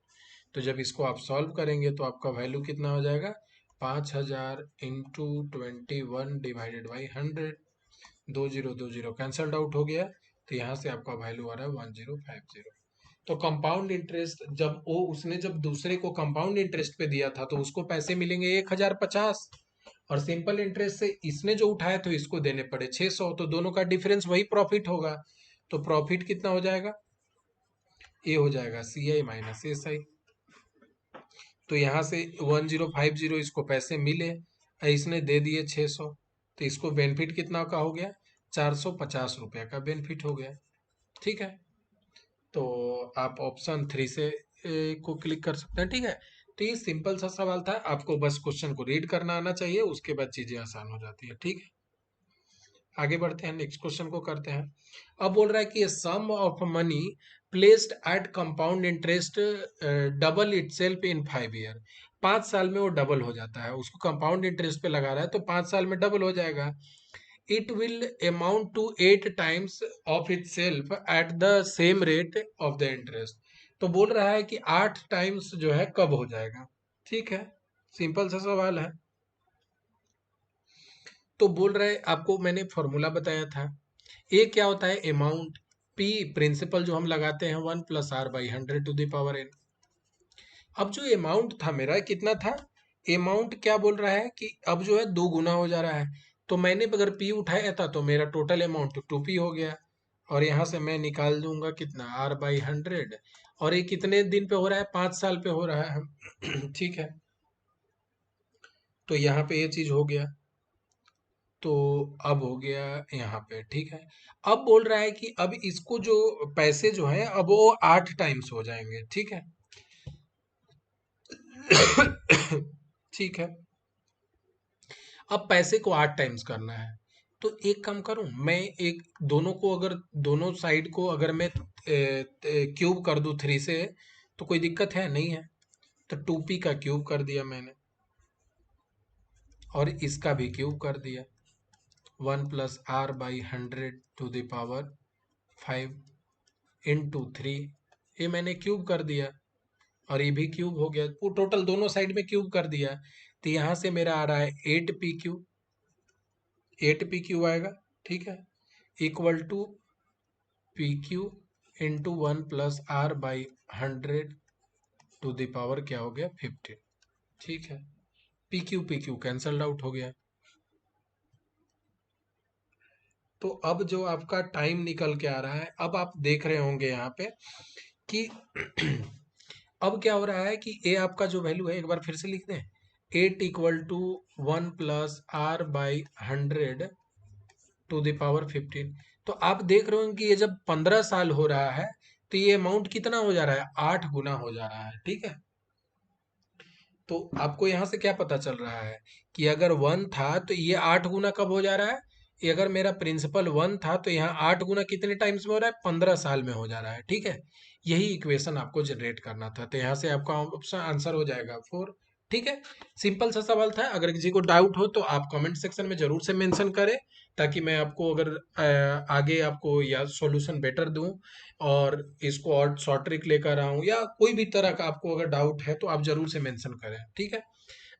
तो जब इसको आप सॉल्व करेंगे तो आपका वैल्यू कितना हो जाएगा, 5000 into 21 divided by 100, 20 cancelled out हो गया, तो यहाँ से आपका वैल्यू आ रहा है 1050। तो कंपाउंड इंटरेस्ट जब वो उसने जब दूसरे को कंपाउंड इंटरेस्ट पे दिया था तो उसको पैसे मिलेंगे 1050, और सिंपल इंटरेस्ट से इसने जो उठाया तो इसको देने पड़े 600, तो दोनों का डिफरेंस वही प्रॉफिट होगा। तो प्रॉफिट कितना हो जाएगा, ये हो जाएगा CI-SI। तो यहाँ से 1050 इसको पैसे मिले, और इसने दे दिए 600, तो इसको बेनिफिट कितना का हो गया, 450 रुपया का बेनिफिट हो गया। ठीक है, तो आप ऑप्शन 3 से को क्लिक कर सकते हैं। ठीक है, तो ये सिंपल सा सवाल था, आपको बस क्वेश्चन को रीड करना आना चाहिए, उसके बाद चीजें आसान हो जाती है। ठीक है, आगे बढ़ते हैं, नेक्स्ट क्वेश्चन को करते हैं। अब बोल रहा है कि sum of money placed at compound interest double itself in 5 year. 5 साल में वो डबल हो जाता है, उसको कंपाउंड इंटरेस्ट पे लगा रहा है तो 5 साल में डबल हो जाएगा। It will amount to 8 times of itself at the same rate of the interest. तो बोल रहा है कि 8 टाइम्स जो है कब हो जाएगा। ठीक है, सिंपल सा सवाल है। तो बोल रहे, आपको मैंने फॉर्मूला बताया था। ए क्या होता है, अमाउंट। पी प्रिंसिपल जो हम लगाते हैं 1 + r/100 to the power n। अब जो अमाउंट था मेरा कितना था, अमाउंट क्या बोल रहा है कि अब जो है 2 गुना हो जा रहा है। तो मैंने अगर पी उठाया था तो मेरा टोटल अमाउंट 2p हो गया। और यहाँ से मैं निकाल दूंगा कितना, r/100। और ये कितने दिन पे हो रहा है, 5 साल पे हो रहा है। ठीक है, तो यहाँ पे ये चीज हो गया। तो अब हो गया यहाँ पे। ठीक है, अब बोल रहा है कि अब इसको जो पैसे जो है अब वो 8 टाइम्स हो जाएंगे। ठीक है। ठीक है, अब पैसे को 8 टाइम्स करना है। तो एक काम करूं मैं, एक दोनों को अगर दोनों साइड को अगर मैं क्यूब कर दूं 3 से, तो कोई दिक्कत है नहीं है। तो 2p का क्यूब कर दिया मैंने, और इसका भी क्यूब कर दिया। 1 + r/100 टू द पावर 5 × 3, ये मैंने क्यूब कर दिया। और ये भी क्यूब हो गया, वो टोटल दोनों साइड में क्यूब कर दिया। तो यहाँ से मेरा आ रहा है 8p क्यूब, 8p क्यूब आएगा। ठीक है, equal to p Q × 1 + r/100 to the power क्या हो गया, 15। ठीक है, p क्यू कैंसल्ड आउट हो गया। तो अब जो आपका टाइम निकल के आ रहा है, अब आप देख रहे होंगे यहाँ पे कि अब क्या हो रहा है कि ए आपका जो वैल्यू है, एक बार फिर से लिख दें। 8 = 1 + r/100 टू द पावर 15। तो आप देख रहे हो कि ये जब 15 साल हो रहा है तो ये अमाउंट कितना हो जा रहा है, 8 गुना हो जा रहा है। ठीक है, तो आपको यहाँ से क्या पता चल रहा है कि अगर 1 था तो ये 8 गुना कब हो जा रहा है। ये अगर मेरा प्रिंसिपल 1 था तो यहाँ 8 गुना कितने टाइम्स में हो रहा है, 15 साल में हो जा रहा है। ठीक है, यही इक्वेशन आपको जनरेट करना था, तो यहाँ से आपका ऑप्शन आंसर हो जाएगा 4। ठीक है, सिंपल सा सवाल था। अगर किसी को डाउट हो तो आप कमेंट सेक्शन में जरूर से मेंशन करें, ताकि मैं आपको अगर आगे आपको या सॉल्यूशन बेटर दूं, और इसको और शॉर्ट ट्रिक लेकर आऊं, या कोई भी तरह का आपको अगर डाउट है तो आप जरूर से मेंशन करें। ठीक है,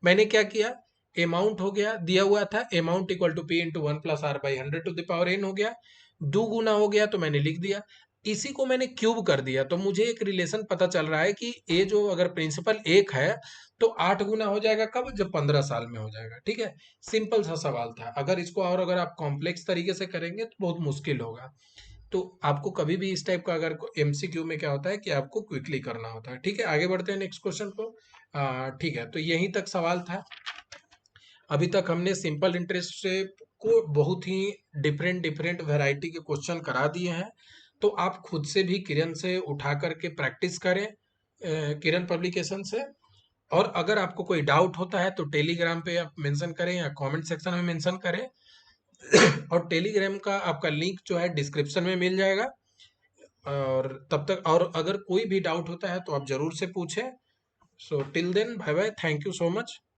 मैंने क्या किया, अमाउंट हो गया दिया हुआ था, amount equal to p × 1 + r/100 to the power n हो गया। 2 गुना हो गया तो मैंने लिख दिया। इसी को मैंने क्यूब कर दिया, तो मुझे एक रिलेशन पता चल रहा है कि ये जो अगर प्रिंसिपल 1 है तो 8 गुना हो जाएगा कब, जब 15 साल में हो जाएगा। ठीक है, सिंपल सा सवाल था। अगर इसको और अगर आप कॉम्प्लेक्स तरीके से करेंगे तो बहुत मुश्किल होगा। तो आपको कभी भी इस टाइप का अगर एमसीक्यू में क्या होता है कि आपको क्विकली करना होता है। ठीक है, आगे बढ़ते हैं नेक्स्ट क्वेश्चन को। ठीक है, तो यहीं तक सवाल था। अभी तक हमने सिंपल इंटरेस्ट से को बहुत ही डिफरेंट डिफरेंट वैरायटी के क्वेश्चन करा दिए हैं। तो आप खुद से भी किरण से उठा करके प्रैक्टिस करें, किरण पब्लिकेशन से। और अगर आपको कोई डाउट होता है तो टेलीग्राम पे आप मेंशन करें या कमेंट सेक्शन में मेंशन करें। और टेलीग्राम का आपका लिंक जो है डिस्क्रिप्शन में मिल जाएगा। और तब तक, और अगर कोई भी डाउट होता है तो आप जरूर से पूछें। So till then, bye bye, thank you so much.